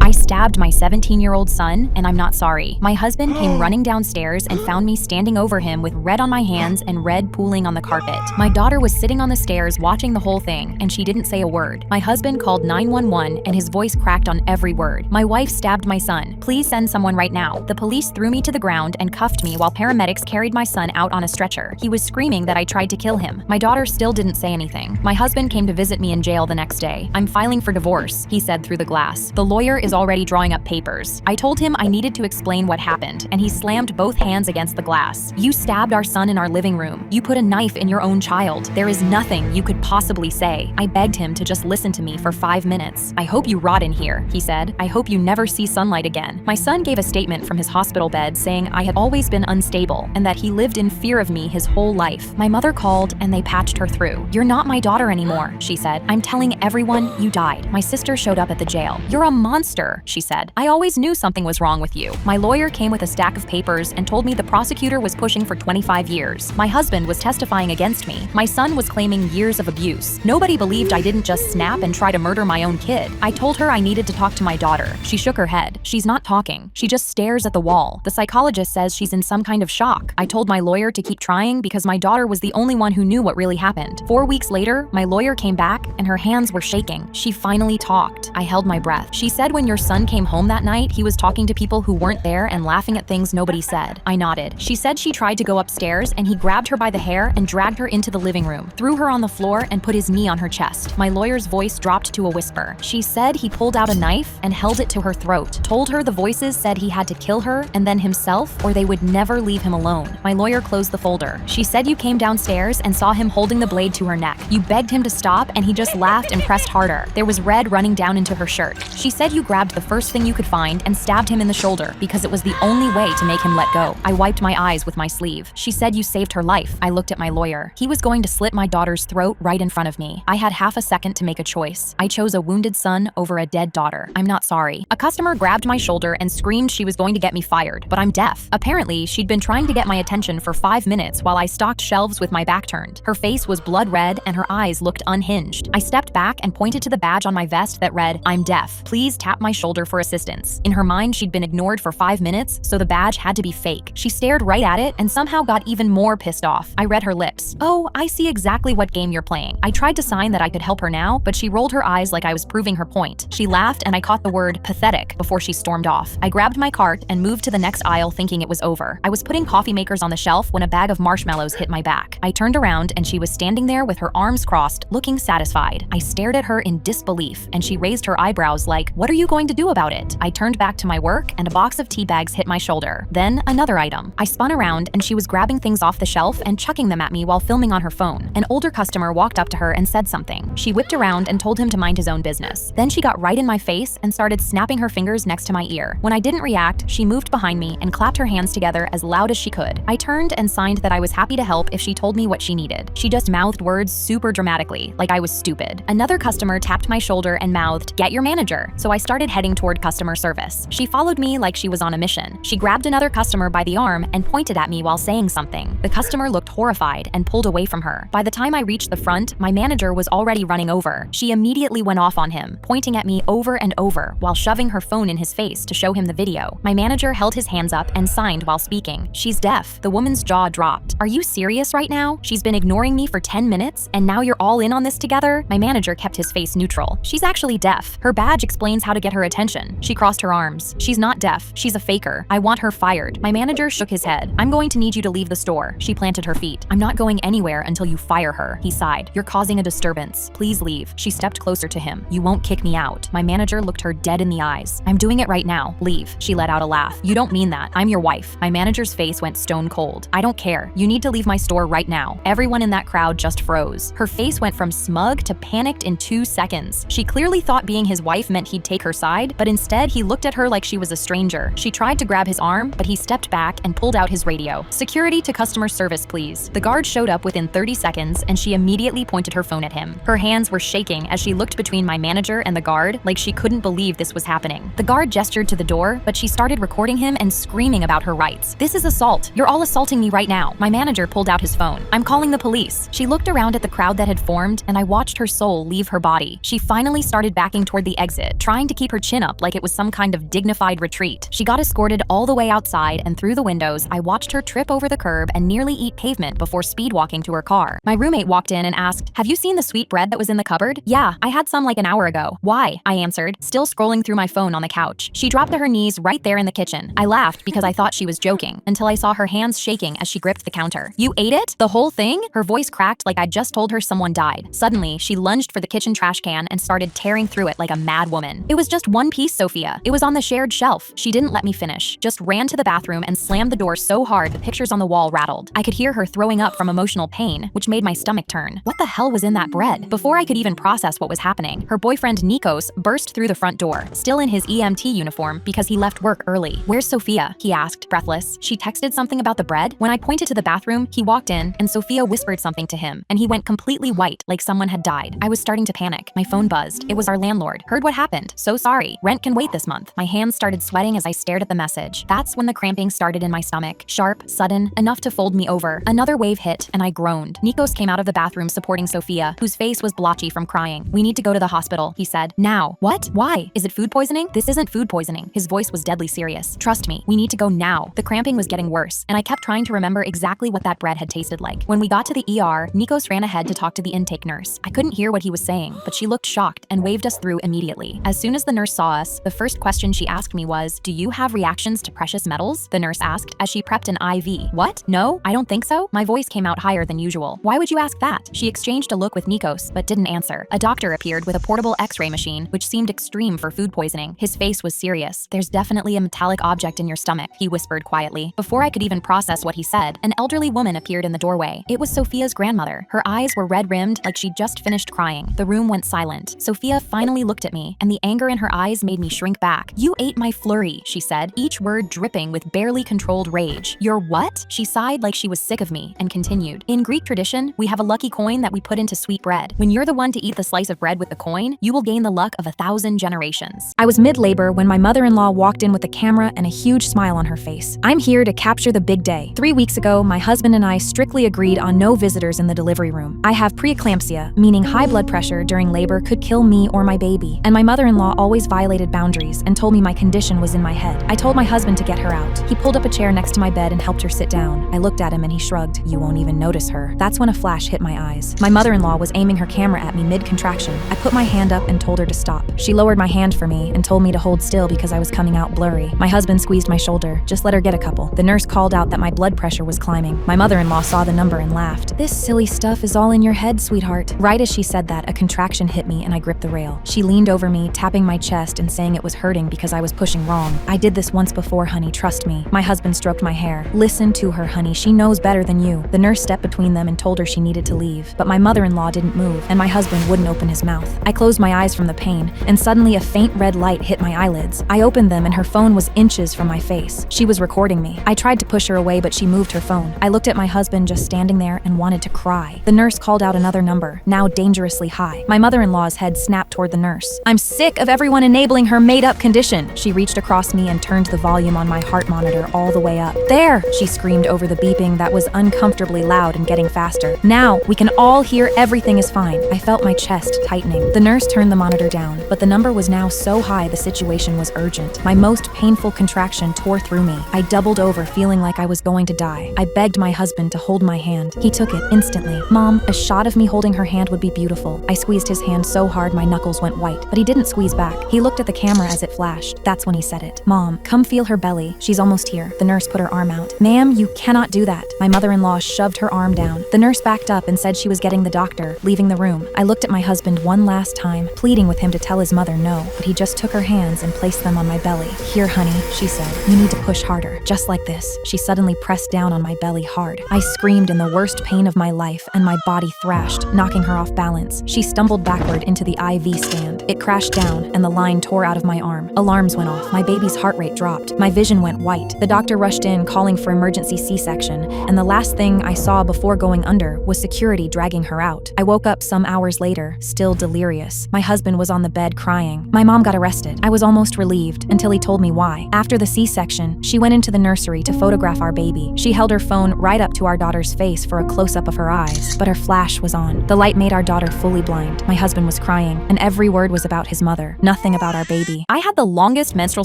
I stabbed my 17-year-old son, and I'm not sorry. My husband came running downstairs and found me standing over him with red on my hands and red pooling on the carpet. My daughter was sitting on the stairs watching the whole thing, and she didn't say a word. My husband called 911, and his voice cracked on every word. My wife stabbed my son. Please send someone right now. The police threw me to the ground and cuffed me while paramedics carried my son out on a stretcher. He was screaming that I tried to kill him. My daughter still didn't say anything. My husband came to visit me in jail the next day. I'm filing for divorce, he said through the glass. The lawyer is already drawing up papers. I told him I needed to explain what happened, and he slammed both hands against the glass. You stabbed our son in our living room. You put a knife in your own child. There is nothing you could possibly say. I begged him to just listen to me for 5 minutes. I hope you rot in here, he said. I hope you never see sunlight again. My son gave a statement from his hospital bed saying I had always been unstable and that he lived in fear of me his whole life. My mother called and they patched her through. You're not my daughter anymore, she said. I'm telling everyone you died. My sister showed up at the jail. You're a monster, she said. I always knew something was wrong with you. My lawyer came with a stack of papers and told me the prosecutor was pushing for 25 years. My husband was testifying against me. My son was claiming years of abuse. Nobody believed I didn't just snap and try to murder my own kid. I told her I needed to talk to my daughter. She shook her head. She's not talking. She just stares at the wall. The psychologist says she's in some kind of shock. I told my lawyer to keep trying because my daughter was the only one who knew what really happened. 4 weeks later, my lawyer came back and her hands were shaking. She finally talked. I held my breath. She said when your son came home that night, he was talking to people who weren't there and laughing at things nobody said. I nodded. She said she tried to go upstairs and he grabbed her by the hair and dragged her into the living room, threw her on the floor and put his knee on her chest. My lawyer's voice dropped to a whisper. She said he pulled out a knife and held it to her throat, told her the voices said he had to kill her and then himself or they would never leave him alone. My lawyer closed the folder. She said you came downstairs and saw him holding the blade to her neck. You begged him to stop and he just laughed and pressed harder. There was red running down into her shirt. She said you grabbed the first thing you could find and stabbed him in the shoulder because it was the only way to make him let go. I wiped my eyes with my sleeve. She said you saved her life. I looked at my lawyer. He was going to slit my daughter's throat right in front of me. I had half a second to make a choice. I chose a wounded son over a dead daughter. I'm not sorry. A customer grabbed my shoulder and screamed she was going to get me fired, but I'm deaf. Apparently, she'd been trying to get my attention for 5 minutes while I stocked shelves with my back turned. Her face was blood red and her eyes looked unhinged. I stepped back and pointed to the badge on my vest that read, "I'm deaf. Please tap my shoulder for assistance." In her mind, she'd been ignored for 5 minutes, so the badge had to be fake. She stared right at it and somehow got even more pissed off. I read her lips. "Oh, I see exactly what game you're playing." I tried to sign that I could help her now, but she rolled her eyes like I was proving her point. She laughed and I caught the word pathetic before she stormed off. I grabbed my cart and moved to the next aisle thinking it was over. I was putting coffee makers on the shelf when a bag of marshmallows hit my back. I turned around and she was standing there with her arms crossed, looking satisfied. I stared at her in disbelief and she raised her eyebrows like, "What are you going to do about it?" I turned back to my work and a box of tea bags hit my shoulder. Then another item. I spun around and she was grabbing things off the shelf and chucking them at me while filming on her phone. An older customer walked up to her and said something. She whipped around and told him to mind his own business. Then she got right in my face and started snapping her fingers next to my ear. When I didn't react, she moved behind me and clapped her hands together as loud as she could. I turned and signed that I was happy to help if she told me what she needed. She just mouthed words super dramatically, like I was stupid. Another customer tapped my shoulder and mouthed, "Get your manager." So I started heading toward customer service. She followed me like she was on a mission. She grabbed another customer by the arm and pointed at me while saying something. The customer looked horrified and pulled away from her. By the time I reached the front, my manager was already running over. She immediately went off on him, pointing at me over and over while shoving her phone in his face to show him the video. My manager held his hands up and signed while speaking. "She's deaf." The woman's jaw dropped. "Are you serious right now? She's been ignoring me for 10 minutes and now you're all in on this together?" My manager kept his face neutral. "She's actually deaf. Her badge explains how to get her attention." She crossed her arms. "She's not deaf. She's a faker. I want her fired." My manager shook his head. "I'm going to need you to leave the store." She planted her feet. "I'm not going anywhere until you fire her." He sighed. "You're causing a disturbance. Please leave." She stepped closer to him. "You won't kick me out." My manager looked her dead in the eyes. "I'm doing it right now. Leave." She let out a laugh. "You don't mean that. I'm your wife." My manager's face went stone cold. "I don't care. You need to leave my store right now." Everyone in that crowd just froze. Her face went from smug to panicked in 2 seconds. She clearly thought being his wife meant he'd take her side, but instead he looked at her like she was a stranger. She tried to grab his arm, but he stepped back and pulled out his radio. "Security to customer service, please." The guard showed up within 30 seconds and she immediately pointed her phone at him. Her hands were shaking as she looked between my manager and the guard like she couldn't believe this was happening. The guard gestured to the door, but she started recording him and screaming about her rights. "This is assault. You're all assaulting me right now." My manager pulled out his phone. "I'm calling the police." She looked around at the crowd that had formed and I watched her soul leave her body. She finally started backing toward the exit, trying to keep her her chin up like it was some kind of dignified retreat. She got escorted all the way outside, and through the windows, I watched her trip over the curb and nearly eat pavement before speed walking to her car. My roommate walked in and asked, "Have you seen the sweet bread that was in the cupboard?" "Yeah, I had some like an hour ago." "Why?" I answered, still scrolling through my phone on the couch. She dropped to her knees right there in the kitchen. I laughed because I thought she was joking, until I saw her hands shaking as she gripped the counter. "You ate it? The whole thing?" Her voice cracked like I'd just told her someone died. Suddenly, she lunged for the kitchen trash can and started tearing through it like a mad woman. "It was just one piece, Sophia. It was on the shared shelf." She didn't let me finish, just ran to the bathroom and slammed the door so hard the pictures on the wall rattled. I could hear her throwing up from emotional pain, which made my stomach turn. What the hell was in that bread? Before I could even process what was happening, her boyfriend Nikos burst through the front door, still in his EMT uniform because he left work early. "Where's Sophia?" he asked, breathless. "She texted something about the bread?" When I pointed to the bathroom, he walked in, and Sophia whispered something to him, and he went completely white like someone had died. I was starting to panic. My phone buzzed. It was our landlord. "Heard what happened. So sorry. Rent can wait this month." My hands started sweating as I stared at the message. That's when the cramping started in my stomach. Sharp, sudden, enough to fold me over. Another wave hit, and I groaned. Nikos came out of the bathroom supporting Sophia, whose face was blotchy from crying. "We need to go to the hospital," he said. "Now." "What? Why? Is it food poisoning?" "This isn't food poisoning." His voice was deadly serious. "Trust me, we need to go now." The cramping was getting worse, and I kept trying to remember exactly what that bread had tasted like. When we got to the ER, Nikos ran ahead to talk to the intake nurse. I couldn't hear what he was saying, but she looked shocked and waved us through immediately. As soon as the nurse saw us, the first question she asked me was, "Do you have reactions to precious metals?" The nurse asked as she prepped an IV. "What? No, I don't think so." My voice came out higher than usual. "Why would you ask that?" She exchanged a look with Nikos, but didn't answer. A doctor appeared with a portable X-ray machine, which seemed extreme for food poisoning. His face was serious. "There's definitely a metallic object in your stomach," he whispered quietly. Before I could even process what he said, an elderly woman appeared in the doorway. It was Sophia's grandmother. Her eyes were red-rimmed like she'd just finished crying. The room went silent. Sophia finally looked at me, and the anger in her eyes made me shrink back. "You ate my flurry," she said, each word dripping with barely controlled rage. "Your what?" She sighed like she was sick of me and continued. "In Greek tradition, we have a lucky coin that we put into sweet bread. When you're the one to eat the slice of bread with the coin, you will gain the luck of 1,000 generations." I was mid-labor when my mother-in-law walked in with a camera and a huge smile on her face. "I'm here to capture the big day. 3 weeks ago, my husband and I strictly agreed on no visitors in the delivery room. I have preeclampsia, meaning high blood pressure during labor could kill me or my baby, and my mother-in-law always violated boundaries and told me my condition was in my head. I told my husband to get her out. He pulled up a chair next to my bed and helped her sit down. I looked at him and he shrugged. "You won't even notice her." That's when a flash hit my eyes. My mother-in-law was aiming her camera at me mid-contraction. I put my hand up and told her to stop. She lowered my hand for me and told me to hold still because I was coming out blurry. My husband squeezed my shoulder. "Just let her get a couple." The nurse called out that my blood pressure was climbing. My mother-in-law saw the number and laughed. "This silly stuff is all in your head, sweetheart." Right as she said that, a contraction hit me and I gripped the rail. She leaned over me, tapping my chest and saying it was hurting because I was pushing wrong. "I did this once before, honey, trust me." My husband stroked my hair. "Listen to her, honey, she knows better than you." The nurse stepped between them and told her she needed to leave, but my mother-in-law didn't move, and my husband wouldn't open his mouth. I closed my eyes from the pain, and suddenly a faint red light hit my eyelids. I opened them and her phone was inches from my face. She was recording me. I tried to push her away, but she moved her phone. I looked at my husband just standing there and wanted to cry. The nurse called out another number, now dangerously high. My mother-in-law's head snapped toward the nurse. "I'm sick of everyone enabling her made-up condition." She reached across me and turned the volume on my heart monitor all the way up. "There!" she screamed over the beeping that was uncomfortably loud and getting faster. "Now, we can all hear everything is fine." I felt my chest tightening. The nurse turned the monitor down, but the number was now so high the situation was urgent. My most painful contraction tore through me. I doubled over, feeling like I was going to die. I begged my husband to hold my hand. He took it instantly. "Mom," a shot of me holding her hand would be beautiful. I squeezed his hand so hard my knuckles went white, but he didn't squeeze back. He looked at the camera as it flashed. That's when he said it. "Mom, come feel her belly. She's almost here." The nurse put her arm out. "Ma'am, you cannot do that." My mother-in-law shoved her arm down. The nurse backed up and said she was getting the doctor, leaving the room. I looked at my husband one last time, pleading with him to tell his mother no, but he just took her hands and placed them on my belly. "Here, honey," she said. "You need to push harder. Just like this." She suddenly pressed down on my belly hard. I screamed in the worst pain of my life, and my body thrashed, knocking her off balance. She stumbled backward into the IV stand. It crashed down, and the line tore out of my arm. Alarms went off. My baby's heart rate dropped. My vision went white. The doctor rushed in, calling for emergency C-section, and the last thing I saw before going under was security dragging her out. I woke up some hours later, still delirious. My husband was on the bed crying. My mom got arrested. I was almost relieved until he told me why. After the C-section, she went into the nursery to photograph our baby. She held her phone right up to our daughter's face for a close-up of her eyes, but her flash was on. The light made our daughter fully blind. My husband was crying, and every word was about his mother. Nothing everything about our baby. I had the longest menstrual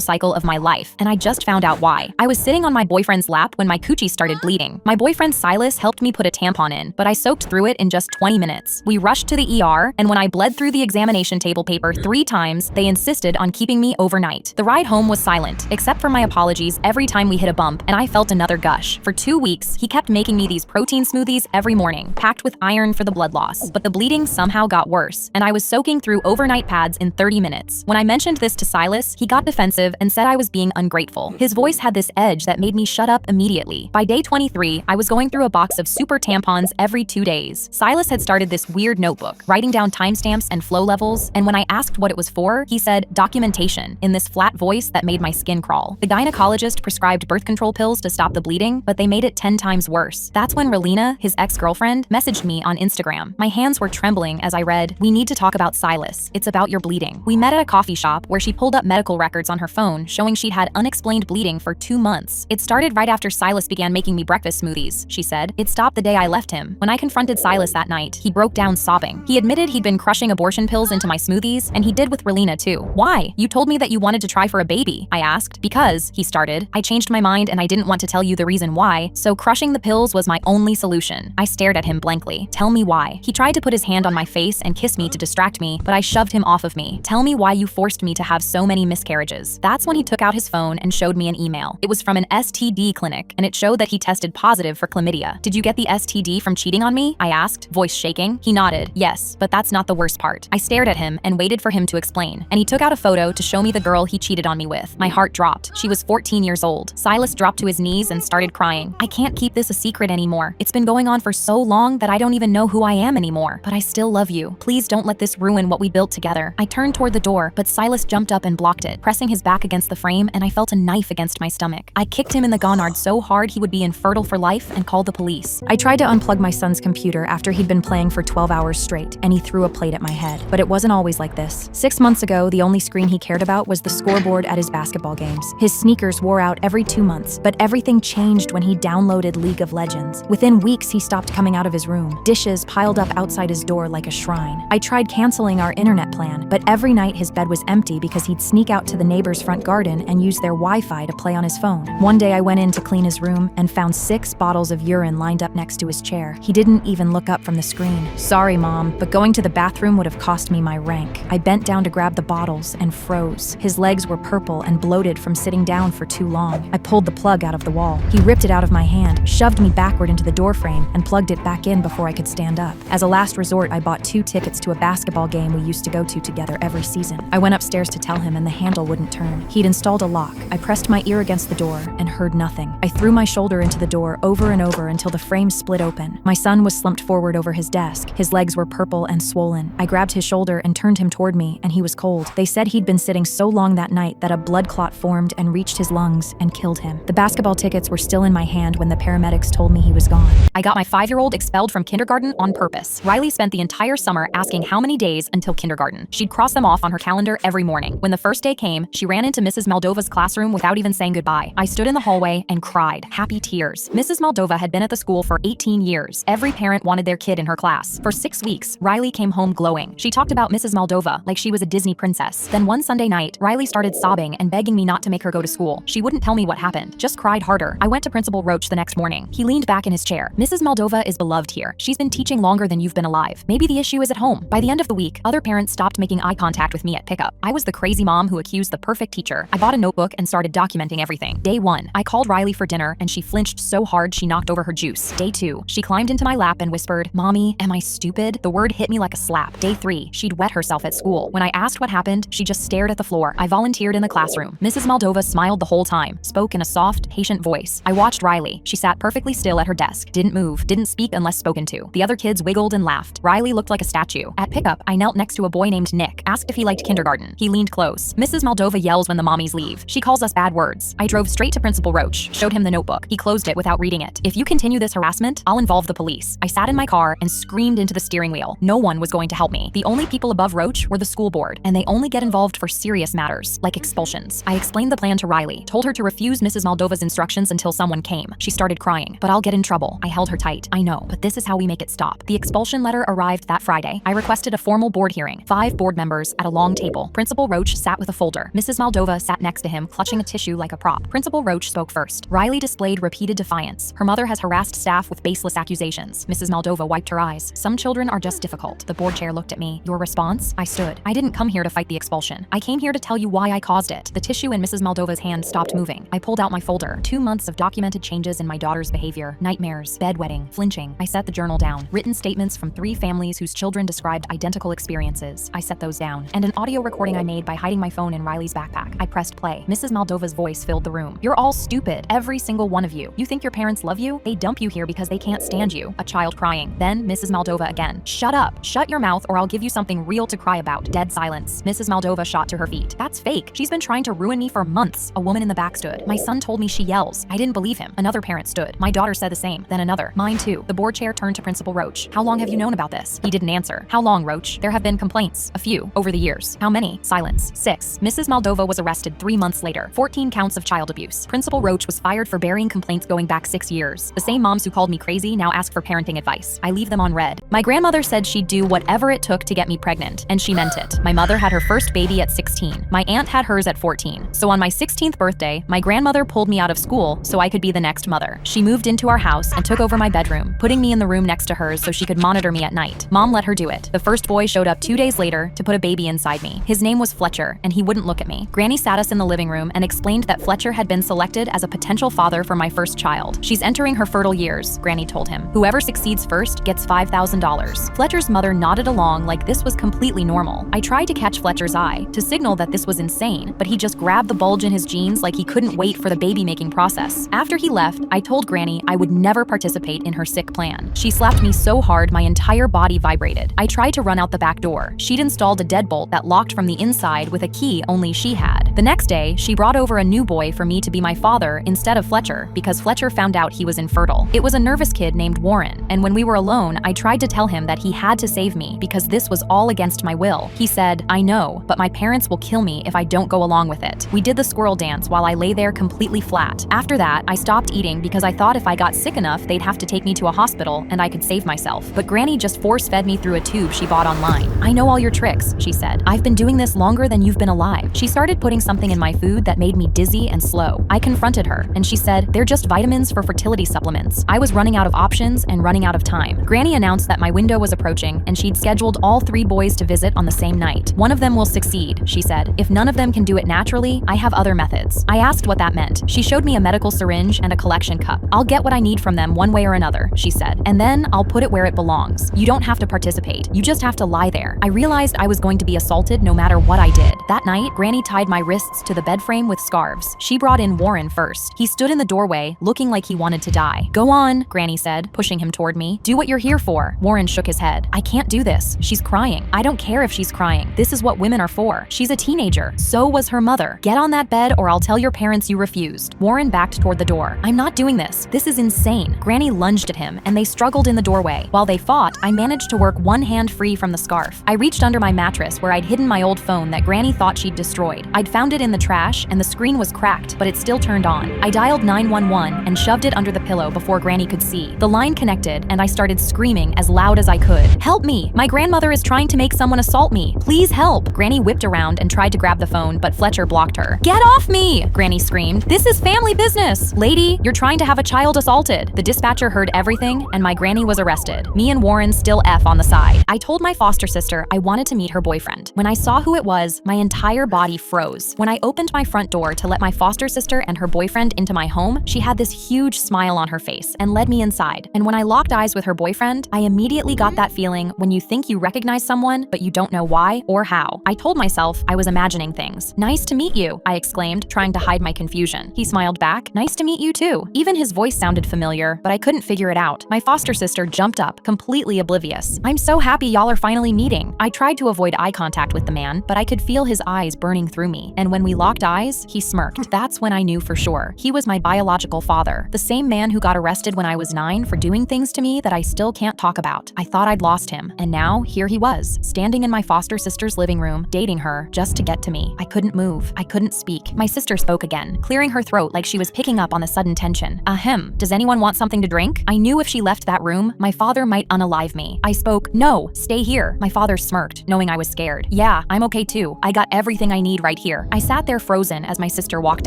cycle of my life, and I just found out why. I was sitting on my boyfriend's lap when my coochie started bleeding. My boyfriend Silas helped me put a tampon in, but I soaked through it in just 20 minutes. We rushed to the ER, and when I bled through the examination table paper 3 times, they insisted on keeping me overnight. The ride home was silent, except for my apologies every time we hit a bump, and I felt another gush. For 2 weeks, he kept making me these protein smoothies every morning, packed with iron for the blood loss. But the bleeding somehow got worse, and I was soaking through overnight pads in 30 minutes. When I mentioned this to Silas, he got defensive and said I was being ungrateful. His voice had this edge that made me shut up immediately. By day 23, I was going through a box of super tampons every 2 days. Silas had started this weird notebook, writing down timestamps and flow levels, and when I asked what it was for, he said documentation in this flat voice that made my skin crawl. The gynecologist prescribed birth control pills to stop the bleeding, but they made it 10 times worse. That's when Relina, his ex-girlfriend, messaged me on Instagram. My hands were trembling as I read, "We need to talk about Silas. It's about your bleeding." We met at a coffee shop where she pulled up medical records on her phone showing she'd had unexplained bleeding for 2 months. "It started right after Silas began making me breakfast smoothies," she said. "It stopped the day I left him." When I confronted Silas that night, he broke down sobbing. He admitted he'd been crushing abortion pills into my smoothies, and he did with Relina too. "Why? You told me that you wanted to try for a baby," I asked. "Because," he started, "I changed my mind and I didn't want to tell you the reason why, so crushing the pills was my only solution." I stared at him blankly. "Tell me why." He tried to put his hand on my face and kiss me to distract me, but I shoved him off of me. "Tell me why you forced me to have so many miscarriages." That's when he took out his phone and showed me an email. It was from an STD clinic, and it showed that he tested positive for chlamydia. "Did you get the STD from cheating on me?" I asked, voice shaking. He nodded. "Yes, but that's not the worst part." I stared at him and waited for him to explain, and he took out a photo to show me the girl he cheated on me with. My heart dropped. She was 14 years old. Silas dropped to his knees and started crying. "I can't keep this a secret anymore. It's been going on for so long that I don't even know who I am anymore. But I still love you. Please don't let this ruin what we built together." I turned toward the door, but Silas jumped up and blocked it, pressing his back against the frame, and I felt a knife against my stomach. I kicked him in the gonard so hard he would be infertile for life and called the police. I tried to unplug my son's computer after he'd been playing for 12 hours straight, and he threw a plate at my head. But it wasn't always like this. 6 months ago, the only screen he cared about was the scoreboard at his basketball games. His sneakers wore out every 2 months, but everything changed when he downloaded League of Legends. Within weeks, he stopped coming out of his room. Dishes piled up outside his door like a shrine. I tried canceling our internet plan, but every night his bed was empty because he'd sneak out to the neighbor's front garden and use their Wi-Fi to play on his phone. One day I went in to clean his room and found 6 bottles of urine lined up next to his chair. He didn't even look up from the screen. "Sorry, Mom, but going to the bathroom would have cost me my rank." I bent down to grab the bottles and froze. His legs were purple and bloated from sitting down for too long. I pulled the plug out of the wall. He ripped it out of my hand, shoved me backward into the doorframe, and plugged it back in before I could stand up. As a last resort, I bought 2 tickets to a basketball game we used to go to together every season. I went upstairs to tell him and the handle wouldn't turn. He'd installed a lock. I pressed my ear against the door and heard nothing. I threw my shoulder into the door over and over until the frame split open. My son was slumped forward over his desk. His legs were purple and swollen. I grabbed his shoulder and turned him toward me, and he was cold. They said he'd been sitting so long that night that a blood clot formed and reached his lungs and killed him. The basketball tickets were still in my hand when the paramedics told me he was gone. I got my 5-year-old expelled from kindergarten on purpose. Riley spent the entire summer asking how many days until kindergarten. She'd cross them off on her calendar every morning. When the first day came, she ran into Mrs. Moldova's classroom without even saying goodbye. I stood in the hallway and cried, happy tears. Mrs. Moldova had been at the school for 18 years. Every parent wanted their kid in her class. For 6 weeks, Riley came home glowing. She talked about Mrs. Moldova like she was a Disney princess. Then one Sunday night, Riley started sobbing and begging me not to make her go to school. She wouldn't tell me what happened, just cried harder. I went to Principal Roach the next morning. He leaned back in his chair. "Mrs. Moldova is beloved here. She's been teaching longer than you've been alive. Maybe the issue is at home." By the end of the week, other parents stopped making eye contact with me at pickup. I was the crazy mom who accused the perfect teacher. I bought a notebook and started documenting everything. Day 1, I called Riley for dinner and she flinched so hard she knocked over her juice. Day 2, she climbed into my lap and whispered, "Mommy, am I stupid?" The word hit me like a slap. Day 3, she'd wet herself at school. When I asked what happened, she just stared at the floor. I volunteered in the classroom. Mrs. Moldova smiled the whole time, spoke in a soft, patient voice. I watched Riley. She sat perfectly still at her desk, didn't move, didn't speak unless spoken to. The other kids wiggled and laughed. Riley looked like a statue. At pickup, I knelt next to a boy named Nick, asked if he liked kindergarten. He leaned close. Mrs. Moldova yells when the mommies leave. She calls us bad words. I drove straight to Principal Roach, showed him the notebook. He closed it without reading it. "If you continue this harassment, I'll involve the police." I sat in my car and screamed into the steering wheel. No one was going to help me. The only people above Roach were the school board, and they only get involved for serious matters, like expulsions. I explained the plan to Riley, told her to refuse Mrs. Moldova's instructions until someone came. She started crying. "But I'll get in trouble." I held her tight. "I know, but this is how we make it stop." The expulsion letter arrived that Friday. I requested a formal board hearing, 5 board members at a long table. table. Principal Roach sat with a folder. Mrs. Moldova sat next to him, clutching a tissue like a prop. Principal Roach spoke first. Riley displayed repeated defiance. Her mother has harassed staff with baseless accusations. Mrs. Moldova wiped her eyes. Some children are just difficult. The board chair looked at me. Your response? I stood. I didn't come here to fight the expulsion. I came here to tell you why I caused it. The tissue in Mrs. Moldova's hand stopped moving. I pulled out my folder. 2 months of documented changes in my daughter's behavior. Nightmares, bedwetting, flinching. I set the journal down. Written statements from 3 families whose children described identical experiences. I set those down. And an audio recording I made by hiding my phone in Riley's backpack. I pressed play. Mrs. Moldova's voice filled the room. You're all stupid. Every single one of you. You think your parents love you? They dump you here because they can't stand you. A child crying. Then Mrs. Moldova again. Shut up. Shut your mouth or I'll give you something real to cry about. Dead silence. Mrs. Moldova shot to her feet. That's fake. She's been trying to ruin me for months. A woman in the back stood. My son told me she yells. I didn't believe him. Another parent stood. My daughter said the same. Then another. Mine too. The board chair turned to Principal Roach. How long have you known about this? He didn't answer. How long, Roach? There have been complaints. A few. Over the years. How many? Silence. 6. Mrs. Moldova was arrested 3 months later. 14 counts of child abuse. Principal Roach was fired for burying complaints going back 6 years. The same moms who called me crazy now ask for parenting advice. I leave them on red. My grandmother said she'd do whatever it took to get me pregnant, and she meant it. My mother had her first baby at 16. My aunt had hers at 14. So on my 16th birthday, my grandmother pulled me out of school so I could be the next mother. She moved into our house and took over my bedroom, putting me in the room next to hers so she could monitor me at night. Mom let her do it. The first boy showed up 2 days later to put a baby inside me. His name was Fletcher, and he wouldn't look at me. Granny sat us in the living room and explained that Fletcher had been selected as a potential father for my first child. She's entering her fertile years, Granny told him. Whoever succeeds first gets $5,000. Fletcher's mother nodded along like this was completely normal. I tried to catch Fletcher's eye to signal that this was insane, but he just grabbed the bulge in his jeans like he couldn't wait for the baby-making process. After he left, I told Granny I would never participate in her sick plan. She slapped me so hard my entire body vibrated. I tried to run out the back door. She'd installed a deadbolt that locked from the inside with a key only she had. The next day, she brought over a new boy for me to be my father instead of Fletcher because Fletcher found out he was infertile. It was a nervous kid named Warren, and when we were alone, I tried to tell him that he had to save me because this was all against my will. He said, I know, but my parents will kill me if I don't go along with it. We did the squirrel dance while I lay there completely flat. After that, I stopped eating because I thought if I got sick enough, they'd have to take me to a hospital and I could save myself. But Granny just force-fed me through a tube she bought online. I know all your tricks, she said. I've been doing this longer than you've been alive. She started putting something in my food that made me dizzy and slow. I confronted her, and she said, they're just vitamins for fertility supplements. I was running out of options and running out of time. Granny announced that my window was approaching, and she'd scheduled all 3 boys to visit on the same night. One of them will succeed, she said. If none of them can do it naturally, I have other methods. I asked what that meant. She showed me a medical syringe and a collection cup. I'll get what I need from them one way or another, she said, and then I'll put it where it belongs. You don't have to participate. You just have to lie there. I realized I was going to be assaulted no matter what I did. That night, Granny tied my wrists to the bed frame with scarves. She brought in Warren first. He stood in the doorway, looking like he wanted to die. Go on, Granny said, pushing him toward me. Do what you're here for. Warren shook his head. I can't do this. She's crying. I don't care if she's crying. This is what women are for. She's a teenager. So was her mother. Get on that bed or I'll tell your parents you refused. Warren backed toward the door. I'm not doing this. This is insane. Granny lunged at him and they struggled in the doorway. While they fought, I managed to work one hand free from the scarf. I reached under my mattress where I'd hidden my old phone that Granny thought she'd destroyed. I'd found it in the trash and the screen was cracked, but it still turned on. I dialed 911 and shoved it under the pillow before Granny could see. The line connected and I started screaming as loud as I could. Help me! My grandmother is trying to make someone assault me. Please help! Granny whipped around and tried to grab the phone, but Fletcher blocked her. Get off me! Granny screamed. This is family business! Lady, you're trying to have a child assaulted. The dispatcher heard everything and my granny was arrested. Me and Warren still F on the side. I told my foster sister I wanted to meet her boyfriend. When I saw who it was, my entire body froze. When I opened my front door to let my foster sister and her boyfriend into my home, she had this huge smile on her face and led me inside. And when I locked eyes with her boyfriend, I immediately got that feeling when you think you recognize someone, but you don't know why or how. I told myself I was imagining things. Nice to meet you, I exclaimed, trying to hide my confusion. He smiled back. Nice to meet you too. Even his voice sounded familiar, but I couldn't figure it out. My foster sister jumped up, completely oblivious. I'm so happy y'all are finally meeting. I tried to avoid eye contact with the man, but I could feel his eyes burning through me. And when we locked eyes, he smirked. That's when I knew for sure. He was my biological father, the same man who got arrested when I was 9 for doing things to me that I still can't talk about. I thought I'd lost him, and now here he was, standing in my foster sister's living room, dating her just to get to me. I couldn't move. I couldn't speak. My sister spoke again, clearing her throat like she was picking up on the sudden tension. Ahem, does anyone want something to drink? I knew if she left that room, my father might unalive me. I spoke, no, stay here. My father smirked, knowing I was scared. Yeah, I'm okay too. I got got everything I need right here." I sat there frozen as my sister walked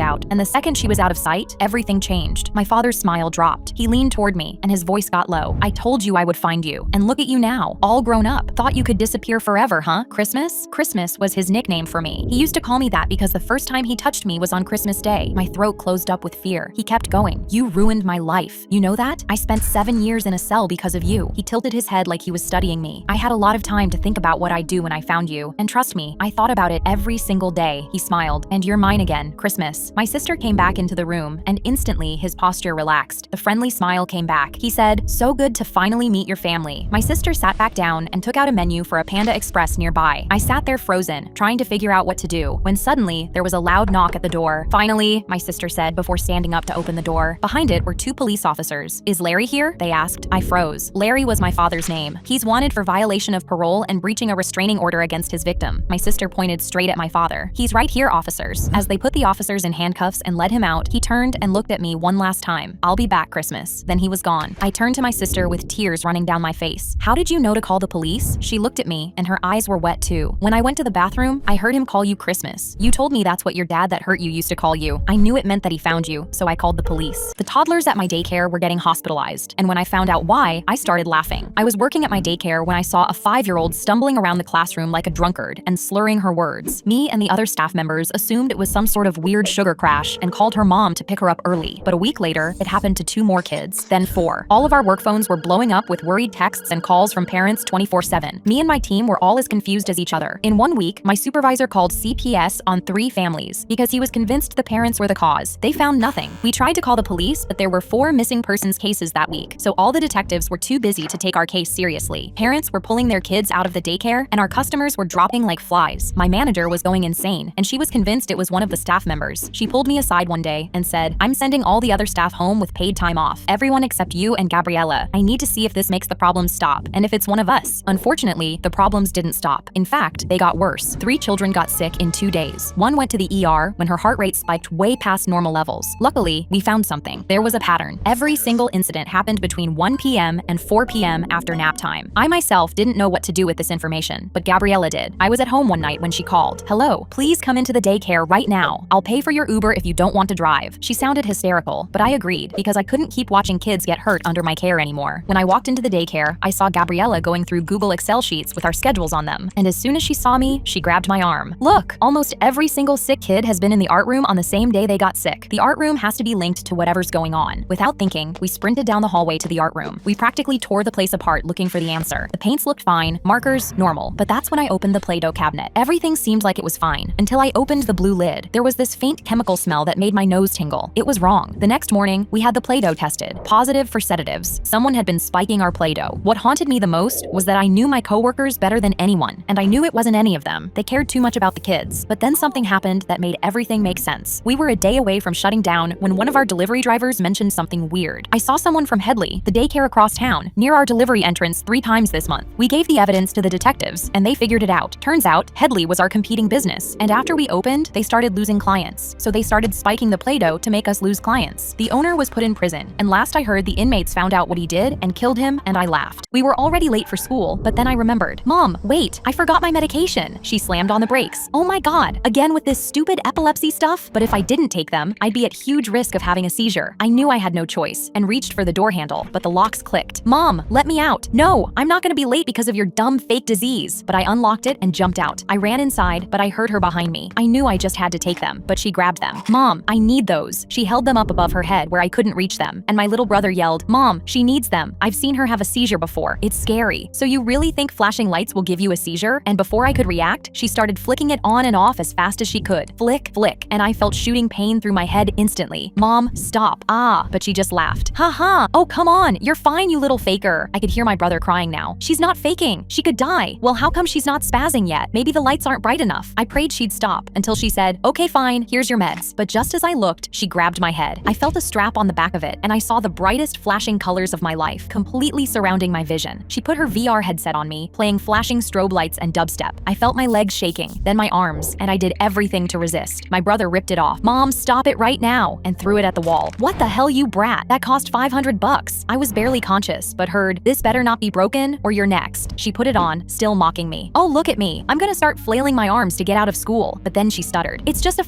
out, and the second she was out of sight, everything changed. My father's smile dropped. He leaned toward me, and his voice got low. "I told you I would find you, and look at you now, all grown up. Thought you could disappear forever, huh? Christmas?" Christmas was his nickname for me. He used to call me that because the first time he touched me was on Christmas Day. My throat closed up with fear. He kept going. "You ruined my life. You know that? I spent 7 years in a cell because of you." He tilted his head like he was studying me. "I had a lot of time to think about what I'd do when I found you, and trust me, I thought about it every single day." He smiled. "And you're mine again, Christmas." My sister came back into the room, and instantly his posture relaxed. The friendly smile came back. He said, "So good to finally meet your family." My sister sat back down and took out a menu for a Panda Express nearby. I sat there frozen, trying to figure out what to do, when suddenly there was a loud knock at the door. "Finally," my sister said before standing up to open the door. Behind it were 2 police officers. "Is Larry here?" they asked. I froze. Larry was my father's name. "He's wanted for violation of parole and breaching a restraining order against his victim." My sister pointed straight at my father. "He's right here, officers." As they put the officers in handcuffs and led him out, he turned and looked at me one last time. "I'll be back, Christmas." Then he was gone. I turned to my sister with tears running down my face. "How did you know to call the police?" She looked at me, and her eyes were wet too. "When I went to the bathroom, I heard him call you Christmas. You told me that's what your dad that hurt you used to call you. I knew it meant that he found you, so I called the police." The toddlers at my daycare were getting hospitalized, and when I found out why, I started laughing. I was working at my daycare when I saw a 5-year-old stumbling around the classroom like a drunkard and slurring her words. Me and the other staff members assumed it was some sort of weird sugar crash and called her mom to pick her up early. But a week later, it happened to 2 more kids, then 4. All of our work phones were blowing up with worried texts and calls from parents 24/7. Me and my team were all as confused as each other. In 1 week, my supervisor called CPS on 3 families because he was convinced the parents were the cause. They found nothing. We tried to call the police, but there were 4 missing persons cases that week, so all the detectives were too busy to take our case seriously. Parents were pulling their kids out of the daycare, and our customers were dropping like flies. My manager was going insane, and she was convinced it was one of the staff members. She pulled me aside one day and said, "I'm sending all the other staff home with paid time off. Everyone except you and Gabriella. I need to see if this makes the problems stop, and if it's one of us." Unfortunately, the problems didn't stop. In fact, they got worse. 3 children got sick in 2 days. One went to the ER when her heart rate spiked way past normal levels. Luckily, we found something. There was a pattern. Every single incident happened between 1 p.m. and 4 p.m. after nap time. I myself didn't know what to do with this information, but Gabriella did. I was at home one night when she called. "Hello, please come into the daycare right now. I'll pay for your Uber if you don't want to drive." She sounded hysterical, but I agreed because I couldn't keep watching kids get hurt under my care anymore. When I walked into the daycare, I saw Gabriella going through Google Excel sheets with our schedules on them, and as soon as she saw me, she grabbed my arm. "Look, almost every single sick kid has been in the art room on the same day they got sick. The art room has to be linked to whatever's going on." Without thinking, we sprinted down the hallway to the art room. We practically tore the place apart looking for the answer. The paints looked fine, markers normal, but that's when I opened the Play-Doh cabinet. Everything seemed like it was fine until I opened the blue lid. There was this faint chemical smell that made my nose tingle. It was wrong. The next morning, we had the Play-Doh tested, positive for sedatives. Someone had been spiking our Play-Doh. What haunted me the most was that I knew my coworkers better than anyone, and I knew it wasn't any of them. They cared too much about the kids. But then something happened that made everything make sense. We were a day away from shutting down when one of our delivery drivers mentioned something weird. I saw someone from Headley, the daycare across town, near our delivery entrance 3 times this month. We gave the evidence to the detectives, and they figured it out. Turns out, Headley was our competing business, and after we opened, they started losing clients. So they started spiking the Play-Doh to make us lose clients. The owner was put in prison, and last I heard, the inmates found out what he did and killed him, and I laughed. We were already late for school, but then I remembered. "Mom, wait, I forgot my medication." She slammed on the brakes. "Oh my God, again with this stupid epilepsy stuff?" But if I didn't take them, I'd be at huge risk of having a seizure. I knew I had no choice and reached for the door handle, but the locks clicked. "Mom, let me out." "No, I'm not gonna be late because of your dumb fake disease." But I unlocked it and jumped out. I ran inside, but I heard her behind me. I knew I just had to take them, but she grabbed them. "Mom, I need those." She held them up above her head where I couldn't reach them, and my little brother yelled, "Mom, she needs them. I've seen her have a seizure before. It's scary." "So you really think flashing lights will give you a seizure?" And before I could react, she started flicking it on and off as fast as she could. Flick, flick, and I felt shooting pain through my head instantly. "Mom, stop." But she just laughed. "Ha ha, oh come on, you're fine, you little faker." I could hear my brother crying now. "She's not faking. She could die." "Well, how come she's not spazzing yet? Maybe the lights aren't bright enough." I prayed she'd stop until she said, "Okay, fine, here's your meds." But just as I looked, she grabbed my head. I felt a strap on the back of it, and I saw the brightest flashing colors of my life completely surrounding my vision. She put her VR headset on me, playing flashing strobe lights and dubstep. I felt my legs shaking, then my arms, and I did everything to resist. My brother ripped it off. "Mom, stop it right now," and threw it at the wall. "What the hell, you brat? That cost $500. I was barely conscious, but heard, "This better not be broken or you're next." She put it on, still mocking me. "Oh, look at me. I'm gonna start flailing my my arms to get out of school, but then she stuttered. It's just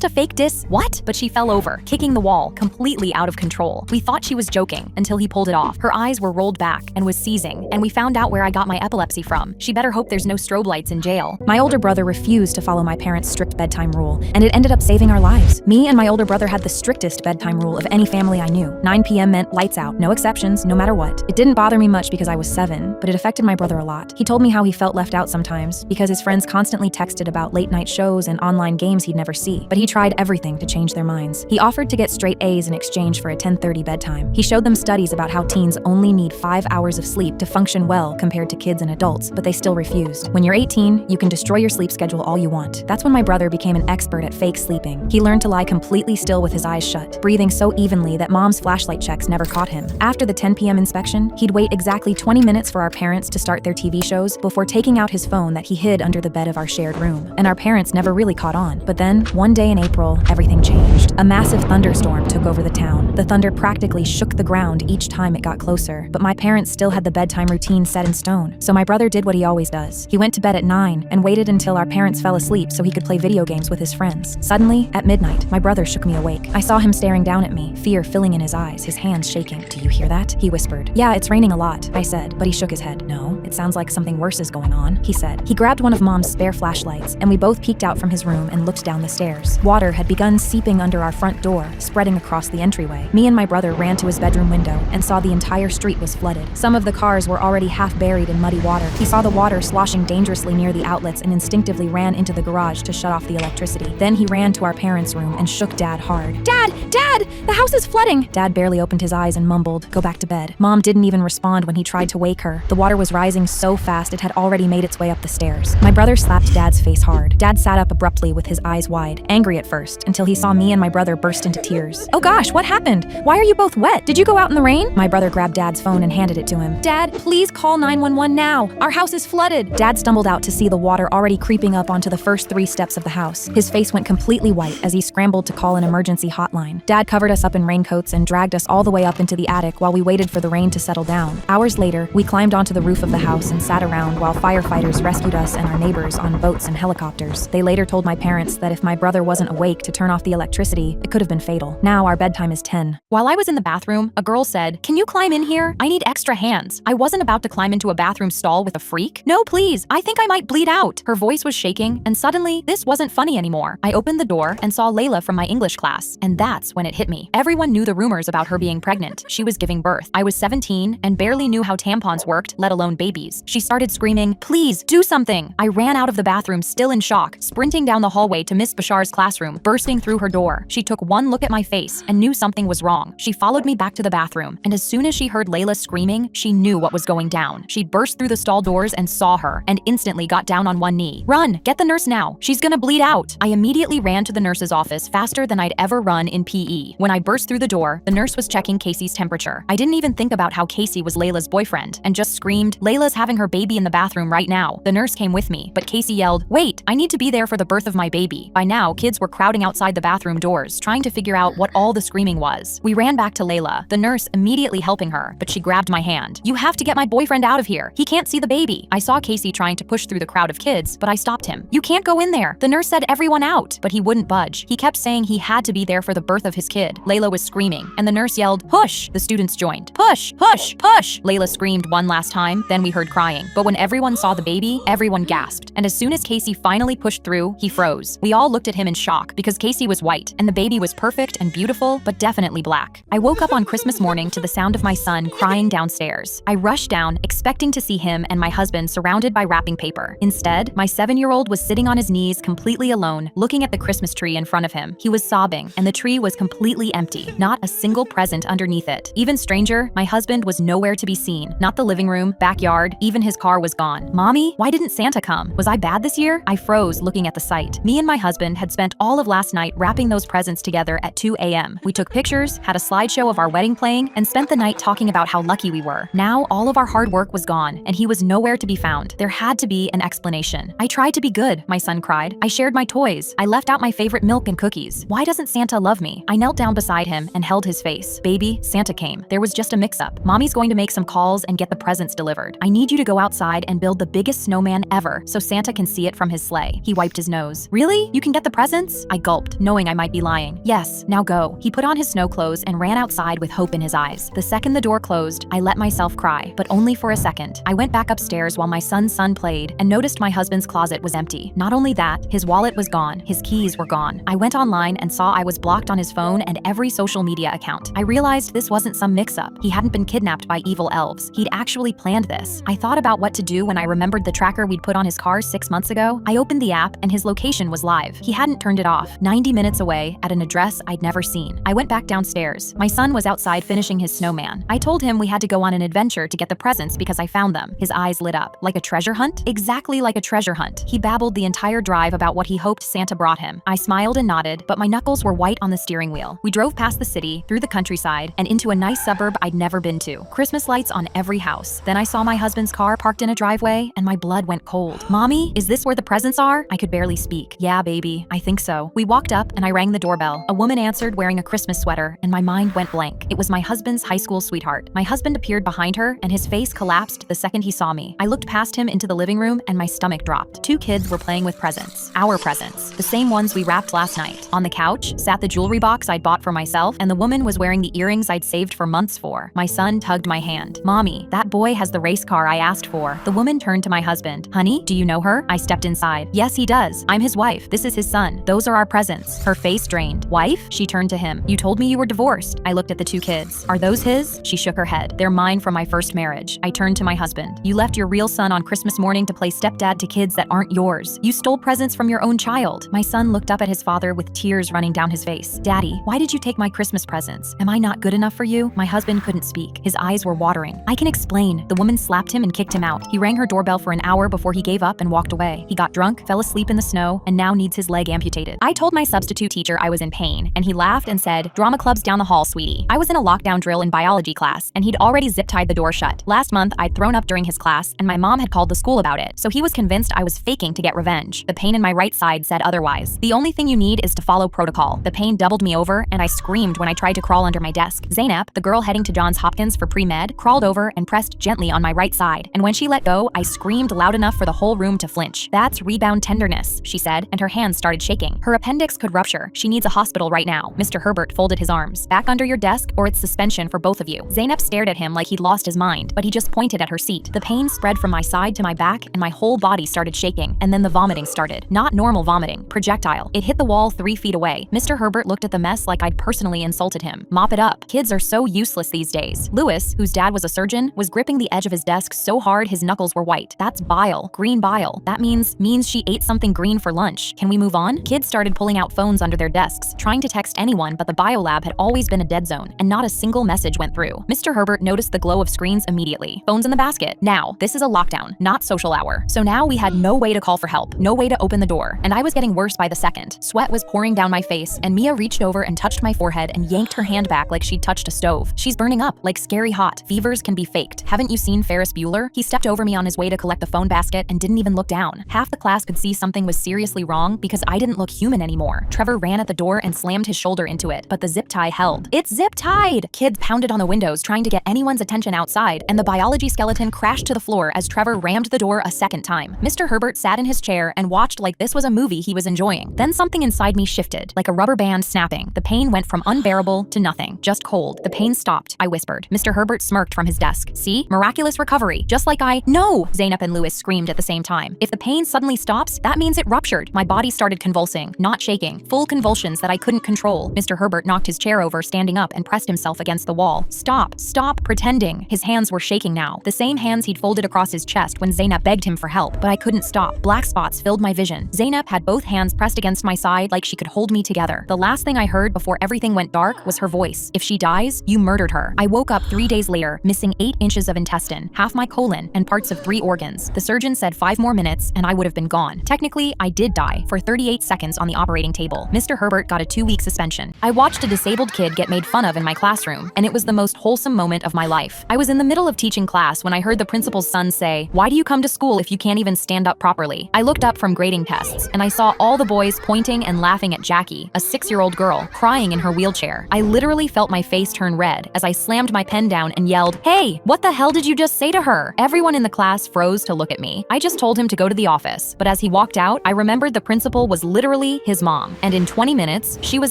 a fake dis. What? But she fell over, kicking the wall, completely out of control. We thought she was joking until he pulled it off. Her eyes were rolled back and was seizing, and we found out where I got my epilepsy from. She better hope there's no strobe lights in jail. My older brother refused to follow my parents' strict bedtime rule, and it ended up saving our lives. Me and my older brother had the strictest bedtime rule of any family I knew. 9 p.m. meant lights out, no exceptions, no matter what. It didn't bother me much because I was 7, but it affected my brother a lot. He told me how he felt left out sometimes because his friends constantly texted about late-night shows and online games he'd never see, but he tried everything to change their minds. He offered to get straight A's in exchange for a 10:30 bedtime. He showed them studies about how teens only need 5 hours of sleep to function well compared to kids and adults, but they still refused. When you're 18, you can destroy your sleep schedule all you want. That's when my brother became an expert at fake sleeping. He learned to lie completely still with his eyes shut, breathing so evenly that mom's flashlight checks never caught him. After the 10 p.m. inspection, he'd wait exactly 20 minutes for our parents to start their TV shows before taking out his phone that he hid under the bed of our shared room. And our parents never really caught on. But then, one day in April, everything changed. A massive thunderstorm took over the town. The thunder practically shook the ground each time it got closer, but my parents still had the bedtime routine set in stone. So my brother did what he always does. He went to bed at 9 and waited until our parents fell asleep so he could play video games with his friends. Suddenly, at midnight, my brother shook me awake. I saw him staring down at me, fear filling in his eyes, his hands shaking. "Do you hear that?" he whispered. "Yeah, it's raining a lot," I said, but he shook his head. "No, it sounds like something worse is going on," he said. He grabbed one of mom's spare flashlights, and we both peeked out from his room and looked down the stairs. Water had begun seeping under our front door, spreading across the entryway. Me and my brother ran to his bedroom window and saw the entire street was flooded. Some of the cars were already half buried in muddy water. He saw the water sloshing dangerously near the outlets and instinctively ran into the garage to shut off the electricity. Then he ran to our parents' room and shook Dad hard. "Dad! Dad! The house is flooding!" Dad barely opened his eyes and mumbled, "Go back to bed." Mom didn't even respond when he tried to wake her. The water was rising so fast it had already made its way up the stairs. My brother slapped Dad's face hard. Dad sat up abruptly with his eyes wide, angry at first, until he saw me and my brother burst into tears. "Oh gosh, what happened? Why are you both wet? Did you go out in the rain?" My brother grabbed Dad's phone and handed it to him. "Dad, please call 911 now. Our house is flooded." Dad stumbled out to see the water already creeping up onto the first 3 steps of the house. His face went completely white as he scrambled to call an emergency hotline. Dad covered us up in raincoats and dragged us all the way up into the attic while we waited for the rain to settle down. Hours later, we climbed onto the roof of the house and sat around while firefighters rescued us and our neighbors on boats and helicopters. They later told my parents that if my brother wasn't awake to turn off the electricity, it could have been fatal. Now our bedtime is 10. While I was in the bathroom, a girl said, "Can you climb in here? I need extra hands." I wasn't about to climb into a bathroom stall with a freak. "No, please. I think I might bleed out." Her voice was shaking, and suddenly, this wasn't funny anymore. I opened the door and saw Layla from my English class, and that's when it hit me. Everyone knew the rumors about her being pregnant. She was giving birth. I was 17 and barely knew how tampons worked, let alone babies. She started screaming, "Please, do something." I ran out of the bathroom still in shock, sprinting down the hallway to Miss Bashar's classroom, bursting through her door. She took one look at my face and knew something was wrong. She followed me back to the bathroom, and as soon as she heard Layla screaming, she knew what was going down. She burst through the stall doors and saw her, and instantly got down on one knee. "Run! Get the nurse now! She's gonna bleed out!" I immediately ran to the nurse's office faster than I'd ever run in PE. When I burst through the door, the nurse was checking Casey's temperature. I didn't even think about how Casey was Layla's boyfriend, and just screamed, "Layla's having her baby in the bathroom right now." The nurse came with me, but Casey yelled, "Wait, I need to be there for the birth of my baby." By now, kids were crowding outside the bathroom doors, trying to figure out what all the screaming was. We ran back to Layla, the nurse immediately helping her, but she grabbed my hand. "You have to get my boyfriend out of here. He can't see the baby." I saw Casey trying to push through the crowd of kids, but I stopped him. "You can't go in there. The nurse said everyone out." But he wouldn't budge. He kept saying he had to be there for the birth of his kid. Layla was screaming, and the nurse yelled, "Push!" The students joined. "Push! Push! Push!" Layla screamed one last time, then we heard crying. But when everyone saw the baby, everyone gasped. And as soon as Casey finally pushed through, he froze. We all looked at him in shock because Casey was white, and the baby was perfect and beautiful, but definitely black. I woke up on Christmas morning to the sound of my son crying downstairs. I rushed down, expecting to see him and my husband surrounded by wrapping paper. Instead, my 7-year-old was sitting on his knees completely alone, looking at the Christmas tree in front of him. He was sobbing, and the tree was completely empty, not a single present underneath it. Even stranger, my husband was nowhere to be seen. Not the living room, backyard, even his car was gone. "Mommy, why didn't Santa come? Was I bad this year?" I froze looking at the sight. Me and my husband had spent all of last night wrapping those presents together at 2 a.m. We took pictures, had a slideshow of our wedding playing, and spent the night talking about how lucky we were. Now all of our hard work was gone, and he was nowhere to be found. There had to be an explanation. "I tried to be good," my son cried. "I shared my toys. I left out my favorite milk and cookies. Why doesn't Santa love me?" I knelt down beside him and held his face. "Baby, Santa came. There was just a mix-up. Mommy's going to make some calls and get the presents delivered. I need you to go outside and build the biggest snowman ever so Santa can can see it from his sleigh. He wiped his nose. Really? You can get the presents? I gulped, knowing I might be lying. Yes, now go. He put on his snow clothes and ran outside with hope in his eyes. The second the door closed, I let myself cry, but only for a second. I went back upstairs while my son's son played and noticed my husband's closet was empty. Not only that, his wallet was gone, his keys were gone. I went online and saw I was blocked on his phone and every social media account. I realized this wasn't some mix-up. He hadn't been kidnapped by evil elves. He'd actually planned this. I thought about what to do when I remembered the tracker we'd put on his car 6 months ago. I opened the app and his location was live. He hadn't turned it off. 90 minutes away, at an address I'd never seen. I went back downstairs. My son was outside finishing his snowman. I told him we had to go on an adventure to get the presents because I found them. His eyes lit up. Like a treasure hunt? Exactly like a treasure hunt. He babbled the entire drive about what he hoped Santa brought him. I smiled and nodded, but my knuckles were white on the steering wheel. We drove past the city, through the countryside, and into a nice suburb I'd never been to. Christmas lights on every house. Then I saw my husband's car parked in a driveway, and my blood went cold. Mommy, is this where the presents are? I could barely speak. Yeah, baby, I think so. We walked up, and I rang the doorbell. A woman answered wearing a Christmas sweater, and my mind went blank. It was my husband's high school sweetheart. My husband appeared behind her, and his face collapsed the second he saw me. I looked past him into the living room, and my stomach dropped. 2 kids were playing with presents. Our presents. The same ones we wrapped last night. On the couch sat the jewelry box I'd bought for myself, and the woman was wearing the earrings I'd saved for months for. My son tugged my hand. Mommy, that boy has the race car I asked for. The woman turned to my husband. Honey, do you know her? I stepped inside. Yes, he does. I'm his wife. This is his son. Those are our presents. Her face drained. Wife? She turned to him. You told me you were divorced. I looked at the 2 kids. Are those his? She shook her head. They're mine from my first marriage. I turned to my husband. You left your real son on Christmas morning to play stepdad to kids that aren't yours. You stole presents from your own child. My son looked up at his father with tears running down his face. Daddy, why did you take my Christmas presents? Am I not good enough for you? My husband couldn't speak. His eyes were watering. I can explain. The woman slapped him and kicked him out. He rang her doorbell for an hour before he gave up and walked away. He got drunk, fell asleep in the snow, and now needs his leg amputated. I told my substitute teacher I was in pain, and he laughed and said, "Drama club's down the hall, sweetie." I was in a lockdown drill in biology class, and he'd already zip-tied the door shut. Last month, I'd thrown up during his class, and my mom had called the school about it, so he was convinced I was faking to get revenge. The pain in my right side said otherwise. The only thing you need is to follow protocol. The pain doubled me over, and I screamed when I tried to crawl under my desk. Zainab, the girl heading to Johns Hopkins for pre-med, crawled over and pressed gently on my right side, and when she let go, I screamed loud enough for the whole room to flinch. That's rebound tenderness, she said, and her hands started shaking. Her appendix could rupture. She needs a hospital right now. Mr. Herbert folded his arms. Back under your desk, or it's suspension for both of you. Zainab stared at him like he'd lost his mind, but he just pointed at her seat. The pain spread from my side to my back, and my whole body started shaking, and then the vomiting started. Not normal vomiting, projectile. It hit the wall 3 feet away. Mr. Herbert looked at the mess like I'd personally insulted him. Mop it up. Kids are so useless these days. Louis, whose dad was a surgeon, was gripping the edge of his desk so hard his knuckles were white. That's bile. Green bile. That means she ate something green for lunch. Can we move on? Kids started pulling out phones under their desks, trying to text anyone, but the biolab had always been a dead zone, and not a single message went through. Mr. Herbert noticed the glow of screens immediately. Phones in the basket. Now, this is a lockdown, not social hour. So now we had no way to call for help, no way to open the door, and I was getting worse by the second. Sweat was pouring down my face, and Mia reached over and touched my forehead and yanked her hand back like she'd touched a stove. She's burning up, like scary hot. Fevers can be faked. Haven't you seen Ferris Bueller? He stepped over me on his way to collect the phone basket and didn't even look down. Half the class could see something was seriously wrong because I didn't look human anymore. Trevor ran at the door and slammed his shoulder into it, but the zip tie held. It's zip tied! Kids pounded on the windows trying to get anyone's attention outside, and the biology skeleton crashed to the floor as Trevor rammed the door a second time. Mr. Herbert sat in his chair and watched like this was a movie he was enjoying. Then something inside me shifted, like a rubber band snapping. The pain went from unbearable to nothing, just cold. The pain stopped, I whispered. Mr. Herbert smirked from his desk. See? Miraculous recovery. Just like No! Zainab and Louis screamed at the same time. If the pain suddenly stops, that means it ruptured. My body started convulsing, not shaking. Full convulsions that I couldn't control. Mr. Herbert knocked his chair over, standing up, and pressed himself against the wall. Stop. Stop pretending. His hands were shaking now. The same hands he'd folded across his chest when Zainab begged him for help, but I couldn't stop. Black spots filled my vision. Zainab had both hands pressed against my side like she could hold me together. The last thing I heard before everything went dark was her voice. If she dies, you murdered her. I woke up 3 days later, missing 8 inches of intestine, half my colon, and parts of 3 organs. The surgeon said 5 more minutes and I would have been gone. Technically, I did die for 38 seconds on the operating table. Mr. Herbert got a 2-week suspension. I watched a disabled kid get made fun of in my classroom, and it was the most wholesome moment of my life. I was in the middle of teaching class when I heard the principal's son say, "Why do you come to school if you can't even stand up properly?" I looked up from grading tests, and I saw all the boys pointing and laughing at Jackie, a 6-year-old girl, crying in her wheelchair. I literally felt my face turn red as I slammed my pen down and yelled, "Hey, what the hell did you just say to her?" Everyone in the class froze to look at me. I just told him to go to the of the office, but as he walked out, I remembered the principal was literally his mom, and in 20 minutes, she was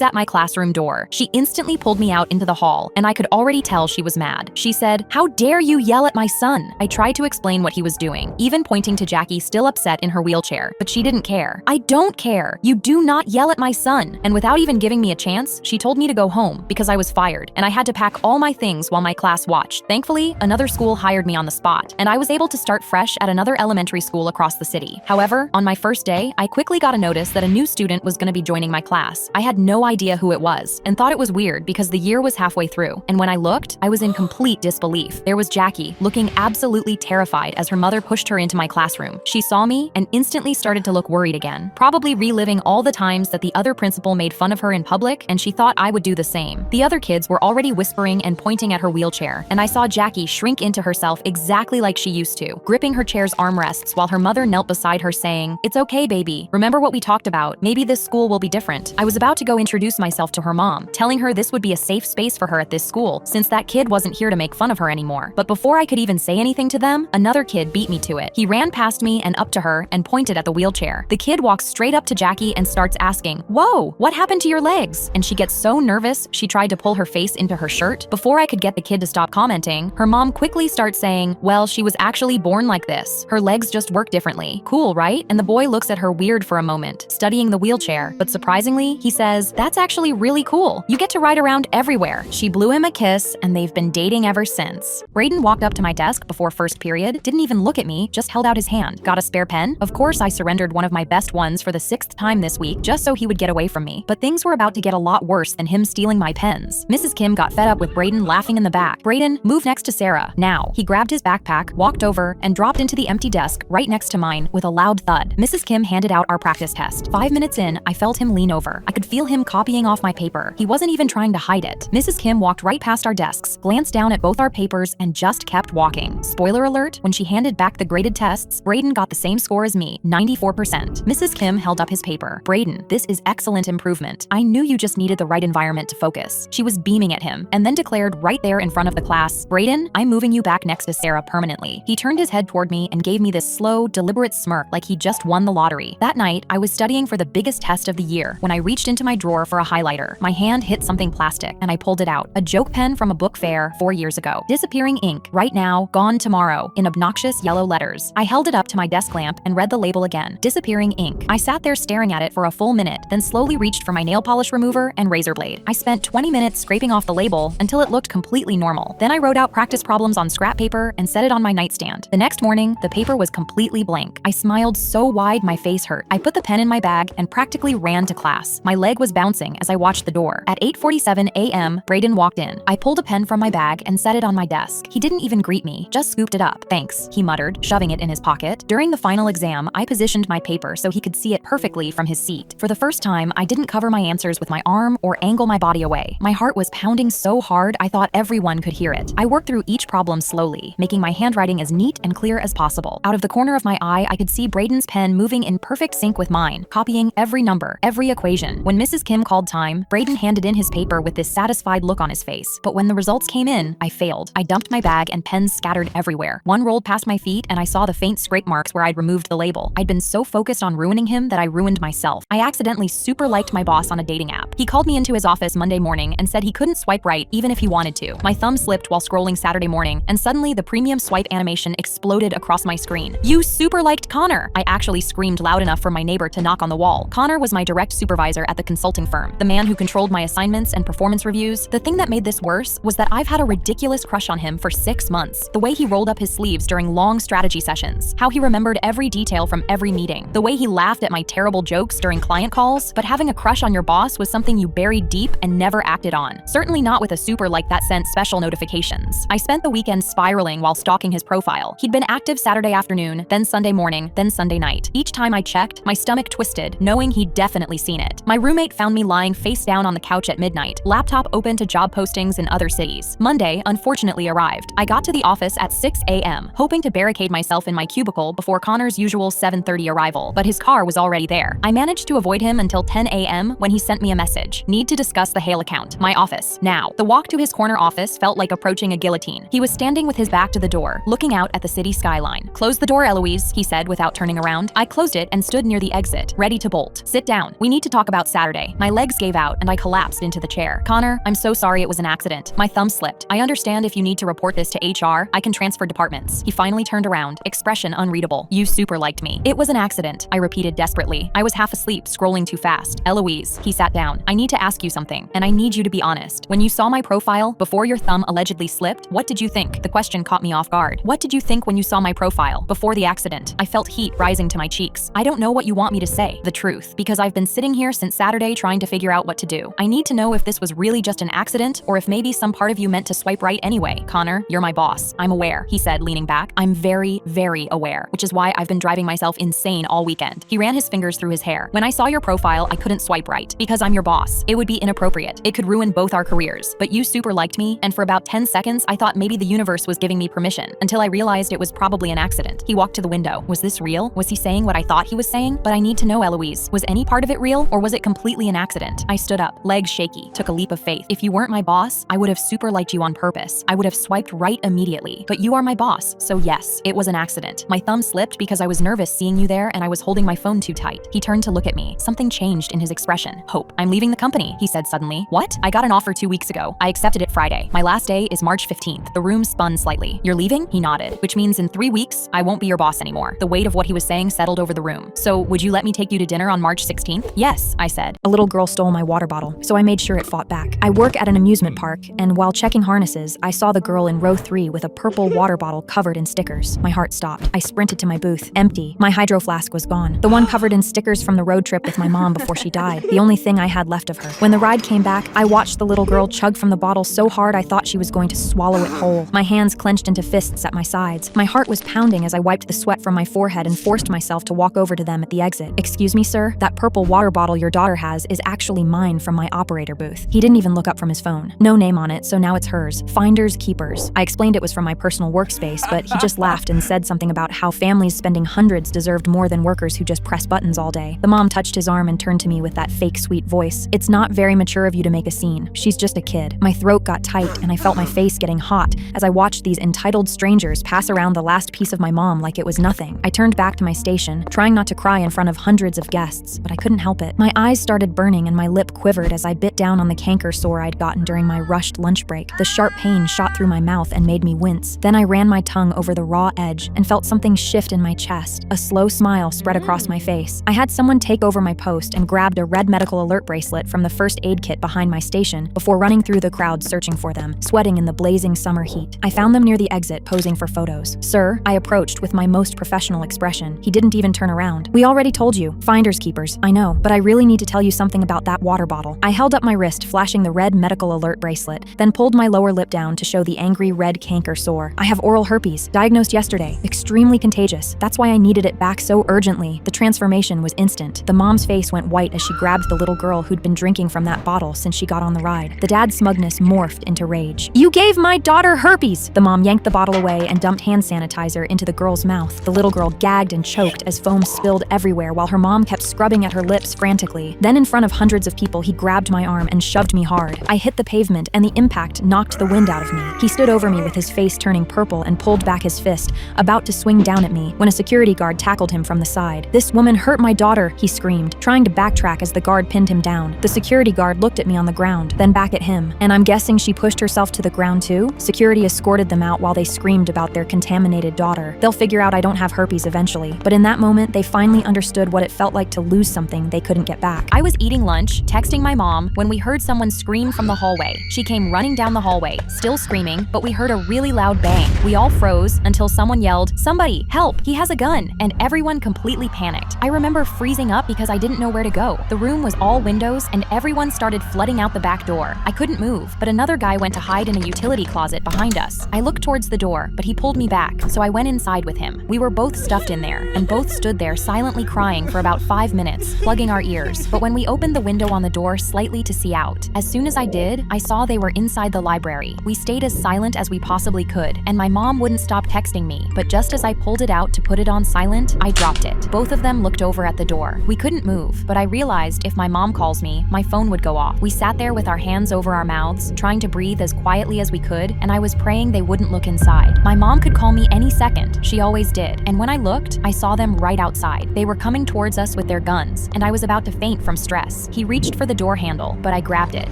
at my classroom door. She instantly pulled me out into the hall, and I could already tell she was mad. She said, "How dare you yell at my son?" I tried to explain what he was doing, even pointing to Jackie still upset in her wheelchair, but she didn't care. "I don't care. You do not yell at my son." And without even giving me a chance, she told me to go home because I was fired, and I had to pack all my things while my class watched. Thankfully, another school hired me on the spot, and I was able to start fresh at another elementary school across the city. However, on my first day, I quickly got a notice that a new student was going to be joining my class. I had no idea who it was and thought it was weird because the year was halfway through, and when I looked, I was in complete disbelief. There was Jackie, looking absolutely terrified as her mother pushed her into my classroom. She saw me and instantly started to look worried again, probably reliving all the times that the other principal made fun of her in public, and she thought I would do the same. The other kids were already whispering and pointing at her wheelchair, and I saw Jackie shrink into herself exactly like she used to, gripping her chair's armrests while her mother knelt beside her saying, "It's okay, baby. Remember what we talked about. Maybe this school will be different." I was about to go introduce myself to her mom, telling her this would be a safe space for her at this school, since that kid wasn't here to make fun of her anymore. But before I could even say anything to them, another kid beat me to it. He ran past me and up to her and pointed at the wheelchair. The kid walks straight up to Jackie and starts asking, "Whoa, what happened to your legs?" And she gets so nervous, she tried to pull her face into her shirt. Before I could get the kid to stop commenting, her mom quickly starts saying, "Well, she was actually born like this. Her legs just work differently. Cool, right?" And the boy looks at her weird for a moment, studying the wheelchair. But surprisingly, he says, "That's actually really cool. You get to ride around everywhere." She blew him a kiss, and they've been dating ever since. Braden walked up to my desk before first period, didn't even look at me, just held out his hand. "Got a spare pen?" Of course, I surrendered one of my best ones for the 6th time this week, just so he would get away from me. But things were about to get a lot worse than him stealing my pens. Mrs. Kim got fed up with Braden laughing in the back. "Braden, move next to Sarah, now." He grabbed his backpack, walked over, and dropped into the empty desk right next to mine with a loud thud. Mrs. Kim handed out our practice test. 5 minutes in, I felt him lean over. I could feel him copying off my paper. He wasn't even trying to hide it. Mrs. Kim walked right past our desks, glanced down at both our papers, and just kept walking. Spoiler alert, when she handed back the graded tests, Braden got the same score as me, 94%. Mrs. Kim held up his paper. "Braden, this is excellent improvement. I knew you just needed the right environment to focus." She was beaming at him, and then declared right there in front of the class, "Braden, I'm moving you back next to Sarah permanently." He turned his head toward me and gave me this slow, deliberate smirk like he just won the lottery. That night, I was studying for the biggest test of the year when I reached into my drawer for a highlighter. My hand hit something plastic, and I pulled it out. A joke pen from a book fair 4 years ago. "Disappearing ink, right now, gone tomorrow," in obnoxious yellow letters. I held it up to my desk lamp and read the label again. "Disappearing ink." I sat there staring at it for a full minute, then slowly reached for my nail polish remover and razor blade. I spent 20 minutes scraping off the label until it looked completely normal. Then I wrote out practice problems on scrap paper and set it on my nightstand. The next morning, the paper was completely blank. I smiled so wide my face hurt. I put the pen in my bag and practically ran to class. My leg was bouncing as I watched the door. At 8:47 a.m., Braden walked in. I pulled a pen from my bag and set it on my desk. He didn't even greet me, just scooped it up. "Thanks," he muttered, shoving it in his pocket. During the final exam, I positioned my paper so he could see it perfectly from his seat. For the first time, I didn't cover my answers with my arm or angle my body away. My heart was pounding so hard I thought everyone could hear it. I worked through each problem slowly, making my handwriting as neat and clear as possible. Out of the corner of my eye, I could see Braden's pen moving in perfect sync with mine, copying every number, every equation. When Mrs. Kim called time, Braden handed in his paper with this satisfied look on his face. But when the results came in, I failed. I dumped my bag and pens scattered everywhere. One rolled past my feet and I saw the faint scrape marks where I'd removed the label. I'd been so focused on ruining him that I ruined myself. I accidentally super liked my boss on a dating app. He called me into his office Monday morning and said he couldn't swipe right even if he wanted to. My thumb slipped while scrolling Saturday morning, and suddenly the premium swipe animation exploded across my screen. "You super liked Connor!" I actually screamed loud enough for my neighbor to knock on the wall. Connor was my direct supervisor at the consulting firm, the man who controlled my assignments and performance reviews. The thing that made this worse was that I've had a ridiculous crush on him for 6 months. The way he rolled up his sleeves during long strategy sessions, how he remembered every detail from every meeting, the way he laughed at my terrible jokes during client calls. But having a crush on your boss was something you buried deep and never acted on. Certainly not with a super like that sent special notifications. I spent the weekend spiraling while stalking his profile. He'd been active Saturday afternoon, then Sunday morning, then Sunday night. Each time I checked, my stomach twisted, knowing he'd definitely seen it. My roommate found me lying face down on the couch at midnight, laptop open to job postings in other cities. Monday, unfortunately, arrived. I got to the office at 6 a.m., hoping to barricade myself in my cubicle before Connor's usual 7:30 arrival, but his car was already there. I managed to avoid him until 10 a.m. when he sent me a message. "Need to discuss the Hale account. My office. Now." The walk to his corner office felt like approaching a guillotine. He was standing with his back to the door, looking out at the city skyline. "Close the door, Eloise," he said said without turning around. I closed it and stood near the exit, ready to bolt. Sit down. We need to talk about Saturday. My legs gave out and I collapsed into the chair. Connor, I'm so sorry it was an accident. My thumb slipped. I understand if you need to report this to HR, I can transfer departments. He finally turned around, expression unreadable. You super liked me. It was an accident, I repeated desperately. I was half asleep, scrolling too fast. Eloise, he sat down. I need to ask you something, and I need you to be honest. When you saw my profile, before your thumb allegedly slipped, what did you think? The question caught me off guard. What did you think when you saw my profile, before the accident? I felt heat rising to my cheeks. I don't know what you want me to say. The truth, because I've been sitting here since Saturday trying to figure out what to do. I need to know if this was really just an accident, or if maybe some part of you meant to swipe right anyway. Connor, you're my boss. I'm aware, he said, leaning back. I'm very, very aware, which is why I've been driving myself insane all weekend. He ran his fingers through his hair. When I saw your profile, I couldn't swipe right, because I'm your boss. It would be inappropriate. It could ruin both our careers. But you super liked me, and for about 10 seconds, I thought maybe the universe was giving me permission, until I realized it was probably an accident. He walked to the window. Was this real? Was he saying what I thought he was saying? But I need to know, Eloise. Was any part of it real, or was it completely an accident? I stood up, legs shaky, took a leap of faith. If you weren't my boss, I would have super liked you on purpose. I would have swiped right immediately. But you are my boss, so yes, it was an accident. My thumb slipped because I was nervous seeing you there and I was holding my phone too tight. He turned to look at me. Something changed in his expression. Hope, I'm leaving the company, he said suddenly. What? I got an offer 2 weeks ago. I accepted it Friday. My last day is March 15th. The room spun slightly. You're leaving? He nodded. Which means in 3 weeks, I won't be your boss anymore. The weight of what he was saying settled over the room. So would you let me take you to dinner on March 16th? Yes, I said. A little girl stole my water bottle, so I made sure it fought back. I work at an amusement park, and while checking harnesses, I saw the girl in row 3 with a purple water bottle covered in stickers. My heart stopped. I sprinted to my booth. Empty. My hydro flask was gone. The one covered in stickers from the road trip with my mom before she died. The only thing I had left of her. When the ride came back, I watched the little girl chug from the bottle so hard I thought she was going to swallow it whole. My hands clenched into fists at my sides. My heart was pounding as I wiped the sweat from my forehead and forced myself to walk over to them at the exit. Excuse me, sir, that purple water bottle your daughter has is actually mine from my operator booth. He didn't even look up from his phone. No name on it, so now it's hers. Finders keepers. I explained it was from my personal workspace, but he just laughed and said something about how families spending hundreds deserved more than workers who just press buttons all day. The mom touched his arm and turned to me with that fake sweet voice. It's not very mature of you to make a scene. She's just a kid. My throat got tight and I felt my face getting hot as I watched these entitled strangers pass around the last piece of my mom like it was nothing. I turned back to my station, trying not to cry in front of hundreds of guests, but I couldn't help it. My eyes started burning and my lip quivered as I bit down on the canker sore I'd gotten during my rushed lunch break. The sharp pain shot through my mouth and made me wince. Then I ran my tongue over the raw edge and felt something shift in my chest. A slow smile spread across my face. I had someone take over my post and grabbed a red medical alert bracelet from the first aid kit behind my station before running through the crowd searching for them, sweating in the blazing summer heat. I found them near the exit, posing for photos. Sir, I approached with my most professional expression. He didn't even turn around. We already told you. Finders keepers. I know, but I really need to tell you something about that water bottle. I held up my wrist, flashing the red medical alert bracelet, then pulled my lower lip down to show the angry red canker sore. I have oral herpes, diagnosed yesterday. Extremely contagious. That's why I needed it back so urgently. The transformation was instant. The mom's face went white as she grabbed the little girl who'd been drinking from that bottle since she got on the ride. The dad's smugness morphed into rage. You gave my daughter herpes! The mom yanked the bottle away and dumped hand sanitizer into the girl's mouth. The little girl gagged and choked as foam spilled everywhere while her mom kept scrubbing at her lips frantically. Then in front of hundreds of people, he grabbed my arm and shoved me hard. I hit the pavement and the impact knocked the wind out of me. He stood over me with his face turning purple and pulled back his fist, about to swing down at me, when a security guard tackled him from the side. This woman hurt my daughter, he screamed, trying to backtrack as the guard pinned him down. The security guard looked at me on the ground, then back at him. And I'm guessing she pushed herself to the ground too? Security escorted them out while they screamed about their contaminated daughter. They'll figure out I don't have herpes eventually, but in that moment, they finally understood what it felt like to lose something they couldn't get back. I was eating lunch, texting my mom, when we heard someone scream from the hallway. She came running down the hallway, still screaming, but we heard a really loud bang. We all froze until someone yelled, "Somebody, help, he has a gun," and everyone completely panicked. I remember freezing up because I didn't know where to go. The room was all windows and everyone started flooding out the back door. I couldn't move, but another guy went to hide in a utility closet behind us. I looked towards the door, but he pulled me back, so I went inside with him. We were both stuffed in there, and both stood there silently crying for about 5 minutes, plugging our ears. But when we opened the window on the door slightly to see out, as soon as I did, I saw they were inside the library. We stayed as silent as we possibly could, and my mom wouldn't stop texting me, but just as I pulled it out to put it on silent, I dropped it. Both of them looked over at the door. We couldn't move, but I realized if my mom calls me, my phone would go off. We sat there with our hands over our mouths, trying to breathe as quietly as we could, and I was praying they wouldn't look inside. My mom could call me any second. She always did. And when when I looked, I saw them right outside. They were coming towards us with their guns, and I was about to faint from stress. He reached for the door handle, but I grabbed it.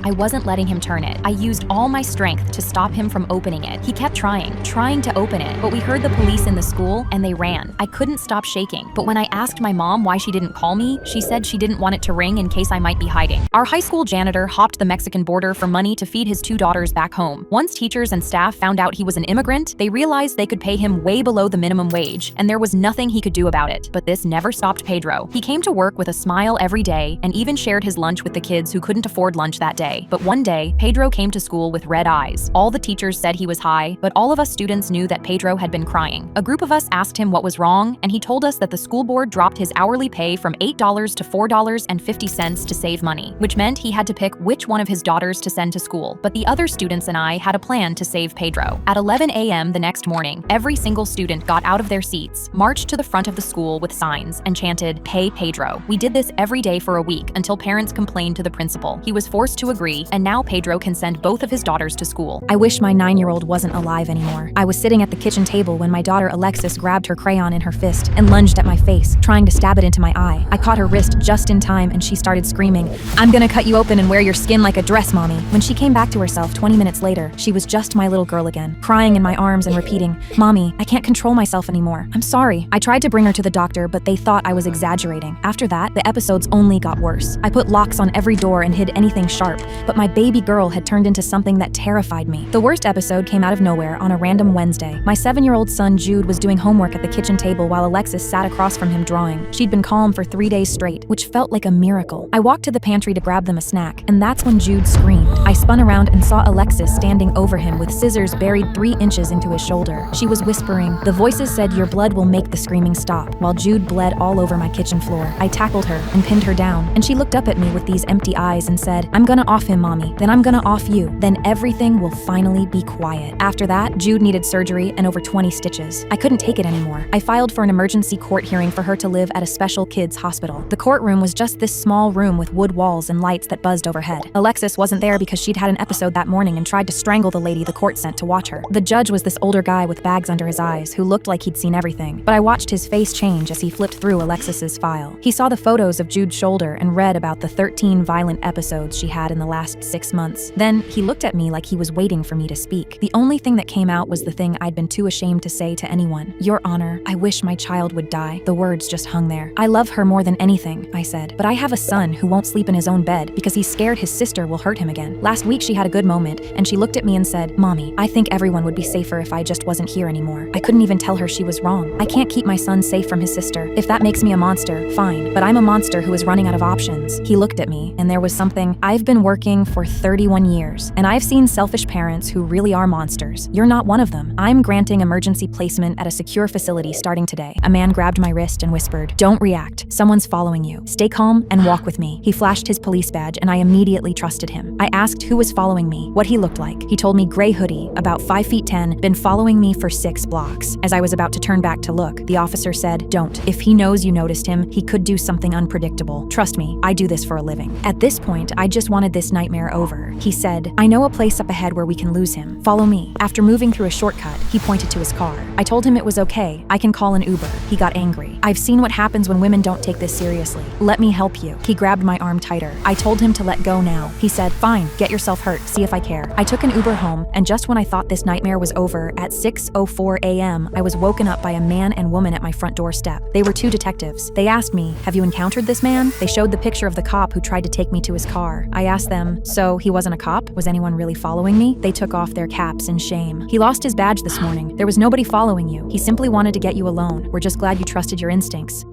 I wasn't letting him turn it. I used all my strength to stop him from opening it. He kept trying to open it, but we heard the police in the school and they ran. I couldn't stop shaking, but when I asked my mom why she didn't call me, she said she didn't want it to ring in case I might be hiding. Our high school janitor hopped the Mexican border for money to feed his 2 daughters back home. Once teachers and staff found out he was an immigrant, they realized they could pay him way below the minimum wage, and there was nothing he could do about it. But this never stopped Pedro. He came to work with a smile every day and even shared his lunch with the kids who couldn't afford lunch that day. But one day, Pedro came to school with red eyes. All the teachers said he was high, but all of us students knew that Pedro had been crying. A group of us asked him what was wrong, and he told us that the school board dropped his hourly pay from $8 to $4.50 to save money, which meant he had to pick which one of his daughters to send to school. But the other students and I had a plan to save Pedro. At 11 a.m. the next morning, every single student got out of their seats, marched to the front of the school with signs, and chanted, "Pay Pedro." We did this every day for a week until parents complained to the principal. He was forced to agree, and now Pedro can send both of his daughters to school. I wish my 9-year-old wasn't alive anymore. I was sitting at the kitchen table when my daughter Alexis grabbed her crayon in her fist and lunged at my face, trying to stab it into my eye. I caught her wrist just in time and she started screaming, "I'm gonna cut you open and wear your skin like a dress, mommy." When she came back to herself 20 minutes later, she was just my little girl again, crying in my arms and repeating, "Mommy, I can't control myself anymore. I'm sorry." I tried to bring her to the doctor, but they thought I was exaggerating. After that, the episodes only got worse. I put locks on every door and hid anything sharp, but my baby girl had turned into something that terrified me. The worst episode came out of nowhere on a random Wednesday. My 7-year-old son Jude was doing homework at the kitchen table while Alexis sat across from him drawing. She'd been calm for 3 days straight, which felt like a miracle. I walked to the pantry to grab them a snack, and that's when Jude screamed. I spun around and saw Alexis standing over him with scissors buried 3 inches into his shoulder. She was whispering. The voices said, "Your blood will make the screaming stop," while Jude bled all over my kitchen floor. I tackled her and pinned her down, and she looked up at me with these empty eyes and said, "I'm gonna off him, mommy. Then I'm gonna off you. Then everything will finally be quiet." After that, Jude needed surgery and over 20 stitches. I couldn't take it anymore. I filed for an emergency court hearing for her to live at a special kids hospital. The courtroom was just this small room with wood walls and lights that buzzed overhead. Alexis wasn't there because she'd had an episode that morning and tried to strangle the lady the court sent to watch her. The judge was this older guy with bags under his eyes who looked like he'd seen everything, but I watched his face change as he flipped through Alexis's file. He saw the photos of Jude's shoulder and read about the 13 violent episodes she had in the last 6 months. Then he looked at me like he was waiting for me to speak. The only thing that came out was the thing I'd been too ashamed to say to anyone. "Your Honor, I wish my child would die." The words just hung there. "I love her more than anything," I said, "but I have a son who won't sleep in his own bed because he's scared his sister will hurt him again." Last week she had a good moment, and she looked at me and said, "Mommy, I think everyone would be safer if I just wasn't here anymore." I couldn't even tell her she was wrong. I can't keep my son safe from his sister. If that makes me a monster, fine, but I'm a monster who is running out of options. He looked at me, and there was something. I've been working for 31 years, and I've seen selfish parents who really are monsters. You're not one of them. I'm granting emergency placement at a secure facility starting today. A man grabbed my wrist and whispered, "Don't react. Someone's following you. Stay calm and walk with me." He flashed his police badge, and I immediately trusted him. I asked who was following me, what he looked like. He told me gray hoodie, about 5 feet 10, been following me for 6 blocks. As I was about to turn back to look, the officer said, "Don't. If he knows you noticed him, he could do something unpredictable. Trust me, I do this for a living." At this point, I just wanted this nightmare over. He said, "I know a place up ahead where we can lose him. Follow me." After moving through a shortcut, he pointed to his car. I told him it was okay. I can call an Uber. He got angry. "I've seen what happens when women don't take this seriously. Let me help you." He grabbed my arm tighter. I told him to let go now. He said, "Fine, get yourself hurt. See if I care." I took an Uber home, and just when I thought this nightmare was over, at 6:04 a.m., I was woken up by a man and woman at my front doorstep. They were 2 detectives. They asked me, "Have you encountered this man?" They showed the picture of the cop who tried to take me to his car. I asked them, "So he wasn't a cop? Was anyone really following me?" They took off their caps in shame. "He lost his badge this morning. There was nobody following you. He simply wanted to get you alone. We're just glad you trusted your instincts."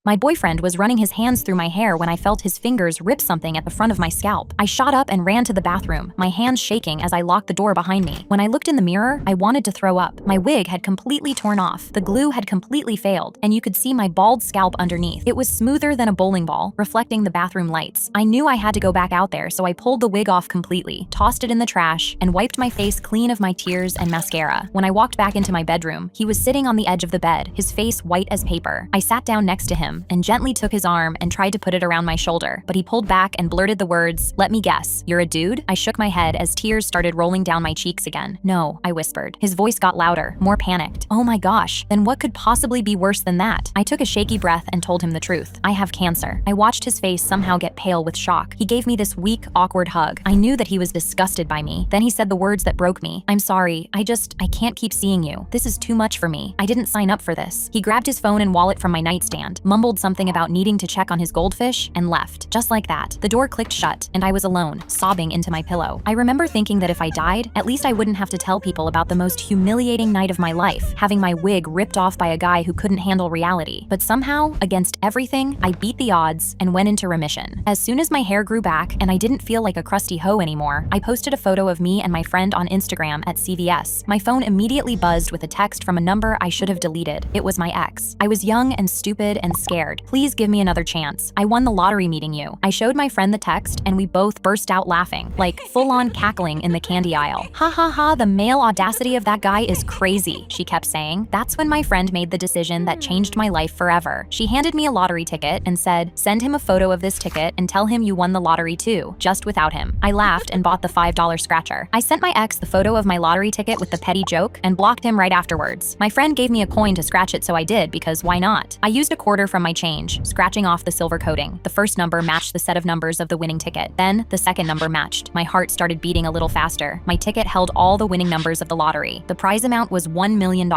My boyfriend was running his hands through my hair when I felt his fingers rip something at the front of my scalp. I shot up and ran to the bathroom, my hands shaking as I locked the door behind me. When I looked in the mirror, I wanted to throw up. My wig had completely torn off, the glue had completely failed, and you could see my bald scalp underneath. It was smoother than a bowling ball, reflecting the bathroom lights. I knew I had to go back out there, so I pulled the wig off completely, tossed it in the trash, and wiped my face clean of my tears and mascara. When I walked back into my bedroom, he was sitting on the edge of the bed, his face white as paper. I sat down next to him, him and gently took his arm and tried to put it around my shoulder, but he pulled back and blurted the words, "Let me guess, you're a dude?" I shook my head as tears started rolling down my cheeks again. "No," I whispered. His voice got louder, more panicked. "Oh my gosh, then what could possibly be worse than that?" I took a shaky breath and told him the truth. "I have cancer." I watched his face somehow get pale with shock. He gave me this weak, awkward hug. I knew that he was disgusted by me. Then he said the words that broke me. "I'm sorry, I can't keep seeing you. This is too much for me. I didn't sign up for this." He grabbed his phone and wallet from my nightstand, mumbled something about needing to check on his goldfish, and left. Just like that, the door clicked shut, and I was alone, sobbing into my pillow. I remember thinking that if I died, at least I wouldn't have to tell people about the most humiliating night of my life, having my wig ripped off by a guy who couldn't handle reality. But somehow, against everything, I beat the odds and went into remission. As soon as my hair grew back and I didn't feel like a crusty hoe anymore, I posted a photo of me and my friend on Instagram at CVS. My phone immediately buzzed with a text from a number I should have deleted. It was my ex. I was young and stupid and scared. "Please give me another chance. I won the lottery meeting you." I showed my friend the text and we both burst out laughing, like full-on cackling in the candy aisle. "Ha ha ha, the male audacity of that guy is crazy," she kept saying. That's when my friend made the decision that changed my life forever. She handed me a lottery ticket and said, "Send him a photo of this ticket and tell him you won the lottery too, just without him." I laughed and bought the $5 scratcher. I sent my ex the photo of my lottery ticket with the petty joke and blocked him right afterwards. My friend gave me a coin to scratch it, so I did, because why not? I used a quarter from my change, scratching off the silver coating. The first number matched the set of numbers of the winning ticket. Then the second number matched. My heart started beating a little faster. My ticket held all the winning numbers of the lottery. The prize amount was $1 million.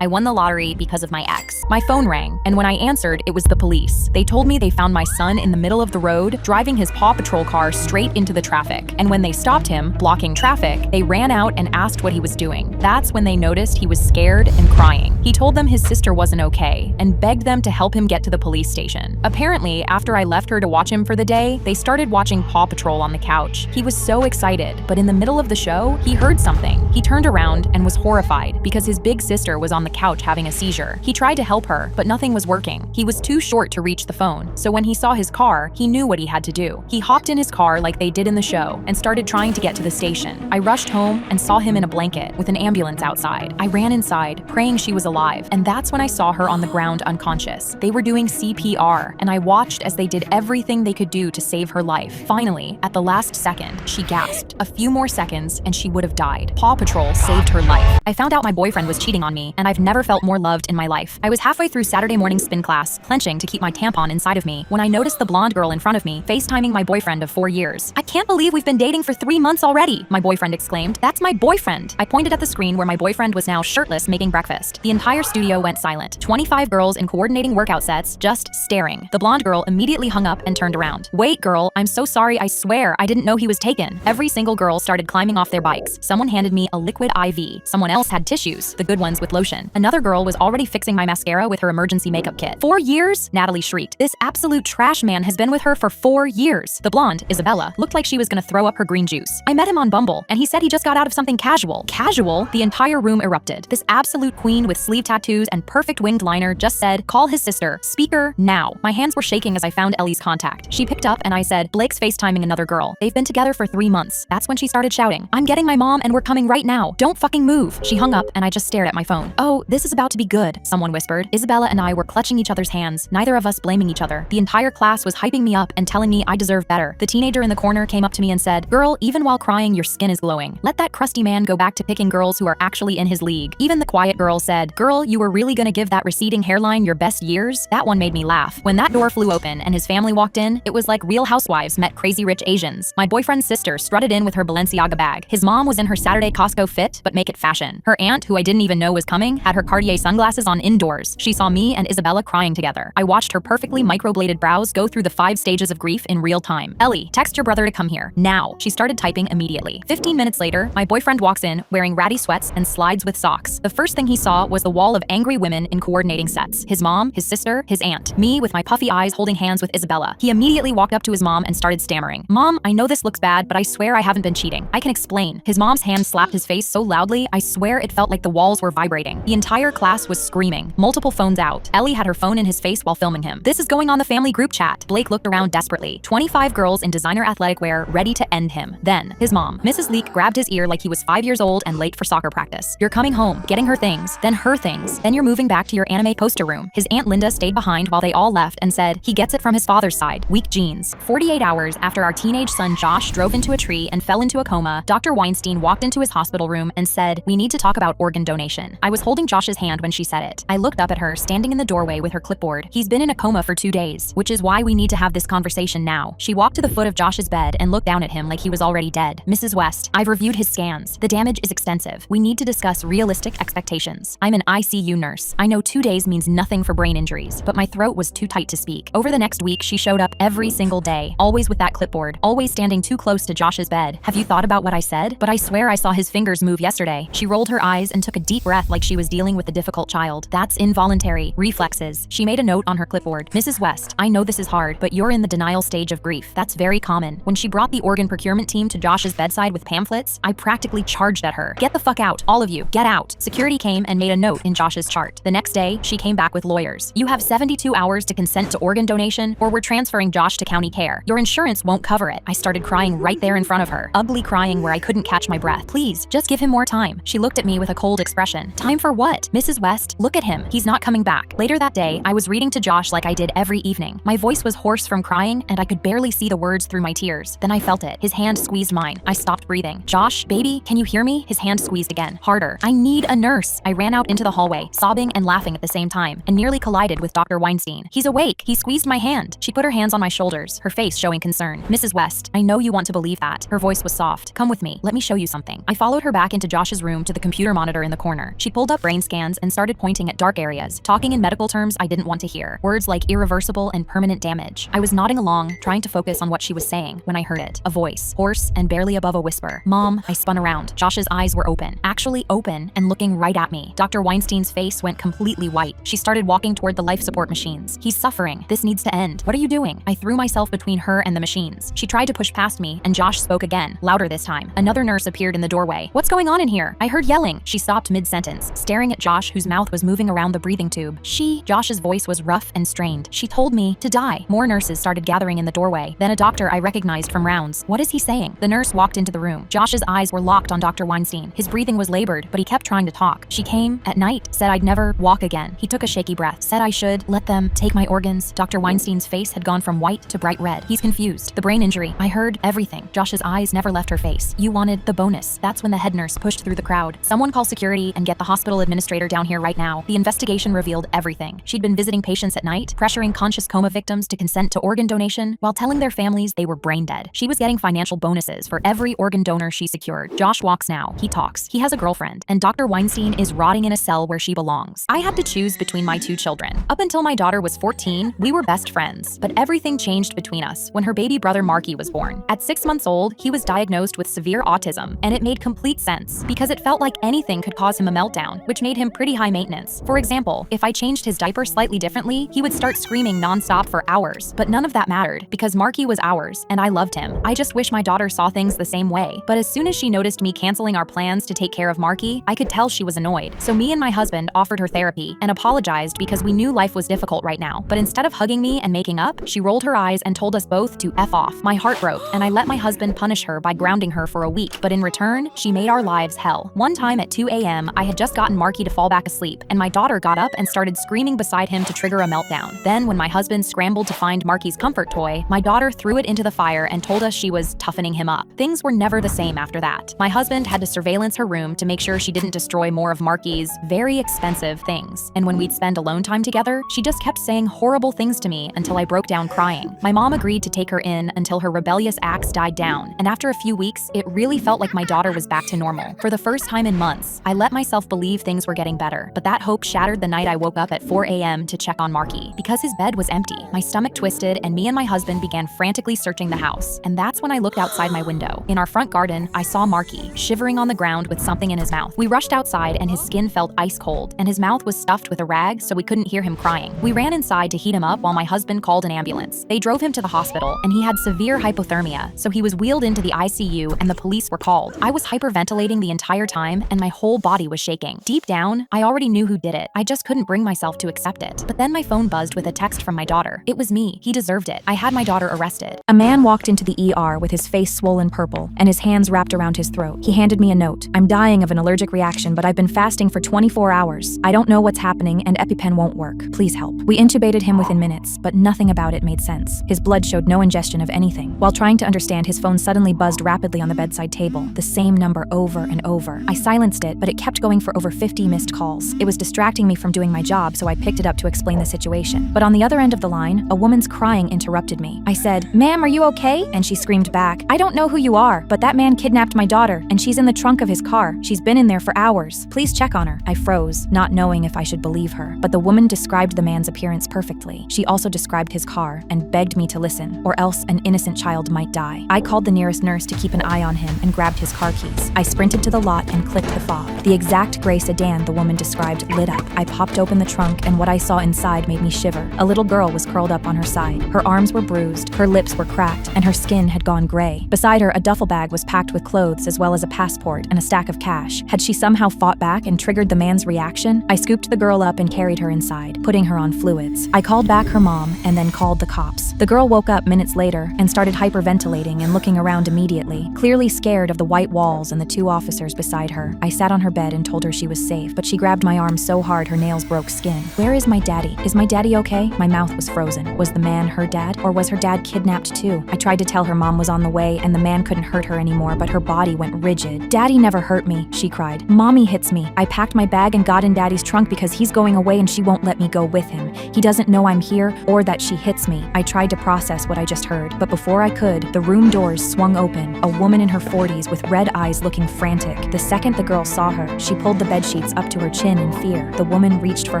I won the lottery because of my ex. My phone rang, and when I answered, it was the police. They told me they found my son in the middle of the road, driving his Paw Patrol car straight into the traffic. And when they stopped him, blocking traffic, they ran out and asked what he was doing. That's when they noticed he was scared and crying. He told them his sister wasn't okay and begged them to help him get to the police station. Apparently, after I left her to watch him for the day, they started watching Paw Patrol on the couch. He was so excited, but in the middle of the show, he heard something. He turned around and was horrified because his big sister was on the couch having a seizure. He tried to help her, but nothing was working. He was too short to reach the phone, so when he saw his car, he knew what he had to do. He hopped in his car like they did in the show and started trying to get to the station. I rushed home and saw him in a blanket with an ambulance outside. I ran inside, praying she was alive, and that's when I saw her on the ground unconscious. They were doing CPR, and I watched as they did everything they could do to save her life. Finally, at the last second, she gasped. A few more seconds and she would have died. Paw Patrol saved her life. I found out my boyfriend was cheating on me, and I've never felt more loved in my life. I was halfway through Saturday morning spin class, clenching to keep my tampon inside of me, when I noticed the blonde girl in front of me FaceTiming my boyfriend of 4 years. "I can't believe we've been dating for 3 months already," my boyfriend exclaimed. "That's my boyfriend." I pointed at the screen where my boyfriend was now shirtless making breakfast. The entire studio went silent. 25 girls in coordinating workout sets, just staring. The blonde girl immediately hung up and turned around. "Wait, girl, I'm so sorry, I swear, I didn't know he was taken." Every single girl started climbing off their bikes. Someone handed me a liquid IV. Someone else had tissues, the good ones with lotion. Another girl was already fixing my mascara with her emergency makeup kit. 4 years? Natalie shrieked. This absolute trash man has been with her for 4 years. The blonde, Isabella, looked like she was gonna throw up her green juice. I met him on Bumble, and he said he just got out of something casual. Casual? The entire room erupted. This absolute queen with sleeve tattoos and perfect winged liner just said, "Call his sister. Speaker now." My hands were shaking as I found Ellie's contact. She picked up and I said, "Blake's FaceTiming another girl. They've been together for 3 months." That's when she started shouting, "I'm getting my mom and we're coming right now. Don't fucking move." She hung up and I just stared at my phone. "Oh, this is about to be good," someone whispered. Isabella and I were clutching each other's hands, neither of us blaming each other. The entire class was hyping me up and telling me I deserve better. The teenager in the corner came up to me and said, "Girl, even while crying, your skin is glowing. Let that crusty man go back to picking girls who are actually in his league." Even the quiet girl said, "Girl, you were really gonna give that receding hairline your best years?" That one made me laugh. When that door flew open and his family walked in, it was like Real Housewives met Crazy Rich Asians. My boyfriend's sister strutted in with her Balenciaga bag. His mom was in her Saturday Costco fit, but make it fashion. Her aunt, who I didn't even know was coming, had her Cartier sunglasses on indoors. She saw me and Isabella crying together. I watched her perfectly microbladed brows go through the 5 stages of grief in real time. "Ellie, text your brother to come here, now." She started typing immediately. 15 minutes later, my boyfriend walks in, wearing ratty sweats and slides with socks. The first thing he saw was the wall of angry women in coordinating sets. His mom, his sister, his aunt. Me with my puffy eyes holding hands with Isabella. He immediately walked up to his mom and started stammering. "Mom, I know this looks bad, but I swear I haven't been cheating. I can explain." His mom's hand slapped his face so loudly, I swear it felt like the walls were vibrating. The entire class was screaming, multiple phones out. Ellie had her phone in his face while filming him. "This is going on the family group chat." Blake looked around desperately. 25 girls in designer athletic wear ready to end him. Then, his mom, Mrs. Leek, grabbed his ear like he was 5 years old and late for soccer practice. "You're coming home, getting her things, then you're moving back to your anime poster room." His aunt Linda stayed behind while they all left and said, "He gets it from his father's side. Weak genes." 48 hours after our teenage son Josh drove into a tree and fell into a coma, Dr. Weinstein walked into his hospital room and said, "We need to talk about organ donation." I was holding Josh's hand when she said it. I looked up at her, standing in the doorway with her clipboard. "He's been in a coma for 2 days, which is why we need to have this conversation now." She walked to the foot of Josh's bed and looked down at him like he was already dead. "Mrs. West, I've reviewed his scans. The damage is extensive. We need to discuss realistic expectations. I'm an ICU nurse. I know 2 days means nothing for brain injuries, but my throat was too tight to speak." Over the next week, she showed up every single day, always with that clipboard, always standing too close to Josh's bed. "Have you thought about what I said? But I swear I saw his fingers move yesterday." She rolled her eyes and took a deep breath like she was dealing with a difficult child. "That's involuntary. Reflexes." She made a note on her clipboard. "Mrs. West, I know this is hard, but you're in the denial stage of grief. That's very common." When she brought the organ procurement team to Josh's bedside with pamphlets, I practically charged at her. "Get the fuck out, all of you, get out." Security came and made a note in Josh's chart. The next day, she came back with lawyers. "You have 72 hours to consent to organ donation, or we're transferring Josh to county care. Your insurance won't cover it." I started crying right there in front of her, ugly crying where I couldn't catch my breath. "Please, just give him more time." She looked at me with a cold expression. "Time for what? Mrs. West, look at him. He's not coming back." Later that day, I was reading to Josh like I did every evening. My voice was hoarse from crying, and I could barely see the words through my tears. Then I felt it. His hand squeezed mine. I stopped breathing. "Josh, baby, can you hear me?" His hand squeezed again, harder. "I need a nurse." I ran out into the hallway, sobbing and laughing at the same time, and nearly collided with Dr. Weinstein. "He's awake." He squeezed my hand. She put her hands on my shoulders, her face showing concern. "Mrs. West, I know you want to believe that." Her voice was soft. "Come with me. Let me show you something." I followed her back into Josh's room to the computer monitor in the corner. She pulled up brain scans and started pointing at dark areas, talking in medical terms I didn't want to hear. Words like irreversible and permanent damage. I was nodding along, trying to focus on what she was saying, when I heard it. A voice, hoarse and barely above a whisper. "Mom." I spun around. Josh's eyes were open. Actually open and looking right at me. Dr. Weinstein's face went completely white. She started walking toward the life support machines. "He's suffering. This needs to end. What are you doing?" I threw myself between her and the machines. She tried to push past me, and Josh spoke again, louder this time. Another nurse appeared in the doorway. "What's going on in here?" I heard yelling. She stopped mid-sentence, staring at Josh, whose mouth was moving around the breathing tube. Josh's voice was rough and strained. "She told me to die." More nurses started gathering in the doorway. Then a doctor I recognized from rounds. "What is he saying?" The nurse walked into the room. Josh's eyes were locked on Dr. Weinstein. His breathing was labored, but he kept trying to talk. "She came at night, said I'd never walk again." He took a shaky breath, said I should let them take my organs. Dr. Weinstein's face had gone from white to bright red. He's confused. "The brain injury. I heard everything." Josh's eyes never left her face. "You wanted the bonus." That's when the head nurse pushed through the crowd. "Someone call security and get the hospital administrator down here right now." The investigation revealed everything. She'd been visiting patients at night, pressuring conscious coma victims to consent to organ donation, while telling their families they were brain dead. She was getting financial bonuses for every organ donor she secured. Josh walks now. He talks. He has a girlfriend. And Dr. Weinstein is rotting in a cell where she belongs. I had to choose between my 2 children. Up until my daughter was 14, we were best friends. But everything changed between us when her baby brother Marky was born. At 6 months old, he was diagnosed with severe autism, and it made complete sense because it felt like anything could cause him a meltdown, which made him pretty high maintenance. For example, if I changed his diaper slightly differently, he would start screaming nonstop for hours. But none of that mattered because Marky was ours, and I loved him. I just wish my daughter saw things the same way. But as soon as she noticed me canceling our plans to take care of Marky, I could tell she was annoyed. So me and my husband offered her therapy and apologized because we knew life was difficult right now. But instead of hugging me and making up, she rolled her eyes and told us both to F off. My heart broke, and I let my husband punish her by grounding her for a week. But in return, she made our lives hell. One time at 2 a.m., I had just gotten Marky to fall back asleep, and my daughter got up and started screaming beside him to trigger a meltdown. Then, when my husband scrambled to find Marky's comfort toy, my daughter threw it into the fire and told us she was toughening him up. Things were never the same after that. My husband had to surveillance her room to make sure she didn't destroy more of Marky's very expensive things. And when we'd spend alone time together, she just kept saying horrible things to me until I broke down crying. My mom agreed to take her in until her rebellious acts died down, and after a few weeks, it really felt like my daughter was back to normal. For the first time in months, I let myself believe things were getting better, but that hope shattered the night I woke up at 4 a.m. to check on Marky. Because his bed was empty, my stomach twisted, and me and my husband began frantically searching the house. And that's when I looked outside my window. In our front garden, I saw Marky, shivering on the ground with something in his mouth. We rushed outside, and his skin felt ice cold, and his mouth was stuffed with a rag so we couldn't hear him crying. We ran inside to heat him up while my husband called an ambulance. They drove him to the hospital, and he had severe hypothermia, so he was wheeled into the ICU and the police were called. I was hyperventilating the entire time, and my whole body was shaking. Deep down, I already knew who did it. I just couldn't bring myself to accept it. But then my phone buzzed with a text from my daughter. It was me. He deserved it. I had my daughter arrested. A man walked into the ER with his face swollen purple and his hands wrapped around his throat. He handed me a note. "I'm dying of an allergic reaction, but I've been fasting for 24 hours. I don't know what's happening and EpiPen won't work. please help. We intubated him within minutes, but nothing about it made sense. His blood showed no ingestion of anything. While trying to understand, his phone suddenly buzzed rapidly on the bedside table, the same number over and over. I silenced it, but it kept going for over 50 missed calls. It was distracting me from doing my job, so I picked it up to explain the situation. But on the other end of the line, a woman's crying interrupted me. I said, "Ma'am, are you okay?" And she screamed back, "I don't know who you are, but that man kidnapped my daughter, and she's in the trunk of his car. She's been in there for hours. Please check on her." I froze, not knowing if I should believe her. But the woman described the man's appearance perfectly. She also described his car and begged me to listen, or else an innocent child might die. I called the nearest nurse to keep an eye on him and grabbed his car keys. I sprinted to the lot and clicked the fob. The exact gray sedan the woman described lit up. I popped open the trunk, and what I saw inside made me shiver. A little girl was curled up on her side. Her arms were bruised, her lips were cracked, and her skin had gone gray. Beside her, a duffel bag was packed with clothes as well as a passport and a stack of cash. Had she somehow fought back and triggered the man's reaction? I scooped the girl up and carried her inside, putting her on fluids. I called back her mom and then called the cops. The girl woke up minutes later and started hyperventilating and looking around immediately, clearly scared of the white walls and the two officers beside her. I sat on her bed and told her she was safe, but she grabbed my arm so hard her nails broke skin. "Where is my daddy? Is my daddy okay?" My mouth was frozen. Was the man her dad, or was her dad kidnapped too? I tried to tell her mom was on the way and the man couldn't hurt her anymore, but her body went rigid. "Daddy never hurt me," she cried. "Mommy hits me. I packed my bag and got in daddy's trunk because he's going away and she won't let me go with him. He doesn't know I'm here or that she hits me." I tried to process what I just heard, but before I could, the room doors swung open, a woman in her 40s with red eyes looking frantic. The second the girl saw her, she pulled the bedsheets up to her chin in fear. The woman reached for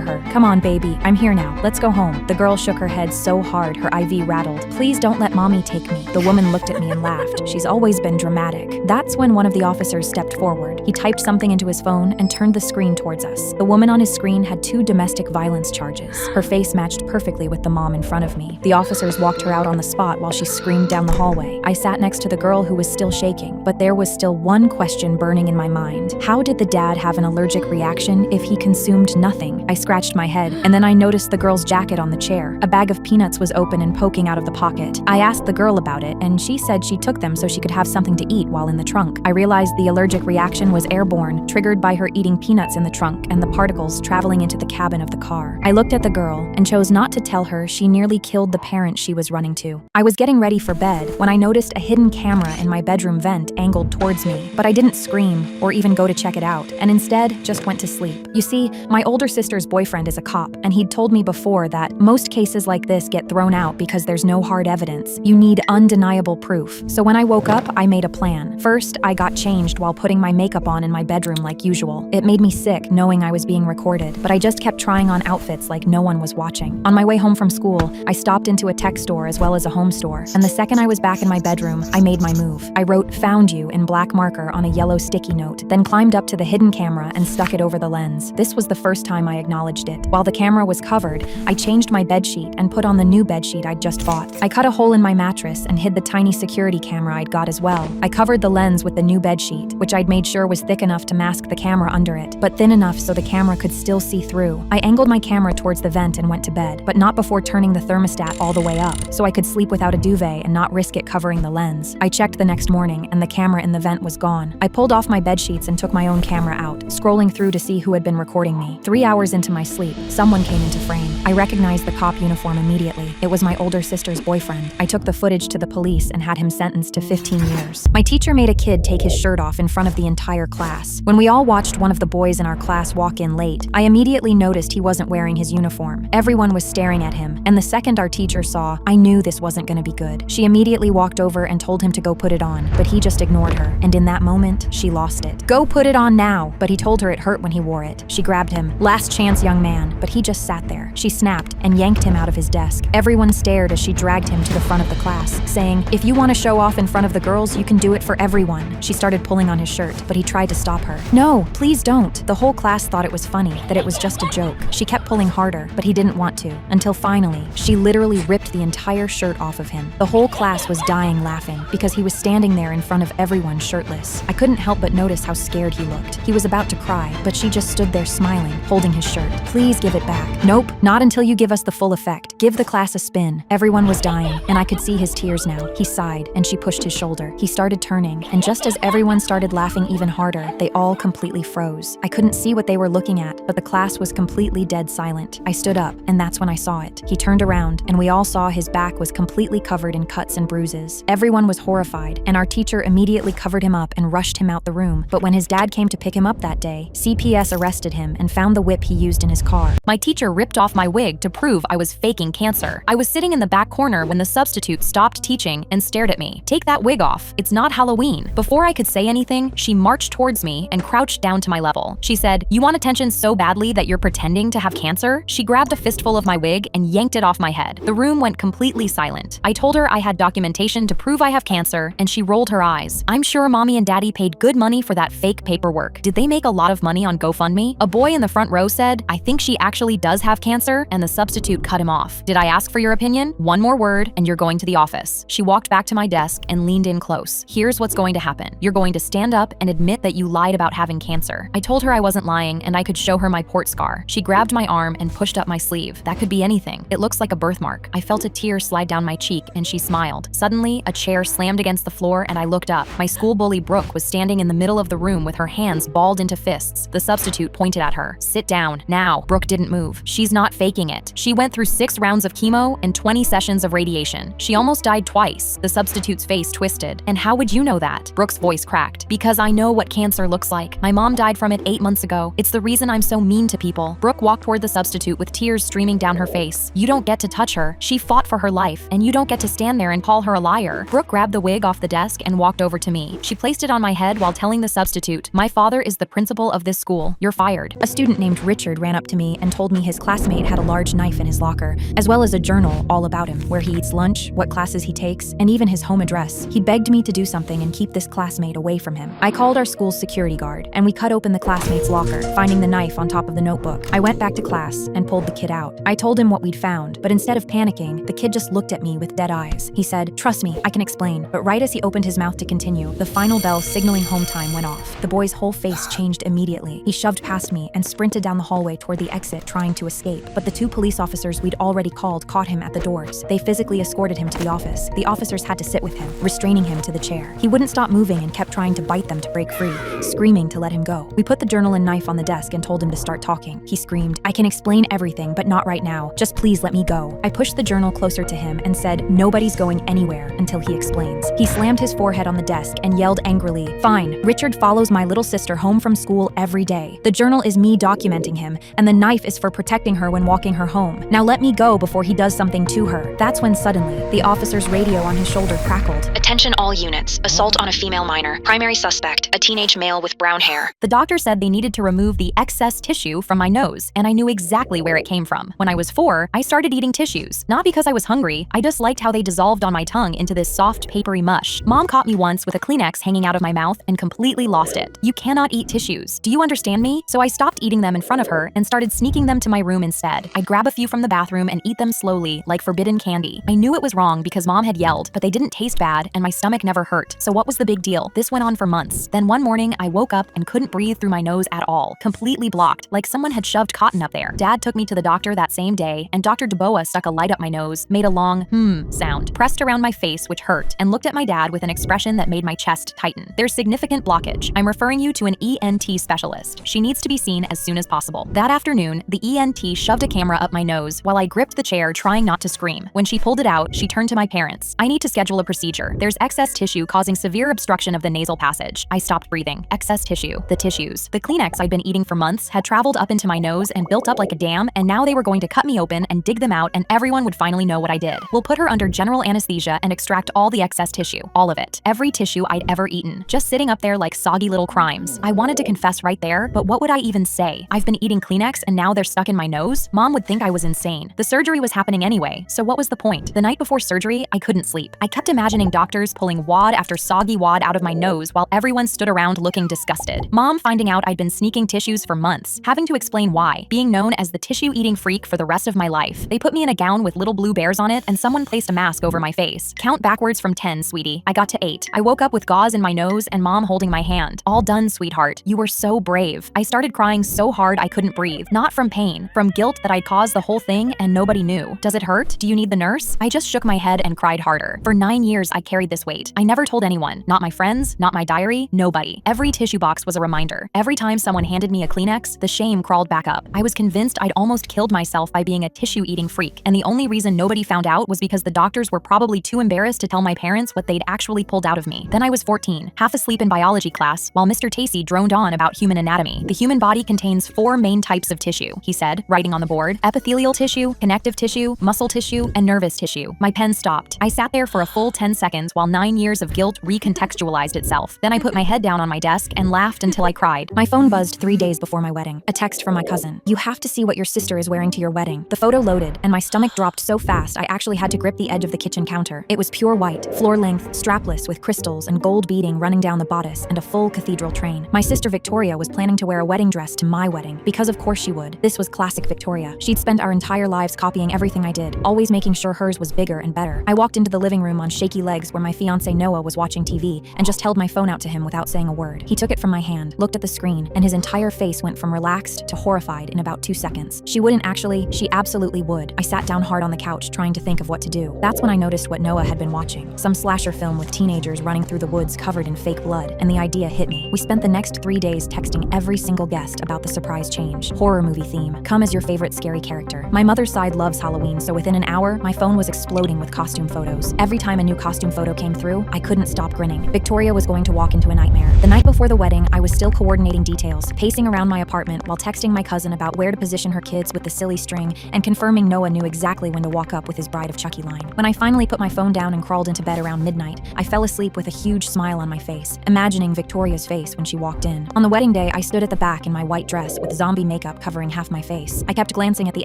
her. "Come on, baby. I'm here now. Let's go home." The girl shook her head so hard her IV rattled. "Please don't let mommy take me." The woman looked at me and laughed. She's always been dramatic. That's when one of the officers stepped forward. He typed something into his phone and turned the screen towards us. The woman on his screen had 2 domestic violence charges. Her face matched perfectly with the mom in front of me. The officers walked her out on the spot while she screamed down the hallway. I sat next to the girl who was still shaking, but there was still one question burning in my mind. How did the dad have an allergic reaction if he consumed nothing? I scratched my head, and then I noticed the girl's jacket on the chair. A bag of peanuts was open and poking out of the pocket. I asked the girl about it, and she said she took them so she could have something to eat while in the trunk. I realized the allergic reaction was airborne, triggered by her eating peanuts in the trunk and the particles traveling into the cabin of the car. I looked at the girl and chose not to tell her she nearly killed the parent she was running to. I was getting ready for bed when I noticed a hidden camera in my bedroom vent angled towards me, but I didn't scream or even go to check it out, and instead just went to sleep. You see, my older sister's boyfriend is a cop, and he'd told me before that most cases like this get thrown out because there's no hard evidence. You need undeniable proof. So when I woke up, I made a plan. First, I got changed while putting my makeup on in my bedroom like usual. It made me sick knowing I was being recorded, but I just kept trying on outfits like no one was watching. On my way home from school, I stopped into a tech store as well as a home store, and the second I was back in my bedroom, I made my move. I wrote "Found you" in black marker on a yellow sticky note, then climbed up to the hidden camera and stuck it over the lens. This was the first time I acknowledged it. While the camera was covered, I changed my bedsheet and put on the new bedsheet I'd just bought. I cut a hole in my mattress and hid the tiny security camera I'd got as well. I covered the lens with the new bedsheet, which I'd made sure was thick enough to mask the camera under it, but thin enough so the camera could still see through. I angled my camera towards the vent and went to bed, but not before turning the thermostat all the way up, so I could sleep without a duvet and not risk it covering the lens. I checked the next morning, and the camera in the vent was gone. I pulled off my bedsheets and took my own camera out, scrolling through to see who had been recording me. 3 hours into my sleep, someone came into frame. I recognized the cop uniform immediately. It was my older sister's boyfriend. I took the footage to the police and had him sentenced to 15 years. My teacher made a kid take his shirt off in front of the entire class. When we all watched one of the boys in our class walk in late, I immediately noticed he wasn't wearing his uniform. Everyone was staring at him, and the second our teacher saw, I knew this wasn't going to be good. She immediately walked over and told him to go put it on, but he just ignored her, and in that moment, she lost it. "Go put it on now!" But he told her it hurt when he wore it. She grabbed him. "Last chance, young man," but he just sat there. She snapped and yanked him out of his desk. Everyone stared as she dragged him to the front of the class, saying, "If you want to show off in front of the girls, you can do it for everyone." She started pulling on his shirt, but he tried to stop her. "No, please don't." The whole class thought it was funny, that it was just a joke. She kept pulling harder, but he didn't want to, until finally, she literally ripped the entire shirt off of him. The whole class was dying laughing, because he was standing there in front of everyone shirtless. I couldn't help but notice how scared he looked. He was about to cry, but she just stood there smiling, holding his shirt. "Please give it back." "Nope, not until you give us the full effect. Give the class a spin." Everyone was dying, and I could see his tears now. He sighed, and she pushed his shoulder. He started turning, and just as everyone started laughing even harder, they all completely froze. I couldn't see what they were looking at, but the class was completely dead silent. moment. I stood up, and that's when I saw it. He turned around, and we all saw his back was completely covered in cuts and bruises. Everyone was horrified, and our teacher immediately covered him up and rushed him out the room. But when his dad came to pick him up that day, CPS arrested him and found the whip he used in his car. My teacher ripped off my wig to prove I was faking cancer. I was sitting in the back corner when the substitute stopped teaching and stared at me. "Take that wig off. It's not Halloween." Before I could say anything, she marched towards me and crouched down to my level. She said, "You want attention so badly that you're pretending to have cancer?" She grabbed a fistful of my wig and yanked it off my head. The room went completely silent. I told her I had documentation to prove I have cancer, and she rolled her eyes. "I'm sure mommy and daddy paid good money for that fake paperwork. Did they make a lot of money on GoFundMe?" A boy in the front row said, "I think she actually does have cancer," and the substitute cut him off. "Did I ask for your opinion? One more word, and you're going to the office." She walked back to my desk and leaned in close. "Here's what's going to happen. You're going to stand up and admit that you lied about having cancer." I told her I wasn't lying and I could show her my port scar. She grabbed my arm and pushed up my sleeve. "That could be anything. It looks like a birthmark." I felt a tear slide down my cheek and she smiled. Suddenly, a chair slammed against the floor and I looked up. My school bully Brooke was standing in the middle of the room with her hands balled into fists. The substitute pointed at her. "Sit down, now." Brooke didn't move. "She's not faking it. She went through 6 rounds of chemo and 20 sessions of radiation. She almost died twice." The substitute's face twisted. "And how would you know that?" Brooke's voice cracked. "Because I know what cancer looks like. My mom died from it 8 months ago. It's the reason I'm so mean to people." Brooke walked toward the substitute with tears streaming down her face. "You don't get to touch her. She fought for her life, and you don't get to stand there and call her a liar." Brooke grabbed the wig off the desk and walked over to me. She placed it on my head while telling the substitute, "My father is the principal of this school. You're fired." A student named Richard ran up to me and told me his classmate had a large knife in his locker, as well as a journal all about him, where he eats lunch, what classes he takes, and even his home address. He begged me to do something and keep this classmate away from him. I called our school's security guard, and we cut open the classmate's locker, finding the knife on top of the notebook. I went back to class and pulled the kid out. I told him what we'd found, but instead of panicking, the kid just looked at me with dead eyes. He said, "Trust me, I can explain." But right as he opened his mouth to continue, the final bell signaling home time went off. The boy's whole face changed immediately. He shoved past me and sprinted down the hallway toward the exit, trying to escape. But the 2 police officers we'd already called caught him at the doors. They physically escorted him to the office. The officers had to sit with him, restraining him to the chair. He wouldn't stop moving and kept trying to bite them to break free, screaming to let him go. We put the journal and knife on the desk and told him to start talking. He screamed, "I can explain everything, but not right now. Just please let me go." I pushed the journal closer to him and said, "Nobody's going anywhere until he explains." He slammed his forehead on the desk and yelled angrily, "Fine, Richard follows my little sister home from school every day. The journal is me documenting him, and the knife is for protecting her when walking her home. Now let me go before he does something to her." That's when suddenly, the officer's radio on his shoulder crackled. "Attention all units. Assault on a female minor. Primary suspect, a teenage male with brown hair." The doctor said they needed to remove the excess tissue from my nose, and I knew exactly where it came from. When I was 4, I started eating tissues. Not because I was hungry, I just liked how they dissolved on my tongue into this soft, papery mush. Mom caught me once with a Kleenex hanging out of my mouth and completely lost it. You cannot eat tissues. Do you understand me? So I stopped eating them in front of her and started sneaking them to my room instead. I'd grab a few from the bathroom and eat them slowly, like forbidden candy. I knew it was wrong because Mom had yelled, but they didn't taste bad and my stomach never hurt. So what was the big deal? This went on for months. Then one morning, I woke up and couldn't breathe through my nose at all, completely blocked, like someone had shoved cotton up there. Dad took me to the doctor that same day, and Dr. DeBoa stuck a light up my nose, made a long sound, pressed around my face, which hurt, and looked at my dad with an expression that made my chest tighten. "There's significant blockage. I'm referring you to an ENT specialist. She needs to be seen as soon as possible." That afternoon, the ENT shoved a camera up my nose while I gripped the chair trying not to scream. When she pulled it out, she turned to my parents. "I need to schedule a procedure. There's excess tissue causing severe obstruction of the nasal passage." I stopped breathing. Excess tissue. The tissues. The Kleenex I'd been eating for months had traveled up into my nose and built up like a dam, and now they were going to cut me open and dig them out, and everyone would finally know what I did. "We'll put her under general anesthesia and extract all the excess tissue. All of it. Every tissue I'd ever eaten. Just sitting up there like soggy little crimes." I wanted to confess right there, but what would I even say? I've been eating Kleenex and now they're stuck in my nose? Mom would think I was insane. The surgery was happening anyway, so what was the point? The night before surgery, I couldn't sleep. I kept imagining doctors pulling wad after soggy wad out of my nose while everyone stood around looking disgusted. Mom finding out I'd been sneaking tissues for months, having to explain why, being known as the tissue-eating freak for the rest of my life. They put me in a gown with little blue bears on it and someone placed a mask over my face. Count backwards from 10, sweetie. I got to 8. I woke up with gauze in my nose and Mom holding my hand. "All done, sweetheart. You were so brave." I started crying so hard I couldn't breathe. Not from pain, from guilt that I'd caused the whole thing and nobody knew. "Does it hurt? Do you need the nurse?" I just shook my head and cried harder. For 9 years, I carried this weight. I never told anyone. Not my friends, not my diary, nobody. Every tissue box was a reminder. Every time someone handed me a Kleenex, the shame crawled back up. I was convinced I'd almost killed myself by being a tissue-eating freak, and the only reason nobody found out was because the doctors were probably too embarrassed to tell my parents what they'd actually pulled out of me. Then I was 14, half asleep in biology class, while Mr. Tacey droned on about human anatomy. The human body contains 4 main types of tissue, he said, writing on the board: epithelial tissue, connective tissue, muscle tissue, and nervous tissue. My pen stopped. I sat there for a full 10 seconds while 9 years of guilt recontextualized itself. Then I put my head down on my desk and laughed until I cried. My phone buzzed 3 days before my wedding. A text from my cousin. "You have to see what your sister is wearing to your wedding." The photo loaded, and my stomach dropped so fast I actually had to grip the edge of the kitchen counter. It was pure white, floor-length, strapless, with crystals and gold beading running down the bodice and a full cathedral train. My sister Victoria was planning to wear a wedding dress to my wedding, because of course she would. This was classic Victoria. She'd spent our entire lives copying everything I did, always making sure hers was bigger and better. I walked into the living room on shaky legs where my fiancé Noah was watching TV and just held my phone out to him without saying a word. He took it from my hand, looked at the screen, and his entire face went from relaxed to horrified in about 2 seconds. She wouldn't actually, she absolutely would. I sat down hard on the couch trying to think of what to do. That's when I noticed what Noah had been watching. Some slasher film with teenagers running through the woods covered in fake blood, and the idea hit me. We spent the next 3 days texting every single guest about the surprise change. Horror movie theme. Come as your favorite scary character. My mother's side loves Halloween, so within an hour, my phone was exploding with costume photos. Every time a new costume photo came through, I couldn't stop grinning. Victoria was going to walk into a nightmare. The night before the wedding, I was still coordinating details, pacing around my apartment while texting my cousin about where to position her kids with the silly string and confirming Noah knew exactly when to walk up with his Bride of Chucky line. When I finally put my phone down and crawled into bed around midnight, I fell asleep with a huge smile on my face, imagining Victoria's face when she walked in. On the wedding day, I stood at the back in my white dress with zombie makeup covering half my face. I kept glancing at the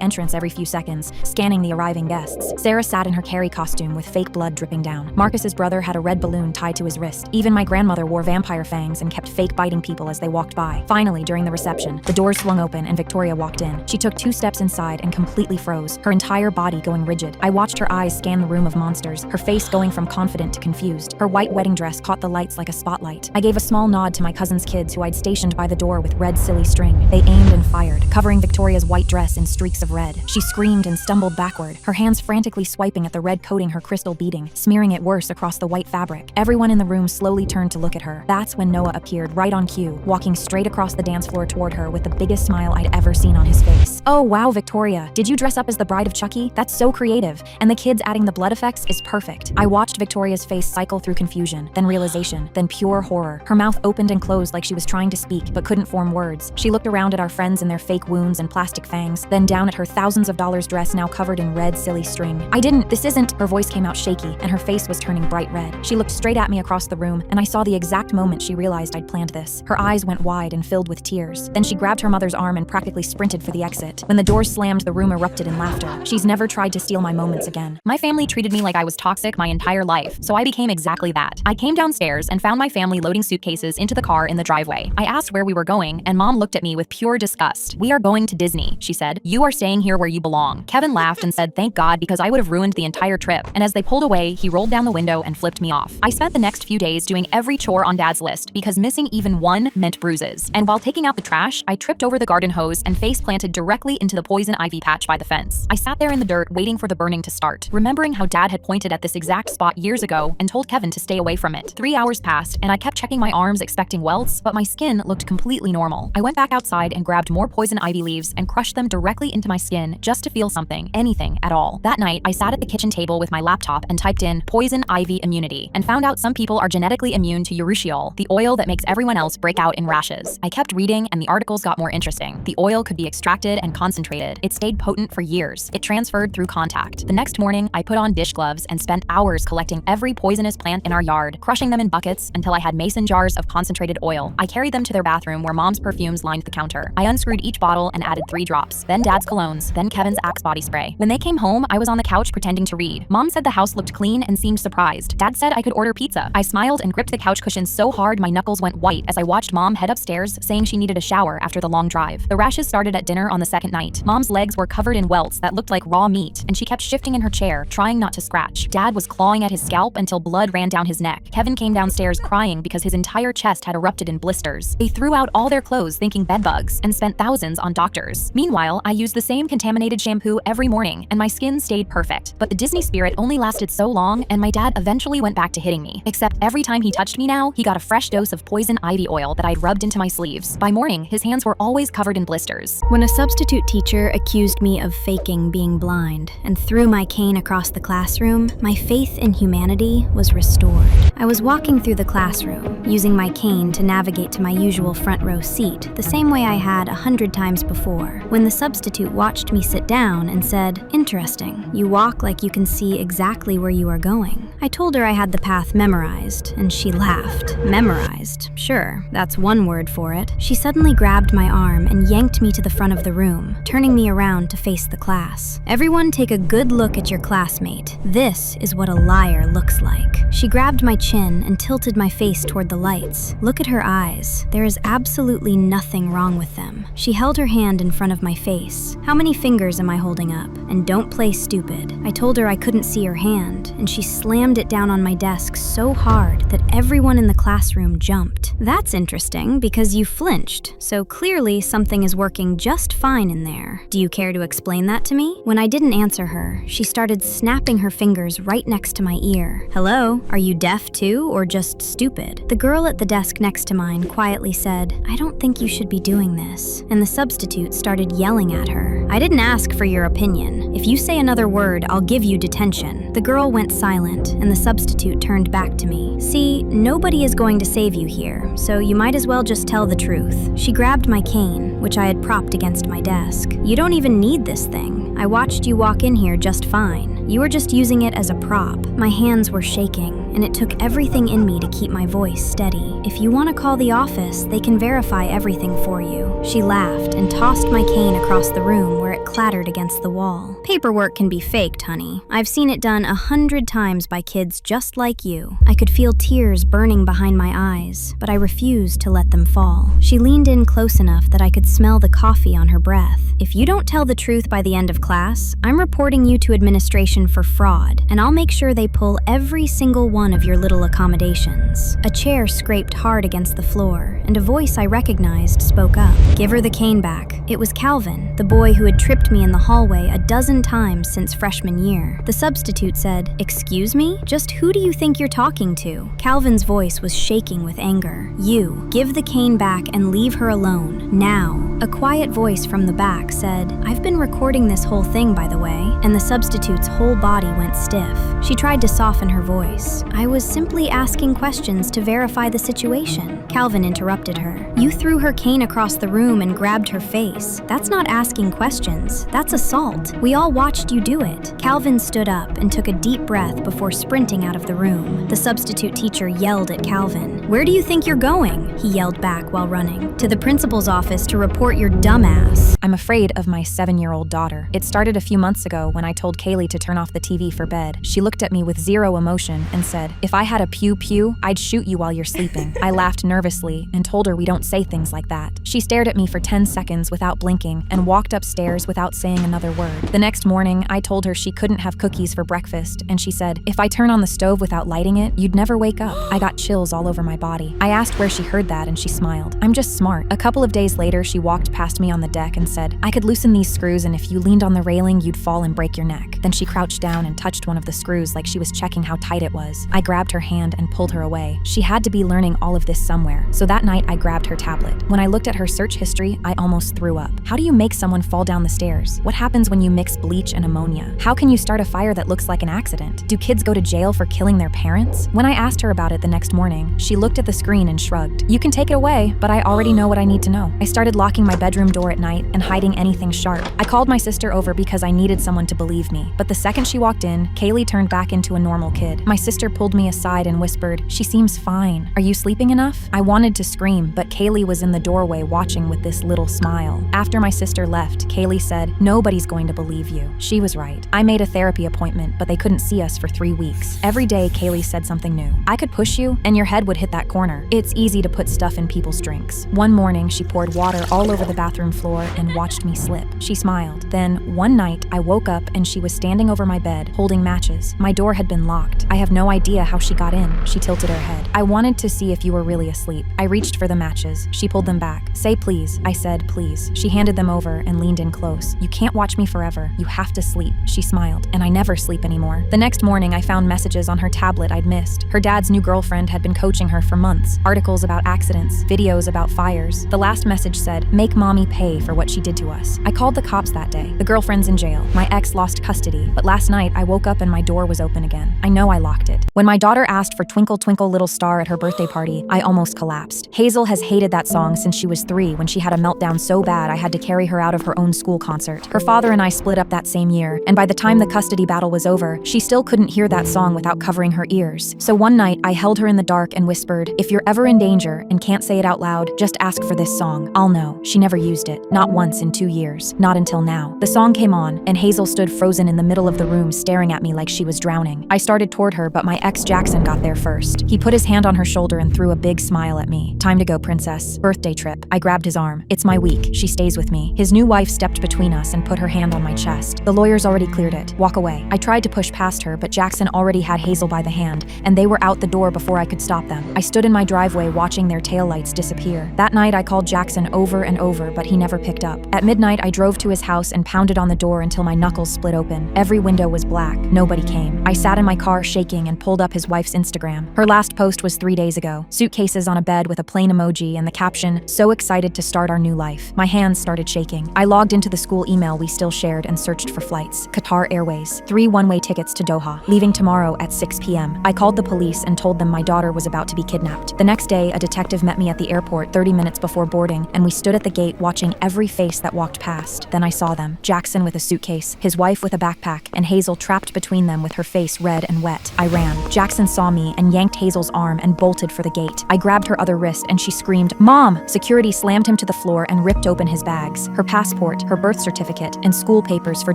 entrance every few seconds, scanning the arriving guests. Sarah sat in her Carrie costume with fake blood dripping down. Marcus's brother had a red balloon tied to his wrist. Even my grandmother wore vampire fangs and kept fake biting people as they walked by. Finally, during the reception, the doors swung open and Victoria walked in. She took 2 steps inside and completely froze, her entire body going rigid. I watched her eyes scan the room of monsters, her face going from confident to confused. Her white wedding dress caught the lights like a spotlight. I gave a small nod to my cousin's kids who I'd stationed by the door with red silly string. They aimed and fired, covering Victoria's white dress in streaks of red. She screamed and stumbled backward, her hands frantically swiping at the red coating her crystal beading, smearing it worse across the white fabric. Everyone in the room slowly turned to look at her. That's when Noah appeared right on cue, walking straight across the dance floor toward her with the biggest smile I'd ever seen on his face. "Oh wow, Victoria, did you dress up as the Bride of Chucky? That's so creative, and the kids adding the blood effects is perfect." I watched Victoria's face cycle through confusion, then realization, then pure horror. Her mouth opened and closed like she was trying to speak, but couldn't form words. She looked around at our friends and their fake wounds and plastic fangs, then down at her thousands of dollars dress now covered in red silly string. This isn't." Her voice came out shaky, and her face was turning bright red. She looked straight at me across the room, and I saw the exact moment she realized I'd planned this. Her eyes went wide and filled with tears. Then she grabbed her mother's arm and practically sprinted for the exit. When the doors slammed, the room erupted in laughter. She's never tried to steal my moments again. My family treated me like I was toxic my entire life, so I became exactly that. I came downstairs and found my family loading suitcases into the car in the driveway. I asked where we were going, and Mom looked at me with pure disgust. "We are going to Disney," she said. "You are staying here where you belong." Kevin laughed and said thank God because I would have ruined the entire trip, and as they pulled away, he rolled down the window and flipped me off. I spent the next few days doing every chore on Dad's list because missing even one meant bruises. And while taking out the trash, I tripped over the garden hose and face planted directly into the poison ivy patch by the fence. I sat there in the dirt waiting for the burning to start, remembering how Dad had pointed at this exact spot years ago and told Kevin to stay away from it. 3 hours passed, and I kept checking my arms expecting welts, but my skin looked completely normal. I went back outside and grabbed more poison ivy leaves and crushed them directly into my skin just to feel something, anything at all. That night, I sat at the kitchen table with my laptop and typed in poison ivy immunity and found out some people are genetically immune to urushiol, the oil that makes everyone else break out in rashes. I kept reading and the articles got more interesting. The oil could be extracted and concentrated. It stayed potent for years. It transferred through contact. The next morning, I put on dish gloves and spent hours collecting every poisonous plant in our yard, crushing them in buckets until I had mason jars of concentrated oil. I carried them to their bathroom where Mom's perfumes lined the counter. I unscrewed each bottle and added 3 drops, then Dad's colognes, then Kevin's Axe body spray. When they came home, I was on the couch pretending to read. Mom said the house looked clean and seemed surprised. Dad said I could order pizza. I smiled and gripped the couch cushions so hard my knuckles went white as I watched Mom head upstairs saying she needed a shower after the long drive. The rashes started at dinner on the second night. Mom's legs were covered in welts that looked like raw meat, and she kept shifting in her chair, trying not to scratch. Dad was clawing at his scalp until blood ran down his neck. Kevin came downstairs crying because his entire chest had erupted in blisters. They threw out all their clothes thinking bedbugs and spent thousands on doctors. Meanwhile, I used the same contaminated shampoo every morning, and my skin stayed perfect. But the Disney spirit only lasted so long, and my dad eventually went back to hitting me. Except every time he touched me now, he got a fresh dose of poison ivy oil that I'd rubbed into my sleeves. By morning, his hands were always covered in blisters. When a substitute teacher accused me of faking being blind and threw my cane across the classroom. My faith in humanity was restored. I was walking through the classroom, using my cane to navigate to my usual front row seat, the same way I had 100 times before, when the substitute watched me sit down and said, "Interesting, you walk like you can see exactly where you are going." I told her I had the path memorized, and she laughed. Memorized? Sure, that's one word for it. She suddenly grabbed my arm and yanked me to the front of the room, turning me around to face the class. "Everyone take a good look at your classmate. This is what a liar looks like." She grabbed my chin and tilted my face toward the lights. "Look at her eyes. There is absolutely nothing wrong with them." She held her hand in front of my face. "How many fingers am I holding up? And don't play stupid." I told her I couldn't see her hand, and she slammed it down on my desk so hard that everyone in the classroom jumped. "That's interesting because you flinched, so clearly something is working just fine in there. Do you care to explain that to me?" When I didn't answer her, she started snapping her fingers right next to my ear. "Hello, are you deaf too, or just stupid?" The girl at the desk next to mine quietly said, "I don't think you should be doing this," and the substitute started yelling at her. "I didn't ask for your opinion. If you say another word, I'll give you detention." The girl went silent, and the substitute turned back to me. "See, nobody is going to save you here, so you might as well just tell the truth." She grabbed my cane, which I had propped against my desk. "You don't even need this thing. I watched you walk in here just fine. You were just using it as a prop." My hands were shaking, and it took everything in me to keep my voice steady. "If you want to call the office, they can verify everything for you." She laughed and tossed my cane across the room where it clattered against the wall. "Paperwork can be faked, honey. I've seen it done 100 times by kids just like you." I could feel tears burning behind my eyes, but I refused to let them fall. She leaned in close enough that I could smell the coffee on her breath. "If you don't tell the truth by the end of class, I'm reporting you to administration for fraud, and I'll make sure they pull every single one of your little accommodations." A chair scraped hard against the floor, and a voice I recognized spoke up. "Give her the cane back." It was Calvin, the boy who had tripped me in the hallway a dozen times since freshman year. The substitute said, "Excuse me? Just who do you think you're talking to?" Calvin's voice was shaking with anger. "You, give the cane back and leave her alone, now." A quiet voice from the back said, "I've been recording this whole thing, by the way," and the substitute's whole body went stiff. She tried to soften her voice. "I was simply asking questions to verify the situation." Calvin interrupted her. "You threw her cane across the room and grabbed her face. That's not asking questions. That's assault. We all watched you do it." Calvin stood up and took a deep breath before sprinting out of the room. The substitute teacher yelled at Calvin. "Where do you think you're going?" he yelled back while running. "To the principal's office to report your dumbass." I'm afraid of my 7-year-old daughter. It started a few months ago when I told Kaylee to turn off the TV for bed. She looked at me with zero emotion and said, "If I had a pew-pew, I'd shoot you while you're sleeping." I laughed nervously and told her we don't say things like that. She stared at me for 10 seconds without blinking and walked upstairs without saying another word. The next morning, I told her she couldn't have cookies for breakfast, and she said, "If I turn on the stove without lighting it, you'd never wake up." I got chills all over my body. I asked where she heard that, and she smiled. "I'm just smart." A couple of days later, she walked past me on the deck and said, "I could loosen these screws, and if you leaned on the railing, you'd fall and break your neck." Then she crouched down and touched one of the screws like she was checking how tight it was. I grabbed her hand and pulled her away. She had to be learning all of this somewhere, so that night I grabbed her tablet. When I looked at her search history, I almost threw up. How do you make someone fall down the stairs? What happens when you mix bleach and ammonia? How can you start a fire that looks like an accident? Do kids go to jail for killing their parents? When I asked her about it the next morning, she looked at the screen and shrugged. "You can take it away, but I already know what I need to know." I started locking my bedroom door at night and hiding anything sharp. I called my sister over because I needed someone to believe me, but the second she walked in, Kaylee turned back into a normal kid. My sister pulled me aside and whispered, "She seems fine. Are you sleeping enough?" I wanted to scream, but Kaylee was in the doorway watching with this little smile. After my sister left, Kaylee said, "Nobody's going to believe you." She was right. I made a therapy appointment, but they couldn't see us for 3 weeks. Every day, Kaylee said something new. "I could push you, and your head would hit that corner. It's easy to put stuff in people's drinks." One morning, she poured water all over the bathroom floor and watched me slip. She smiled. Then, one night, I woke up and she was standing over my bed, holding matches. My door had been locked. I have no idea idea how she got in. She tilted her head. I wanted to see if you were really asleep. I reached for the matches. She pulled them back. Say please. I said please. She handed them over and leaned in close. You can't watch me forever. You have to sleep. She smiled. And I never sleep anymore. The next morning, I found messages on her tablet I'd missed. Her dad's new girlfriend had been coaching her for months. Articles about accidents, videos about fires. The last message said, make mommy pay for what she did to us. I called the cops that day. The girlfriend's in jail. My ex lost custody. But last night, I woke up and my door was open again. I know I locked it. When my daughter asked for Twinkle Twinkle Little Star at her birthday party, I almost collapsed. Hazel has hated that song since she was 3 when she had a meltdown so bad I had to carry her out of her own school concert. Her father and I split up that same year, and by the time the custody battle was over, she still couldn't hear that song without covering her ears. So one night, I held her in the dark and whispered, if you're ever in danger and can't say it out loud, just ask for this song. I'll know. She never used it. Not once in 2 years. Not until now. The song came on, and Hazel stood frozen in the middle of the room staring at me like she was drowning. I started toward her, but my ex Jackson got there first. He put his hand on her shoulder and threw a big smile at me. Time to go, princess. Birthday trip. I grabbed his arm. It's my week. She stays with me. His new wife stepped between us and put her hand on my chest. The lawyers already cleared it. Walk away. I tried to push past her, but Jackson already had Hazel by the hand, and they were out the door before I could stop them. I stood in my driveway watching their taillights disappear. That night, I called Jackson over and over, but he never picked up. At midnight, I drove to his house and pounded on the door until my knuckles split open. Every window was black. Nobody came. I sat in my car shaking and pulled up his wife's Instagram. Her last post was 3 days ago. Suitcases on a bed with a plain emoji and the caption, so excited to start our new life. My hands started shaking. I logged into the school email we still shared and searched for flights. Qatar Airways. 3 one-way tickets to Doha. Leaving tomorrow at 6 p.m. I called the police and told them my daughter was about to be kidnapped. The next day, a detective met me at the airport 30 minutes before boarding, and we stood at the gate watching every face that walked past. Then I saw them. Jackson with a suitcase, his wife with a backpack, and Hazel trapped between them with her face red and wet. I ran. Jackson saw me and yanked Hazel's arm and bolted for the gate. I grabbed her other wrist and she screamed, Mom! Security slammed him to the floor and ripped open his bags, her passport, her birth certificate, and school papers for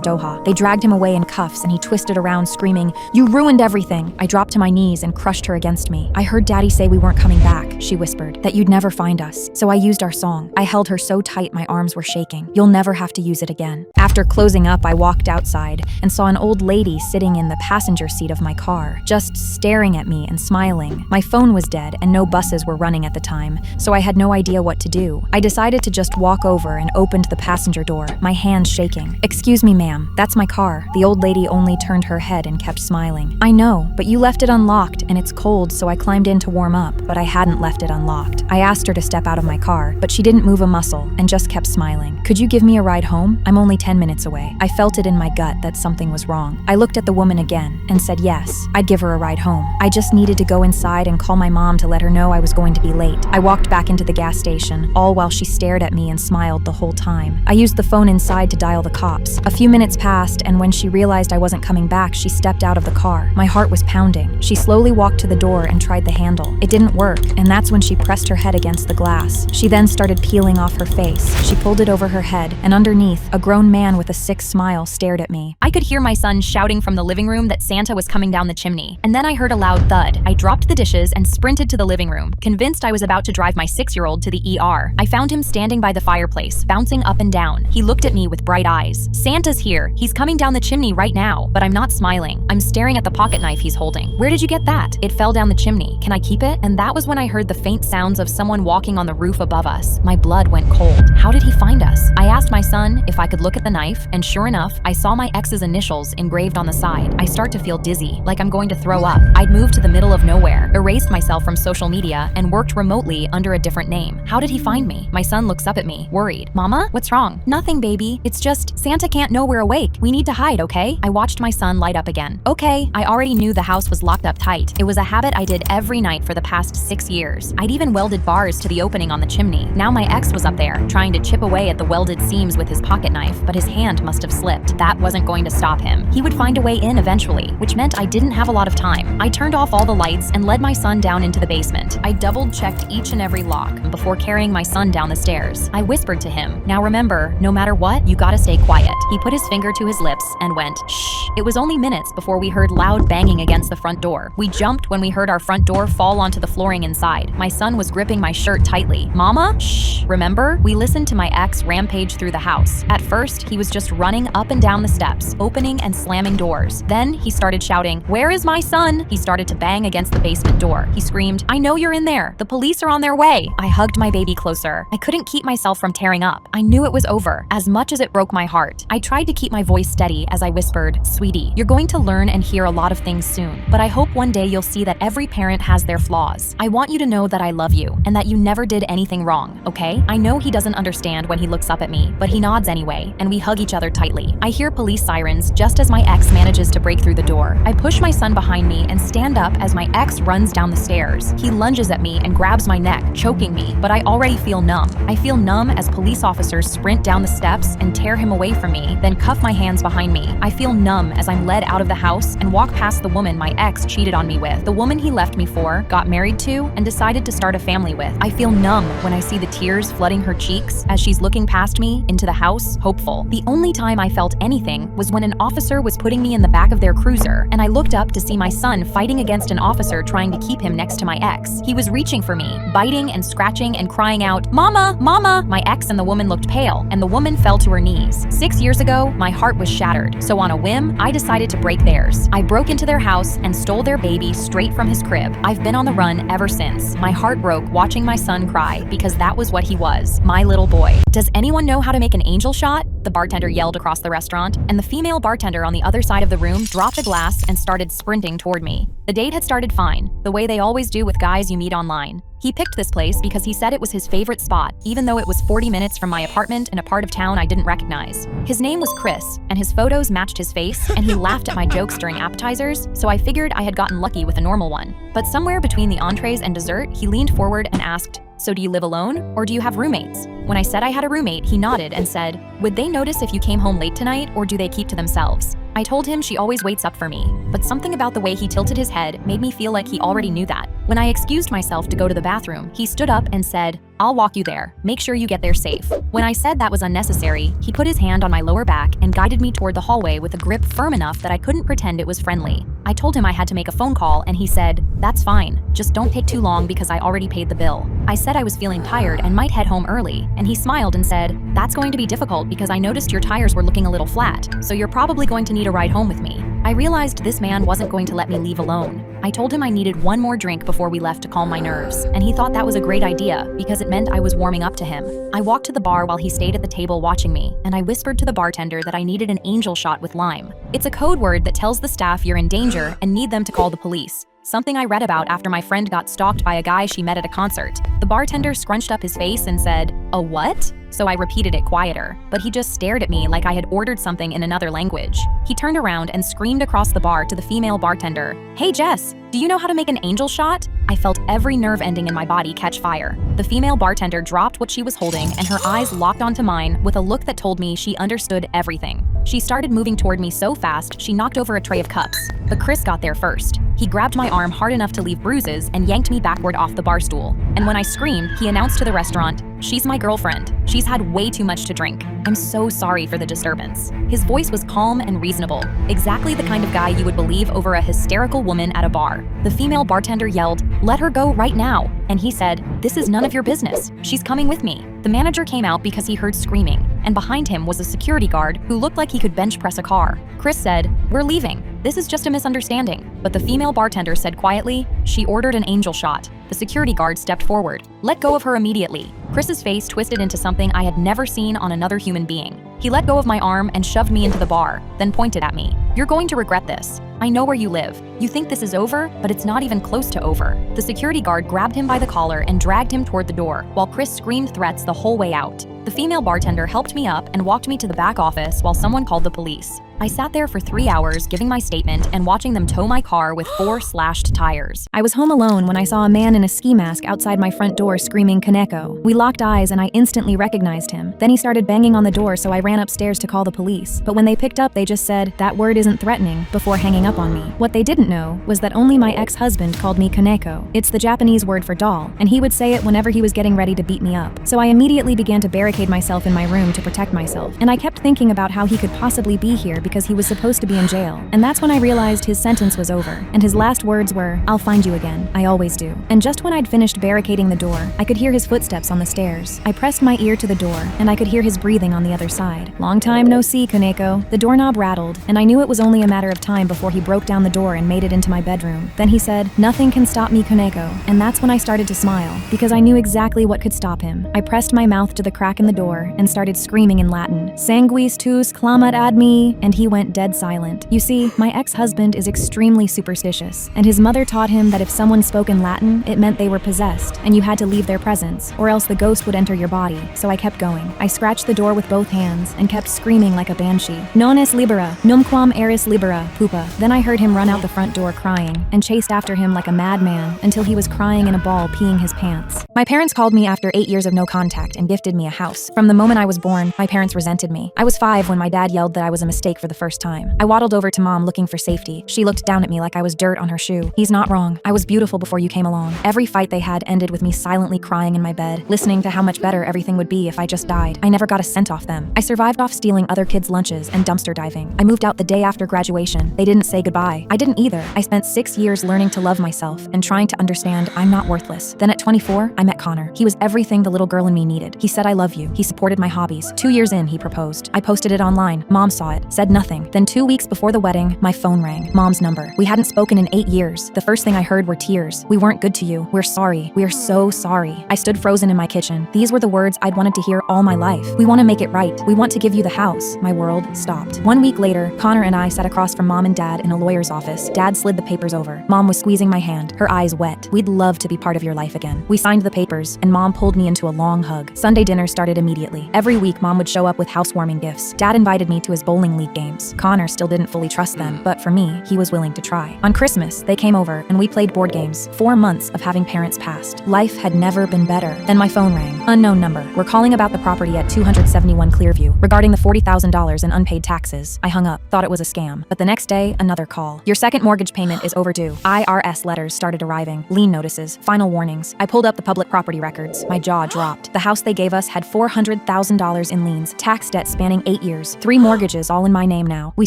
Doha. They dragged him away in cuffs and he twisted around screaming, you ruined everything! I dropped to my knees and crushed her against me. I heard Daddy say we weren't coming back, she whispered, that you'd never find us. So I used our song. I held her so tight my arms were shaking. You'll never have to use it again. After closing up, I walked outside and saw an old lady sitting in the passenger seat of my car, just staring at me and smiling. My phone was dead and no buses were running at the time, so I had no idea what to do. I decided to just walk over and opened the passenger door, my hands shaking. Excuse me, ma'am, that's my car. The old lady only turned her head and kept smiling. I know, but you left it unlocked and it's cold, so I climbed in to warm up, but I hadn't left it unlocked. I asked her to step out of my car, but she didn't move a muscle and just kept smiling. Could you give me a ride home? I'm only 10 minutes away. I felt it in my gut that something was wrong. I looked at the woman again and said yes, I'd give her a ride home. I just needed to go inside and call my mom to let her know I was going to be late. I walked back into the gas station, all while she stared at me and smiled the whole time. I used the phone inside to dial the cops. A few minutes passed, and when she realized I wasn't coming back, she stepped out of the car. My heart was pounding. She slowly walked to the door and tried the handle. It didn't work, and that's when she pressed her head against the glass. She then started peeling off her face. She pulled it over her head, and underneath, a grown man with a sick smile stared at me. I could hear my son shouting from the living room that Santa was coming down the chimney, and then I heard a loud thud. I dropped the dishes and sprinted to the living room, convinced I was about to drive my 6-year-old to the ER. I found him standing by the fireplace, bouncing up and down. He looked at me with bright eyes. Santa's here. He's coming down the chimney right now. But I'm not smiling. I'm staring at the pocket knife he's holding. Where did you get that? It fell down the chimney. Can I keep it? And that was when I heard the faint sounds of someone walking on the roof above us. My blood went cold. How did he find us? I asked my son if I could look at the knife, and sure enough, I saw my ex's initials engraved on the side. I start to feel dizzy, like I'm going to throw up. I'd moved to the middle of nowhere, erased myself from social media, and worked remotely under a different name. How did he find me? My son looks up at me, worried. Mama, what's wrong? Nothing, baby. It's just Santa can't know we're awake. We need to hide, okay? I watched my son light up again. Okay, I already knew the house was locked up tight. It was a habit I did every night for the past 6 years. I'd even welded bars to the opening on the chimney. Now my ex was up there, trying to chip away at the welded seams with his pocket knife, but his hand must have slipped. That wasn't going to stop him. He would find a way in eventually, which meant I didn't have a lot of time. I turned off all the lights and led my son down into the basement. I double-checked each and every lock before carrying my son down the stairs. I whispered to him, now remember, no matter what, you gotta stay quiet. He put his finger to his lips and went, shh. It was only minutes before we heard loud banging against the front door. We jumped when we heard our front door fall onto the flooring inside. My son was gripping my shirt tightly. Mama? Shh. Remember? We listened to my ex rampage rampage through the house. At first, he was just running up and down the steps, opening and slamming doors. Then he started shouting, "Where is my son?" He started to bang against the basement door. He screamed, "I know you're in there. The police are on their way." I hugged my baby closer. I couldn't keep myself from tearing up. I knew it was over, as much as it broke my heart. I tried to keep my voice steady as I whispered, "Sweetie, you're going to learn and hear a lot of things soon, but I hope one day you'll see that every parent has their flaws. I want you to know that I love you and that you never did anything wrong, okay?" I know he doesn't understand when he looks up at me, but he nods anyway, and we hug each other tightly. I hear police sirens just as my ex manages to break through the door. I push my son behind me and stand up as my ex runs down the stairs. He lunges at me and grabs my neck, choking me, but I already feel numb. I feel numb as police officers sprint down the steps and tear him away from me, then cuff my hands behind me. I feel numb as I'm led out of the house and walk past the woman my ex cheated on me with. The woman he left me for, got married to, and decided to start a family with. I feel numb when I see the tears flooding her cheeks as she's looking past me into the house, hopeful. The only time I felt anything was when an officer was putting me in the back of their cruiser, and I looked up to see my son fighting against an officer trying to keep him next to my ex. He was reaching for me, biting and scratching and crying out, "Mama, Mama!" My ex and the woman looked pale, and the woman fell to her knees. 6 years ago, my heart was shattered, so on a whim, I decided to break theirs. I broke into their house and stole their baby straight from his crib. I've been on the run ever since. My heart broke watching my son cry because that was what he was, my little boy. "Does anyone know how to make an angel shot?" The bartender yelled across the restaurant, and the female bartender on the other side of the room dropped a glass and started sprinting toward me. The date had started fine, the way they always do with guys you meet online. He picked this place because he said it was his favorite spot, even though it was 40 minutes from my apartment in a part of town I didn't recognize. His name was Chris, and his photos matched his face, and he laughed at my jokes during appetizers, so I figured I had gotten lucky with a normal one. But somewhere between the entrees and dessert, he leaned forward and asked, "So do you live alone, or do you have roommates?" When I said I had a roommate, he nodded and said, "Would they notice if you came home late tonight, or do they keep to themselves?" I told him she always waits up for me, but something about the way he tilted his head made me feel like he already knew that. When I excused myself to go to the bathroom, he stood up and said, "I'll walk you there. Make sure you get there safe." When I said that was unnecessary, he put his hand on my lower back and guided me toward the hallway with a grip firm enough that I couldn't pretend it was friendly. I told him I had to make a phone call, and he said, "That's fine. Just don't take too long because I already paid the bill." I said I was feeling tired and might head home early, and he smiled and said, "That's going to be difficult because I noticed your tires were looking a little flat, so you're probably going to need a ride home with me." I realized this man wasn't going to let me leave alone. I told him I needed one more drink before we left to calm my nerves, and he thought that was a great idea because it meant I was warming up to him. I walked to the bar while he stayed at the table watching me, and I whispered to the bartender that I needed an angel shot with lime. It's a code word that tells the staff you're in danger and need them to call the police. Something I read about after my friend got stalked by a guy she met at a concert. The bartender scrunched up his face and said, "A what?" So I repeated it quieter, but he just stared at me like I had ordered something in another language. He turned around and screamed across the bar to the female bartender, "Hey Jess, do you know how to make an angel shot?" I felt every nerve ending in my body catch fire. The female bartender dropped what she was holding and her eyes locked onto mine with a look that told me she understood everything. She started moving toward me so fast she knocked over a tray of cups, but Chris got there first. He grabbed my arm hard enough to leave bruises and yanked me backward off the bar stool. And when I screamed, he announced to the restaurant, "She's my girlfriend. She's had way too much to drink. I'm so sorry for the disturbance." His voice was calm and reasonable, exactly the kind of guy you would believe over a hysterical woman at a bar. The female bartender yelled, "Let her go right now." And he said, "This is none of your business. She's coming with me." The manager came out because he heard screaming, and behind him was a security guard who looked like he could bench press a car. Chris said, "We're leaving. This is just a misunderstanding." But the female bartender said quietly, "She ordered an angel shot." The security guard stepped forward. "Let go of her immediately." Chris's face twisted into something I had never seen on another human being. He let go of my arm and shoved me into the bar, then pointed at me. "You're going to regret this. I know where you live. You think this is over, but it's not even close to over." The security guard grabbed him by the collar and dragged him toward the door, while Chris screamed threats the whole way out. The female bartender helped me up and walked me to the back office while someone called the police. I sat there for 3 hours giving my statement and watching them tow my car with 4 slashed tires. I was home alone when I saw a man in a ski mask outside my front door screaming Kaneko. We locked eyes and I instantly recognized him. Then he started banging on the door, so I ran upstairs to call the police. But when they picked up, they just said, "That word isn't threatening," before hanging up up on me. What they didn't know was that only my ex-husband called me Kaneko. It's the Japanese word for doll, and he would say it whenever he was getting ready to beat me up. So I immediately began to barricade myself in my room to protect myself, and I kept thinking about how he could possibly be here because he was supposed to be in jail. And that's when I realized his sentence was over, and his last words were, "I'll find you again. I always do." And just when I'd finished barricading the door, I could hear his footsteps on the stairs. I pressed my ear to the door, and I could hear his breathing on the other side. "Long time no see, Kaneko." The doorknob rattled, and I knew it was only a matter of time before he broke down the door and made it into my bedroom. Then he said, "Nothing can stop me, Kaneko." And that's when I started to smile, because I knew exactly what could stop him. I pressed my mouth to the crack in the door and started screaming in Latin, "Sanguis tuus clamat ad me," and he went dead silent. You see, my ex-husband is extremely superstitious, and his mother taught him that if someone spoke in Latin, it meant they were possessed, and you had to leave their presence, or else the ghost would enter your body. So I kept going. I scratched the door with both hands and kept screaming like a banshee. "Non es libera, numquam eris libera, pupa." Then I heard him run out the front door crying, and chased after him like a madman until he was crying in a ball, peeing his pants. My parents called me after 8 years of no contact and gifted me a house. From the moment I was born, my parents resented me. I was 5 when my dad yelled that I was a mistake for the first time. I waddled over to Mom looking for safety. She looked down at me like I was dirt on her shoe. "He's not wrong. I was beautiful before you came along." Every fight they had ended with me silently crying in my bed, listening to how much better everything would be if I just died. I never got a cent off them. I survived off stealing other kids' lunches and dumpster diving. I moved out the day after graduation. They didn't say goodbye. I didn't either. I spent 6 years learning to love myself and trying to understand I'm not worthless. Then at 24, I met Connor. He was everything the little girl in me needed. He said I love you. He supported my hobbies. 2 years in, he proposed. I posted it online. Mom saw it, said nothing. Then 2 weeks before the wedding, my phone rang. Mom's number. We hadn't spoken in 8 years. The first thing I heard were tears. "We weren't good to you. We're sorry. We are so sorry." I stood frozen in my kitchen. These were the words I'd wanted to hear all my life. "We want to make it right. We want to give you the house." My world stopped. 1 week later, Connor and I sat across from Mom and Dad in a lawyer's office. Dad slid the papers over. Mom was squeezing my hand, her eyes wet. "We'd love to be part of your life again." We signed the papers, and Mom pulled me into a long hug. Sunday dinner started immediately. Every week, Mom would show up with housewarming gifts. Dad invited me to his bowling league games. Connor still didn't fully trust them, but for me, he was willing to try. On Christmas, they came over, and we played board games. 4 months of having parents passed. Life had never been better. Then my phone rang. Unknown number. "We're calling about the property at 271 Clearview, regarding the $40,000 in unpaid taxes." I hung up, thought it was a scam. But the next day, another call. "Your second mortgage payment is overdue." IRS letters started arriving. Lien notices. Final warnings. I pulled up the public property records. My jaw dropped. The house they gave us had $400,000 in liens, tax debt spanning 8 years, 3 mortgages all in my name now. We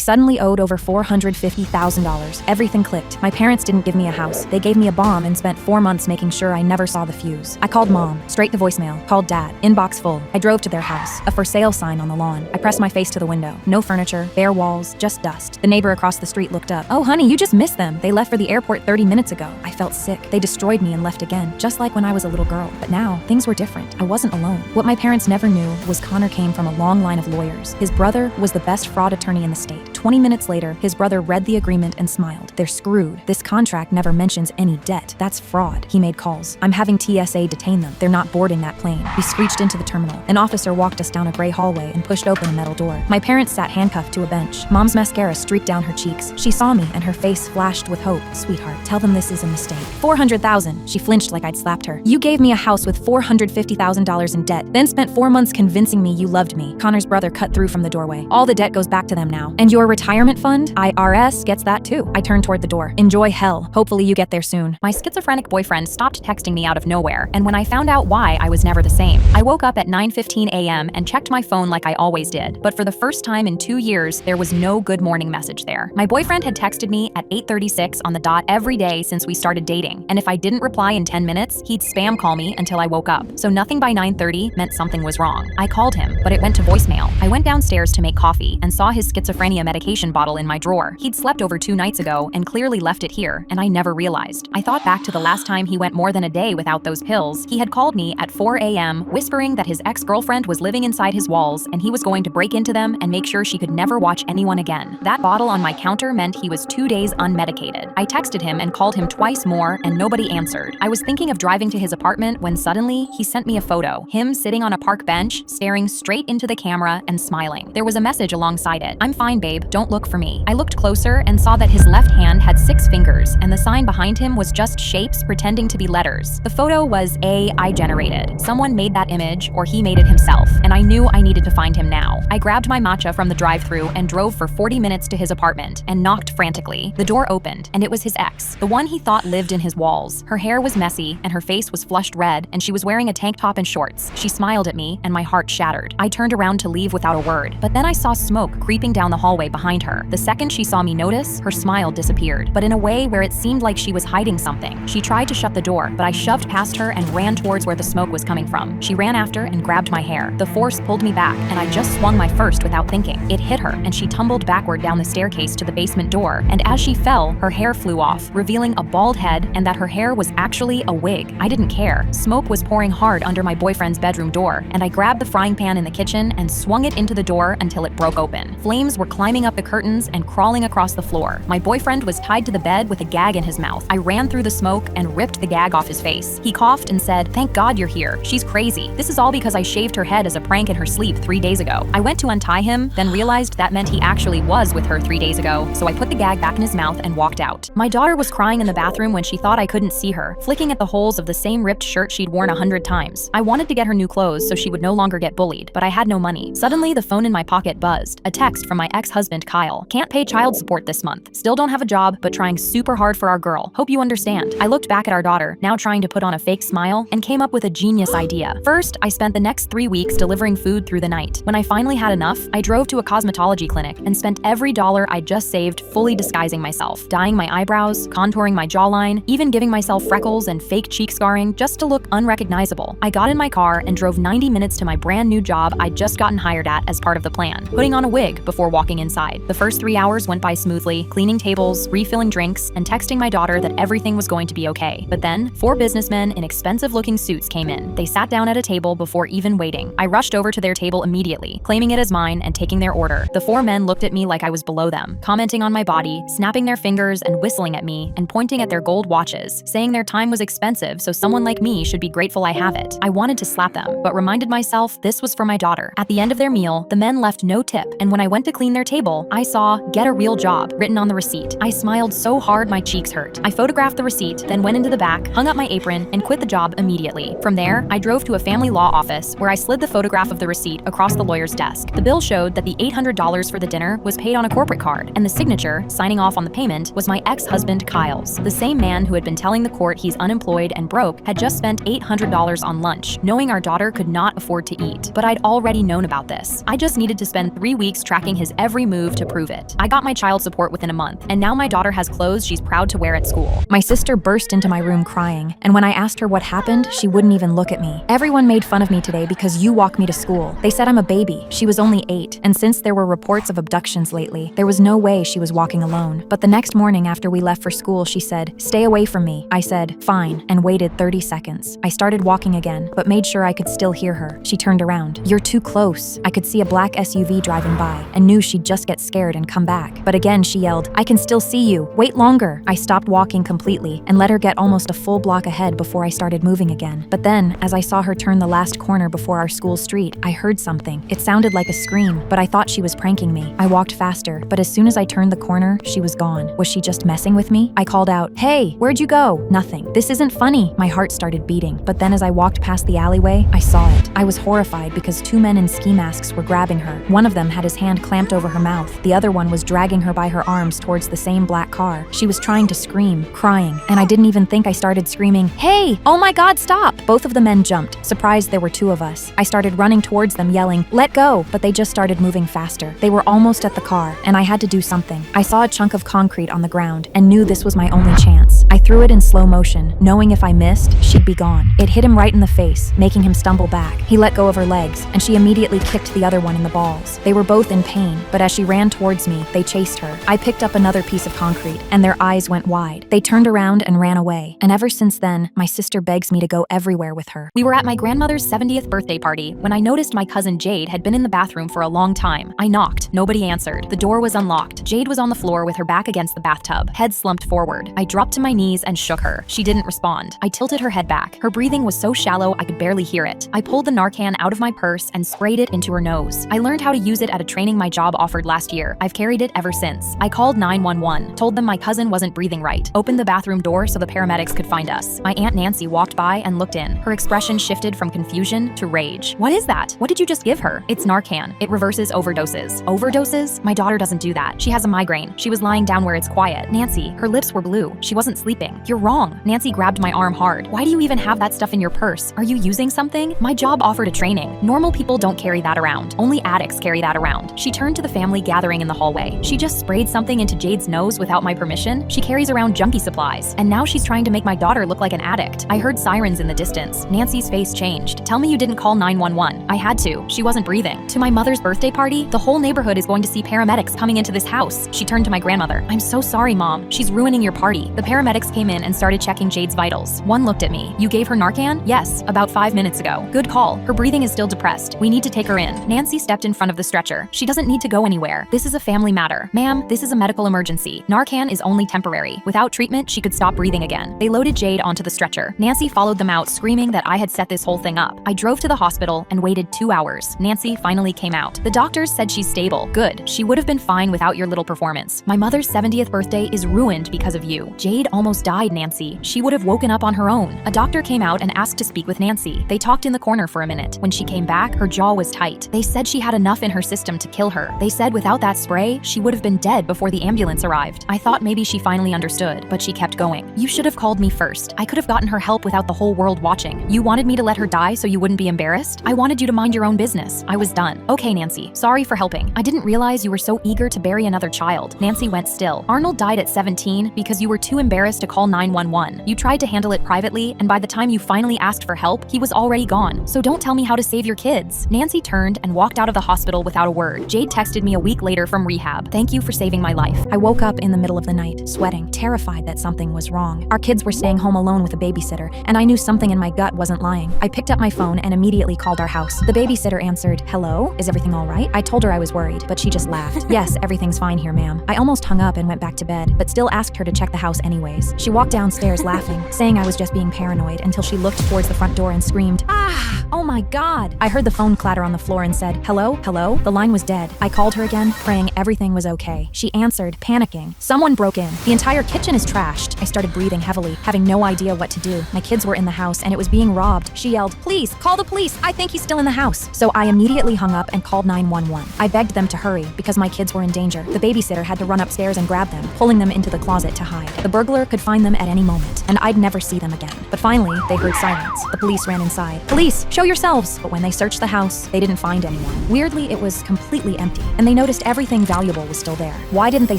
suddenly owed over $450,000. Everything clicked. My parents didn't give me a house. They gave me a bomb and spent 4 months making sure I never saw the fuse. I called Mom, straight to voicemail. Called Dad, inbox full. I drove to their house, a for sale sign on the lawn. I pressed my face to the window. No furniture, bare walls, just dust. The neighbor across the street looked up. "Oh honey, you just missed them. They left for the airport 30 minutes ago." I felt sick. They destroyed me and left again, just like when I was a little girl. But now, things were different. I wasn't alone. What my parents never knew was Connor came from a long line of lawyers. His brother was the best fraud attorney in the state. 20 minutes later, his brother read the agreement and smiled. "They're screwed. This contract never mentions any debt. That's fraud." He made calls. "I'm having TSA detain them. They're not boarding that plane." We screeched into the terminal. An officer walked us down a gray hallway and pushed open a metal door. My parents sat handcuffed to a bench. Mom's mascara streaked down her cheeks. She saw me and her face flashed with hope. "Sweetheart, tell them this is a mistake." $400,000. She flinched like I'd slapped her. "You gave me a house with $450,000 in debt, then spent 4 months convincing me you loved me." Connor's brother cut through from the doorway. "All the debt goes back to them now. And your retirement fund? IRS gets that too." I turned toward the door. "Enjoy hell. Hopefully you get there soon." My schizophrenic boyfriend stopped texting me out of nowhere, and when I found out why, I was never the same. I woke up at 9:15 a.m. and checked my phone like I always did, but for the first time in 2 years, there was no good morning message there. My boyfriend had texted me at 8:36 on the dot every day since we started dating, and if I didn't reply in 10 minutes, he'd spam call me until I woke up. So nothing by 9:30 meant something was wrong. I called him, but it went to voicemail. I went downstairs to make coffee and saw his schizophrenia medication bottle in my drawer. He'd slept over 2 nights ago and clearly left it here, and I never realized. I thought back to the last time he went more than a day without those pills. He had called me at 4 a.m. whispering that his ex-girlfriend was living inside his walls and he was going to break into them and make sure she could never watch anyone again. That bottle on my counter meant he was 2 days unmedicated. I texted him and called him twice more and nobody answered. I was thinking of driving to his apartment when suddenly he sent me a photo. Him sitting on a park bench, staring straight into the camera and smiling. There was a message alongside it. "I'm fine, babe. "Don't look for me." I looked closer and saw that his left hand had 6 fingers, and the sign behind him was just shapes pretending to be letters. The photo was AI generated. Someone made that image, or he made it himself, and I knew I needed to find him now. I grabbed my matcha from the drive-thru and drove for 40 minutes to his apartment and knocked frantically. The door opened, and it was his ex, the one he thought lived in his walls. Her hair was messy, and her face was flushed red, and she was wearing a tank top and shorts. She smiled at me, and my heart shattered. I turned around to leave without a word, but then I saw smoke creeping down the hallway behind her. The second she saw me notice, her smile disappeared, but in a way where it seemed like she was hiding something. She tried to shut the door, but I shoved past her and ran towards where the smoke was coming from. She ran after and grabbed my hair. The force pulled me back, and I just swung my first without thinking. It hit her, and she tumbled backward down the staircase to the basement door, and as she fell, her hair flew off, revealing a bald head and that her hair was actually a wig. I didn't care. Smoke was pouring hard under my boyfriend's bedroom door, and I grabbed the frying pan in the kitchen and swung it into the door until it broke open. Flames were climbing up the curtains and crawling across the floor. My boyfriend was tied to the bed with a gag in his mouth. I ran through the smoke and ripped the gag off his face. He coughed and said, "Thank God you're here. She's crazy. This is all because I shaved her head as a prank in her sleep 3 days ago." I went to untie him, then realized that meant he actually was with her 3 days ago, so I put the gag back in his mouth and walked out. My daughter was crying in the bathroom when she thought I couldn't see her, flicking at the holes of the same ripped shirt she'd worn 100 times. I wanted to get her new clothes so she would no longer get bullied, but I had no money. Suddenly, the phone in my pocket buzzed. A text from my ex-husband, Kyle. "Can't pay child support this month. Still don't have a job, but trying super hard for our girl. Hope you understand." I looked back at our daughter, now trying to put on a fake smile, and came up with a genius idea. First, I spent the next 3 weeks delivering food through the night. When I finally had enough, I drove to a cosmetology clinic and spent every dollar I just saved fully disguising myself, dyeing my eyebrows, contouring my jawline, even giving myself freckles and fake cheek scarring just to look unrecognizable. I got in my car and drove 90 minutes to my brand new job I'd just gotten hired at as part of the plan, putting on a wig before walking inside. The first 3 hours went by smoothly, cleaning tables, refilling drinks, and texting my daughter that everything was going to be okay. But then, 4 businessmen in expensive-looking suits came in. They sat down at a table before even waiting. I rushed over to their table immediately, claiming it as mine and taking their order. The 4 men looked at me like I was below them, commenting on my body, snapping their fingers and whistling at me, and pointing at their gold watches, saying their time was expensive, so someone like me should be grateful I have it. I wanted to slap them, but reminded myself this was for my daughter. At the end of their meal, the men left no tip, and when I went to clean their table, I saw "Get a real job" written on the receipt. I smiled so hard my cheeks hurt. I photographed the receipt, then went into the back, hung up my apron, and quit the job immediately. From there, I drove to a family law office where I slid the photograph of the receipt across the lawyer's desk. The bill showed that the $800 for the dinner was paid on a corporate card, and the signature, signing off on the payment, was my ex-husband Kyle's. The same man who had been telling the court he's unemployed and broke had just spent $800 on lunch, knowing our daughter could not afford to eat. But I'd already known about this. I just needed to spend 3 weeks tracking his every move to prove it. I got my child support within a month, and now my daughter has clothes she's proud to wear at school. My sister burst into my room crying, and when I asked her what happened, she wouldn't even look at me. "Everyone made fun of me today because you walk me to school. They said I'm a baby." She was only 8, and since there were reports of abductions lately, there was no way she was walking alone. But the next morning after we left for school, she said, "Stay away from me." I said, "Fine," and waited 30 seconds. I started walking again, but made sure I could still hear her. She turned around. "You're too close." I could see a black SUV driving by, and knew she'd just get scared and come back. But again she yelled, "I can still see you. Wait longer." I stopped walking completely, and let her get almost a full block ahead before I started moving again. But then, as I saw her turn the last corner before our school street, I heard something. It sounded like a scream, but I thought she was pranking me. I walked faster, but as soon as I turned the corner, she was gone. Was she just messing with me? I called out, "Hey, where'd you go?" Nothing. "This isn't funny." My heart started beating, but then as I walked past the alleyway, I saw it. I was horrified because 2 men in ski masks were grabbing her. One of them had his hand clamped over her mouth. The other one was dragging her by her arms towards the same black car. She was trying to scream, crying, and I didn't even think I started screaming, "Hey! Oh my God, stop!" Both of the men jumped, surprised there were 2 of us. I started running towards them yelling, "Let go!" But they just started moving faster. They were almost at the car, and I had to do something. I saw a chunk of concrete on the ground and knew this was my only chance. I threw it in slow motion, knowing if I missed, she'd be gone. It hit him right in the face, making him stumble back. He let go of her legs, and she immediately kicked the other one in the balls. They were both in pain, but as she ran towards me, they chased her. I picked up another piece of concrete, and their eyes went wide. They turned around and ran away, and ever since then, my sister begs me to go everywhere with her. We were at my grandmother's 70th birthday party when I noticed my cousin Jade had been in the bathroom for a long time. I knocked. Nobody answered. The door was unlocked. Jade was on the floor with her back against the bathtub, head slumped forward. I dropped to my knees and shook her. She didn't respond. I tilted her head back. Her breathing was so shallow I could barely hear it. I pulled the Narcan out of my purse and sprayed it into her nose. I learned how to use it at a training my job offered last year. I've carried it ever since. I called 911, told them my cousin wasn't breathing right, opened the bathroom door so the paramedics could find us. My Aunt Nancy walked by and looked in. Her expression shifted from confusion to rage. What is that? What did you just give her? It's Narcan. It reverses overdoses. Overdoses? My daughter doesn't do that. She has a migraine. She was lying down where it's quiet. Nancy, her lips were blue. She wasn't sleeping. You're wrong. Nancy grabbed my arm hard. Why do you even have that stuff in your purse? Are you using something? My job offered a training. Normal people don't carry that around. Only addicts carry that around. She turned to the family gathering in the hallway. She just sprayed something into Jade's nose without my permission. She carries around junkie supplies. And now she's trying to make my daughter look like an addict. I heard sirens in the distance. Nancy's face changed. Tell me you didn't call 911. I had to. She wasn't breathing. To my mother's birthday party, the whole neighborhood is going to see paramedics coming into this house. She turned to my grandmother. I'm so sorry, Mom. She's ruining your party. The paramedics came in and started checking Jade's vitals. One looked at me. You gave her Narcan? Yes, about 5 minutes ago. Good call. Her breathing is still depressed. We need to take her in. Nancy stepped in front of the stretcher. She doesn't need to go anywhere. This is a family matter. Ma'am, this is a medical emergency. Narcan is only temporary. Without treatment, she could stop breathing again. They loaded Jade onto the stretcher. Nancy followed them out, screaming that I had set this whole thing up. I drove to the hospital and waited 2 hours. Nancy finally came out. The doctors said she's stable. Good. She would have been fine without your little performance. My mother's 70th birthday is ruined because of you. Jade almost died, Nancy. She would have woken up on her own. A doctor came out and asked to speak with Nancy. They talked in the corner for a minute. When she came back, her jaw was tight. They said she had enough in her system to kill her. They said without that spray, she would have been dead before the ambulance arrived. I thought maybe she finally understood, but she kept going. You should have called me first. I could have gotten her help without the whole world watching. You wanted me to let her die so you wouldn't be embarrassed? I wanted you to mind your own business. I was done. Okay, Nancy. Sorry for helping. I didn't realize you were so eager to bury another child. Nancy went still. Arnold died at 17 because you were too embarrassed to call 911. You tried to handle it privately, and by the time you finally asked for help, he was already gone. So don't tell me how to save your kids. Nancy turned and walked out of the hospital without a word. Jade texted me a week later from rehab. Thank you for saving my life. I woke up in the middle of the night, sweating, terrified that something was wrong. Our kids were staying home alone with a babysitter, and I knew something in my gut wasn't lying. I picked up my phone and immediately called our house. The babysitter answered, "Hello? Is everything all right?" I told her I was worried, but she just laughed. "Yes, everything's fine here, ma'am." I almost hung up and went back to bed, but still asked her to check the house anyways. She walked downstairs laughing, saying I was just being paranoid until she looked towards the front door and screamed, "Ah! Oh my God!" I heard the phone clatter on the floor and said, "Hello? Hello?" The line was dead. I called her again, praying everything was okay. She answered, panicking. Someone broke in. The entire kitchen is trashed. I started breathing heavily, having no idea what to do. My kids were in the house and it was being robbed. She yelled, "Please, call the police. I think he's still in the house." So I immediately hung up and called 911. I begged them to hurry because my kids were in danger. The babysitter had to run upstairs and grab them, pulling them into the closet to hide. The burglar could find them at any moment, and I'd never see them again. But finally, they heard sirens. The police ran inside. "Police, show yourselves!" But when they searched the house, they didn't find anyone. Weirdly, it was completely empty, and they noticed everything valuable was still there. Why didn't they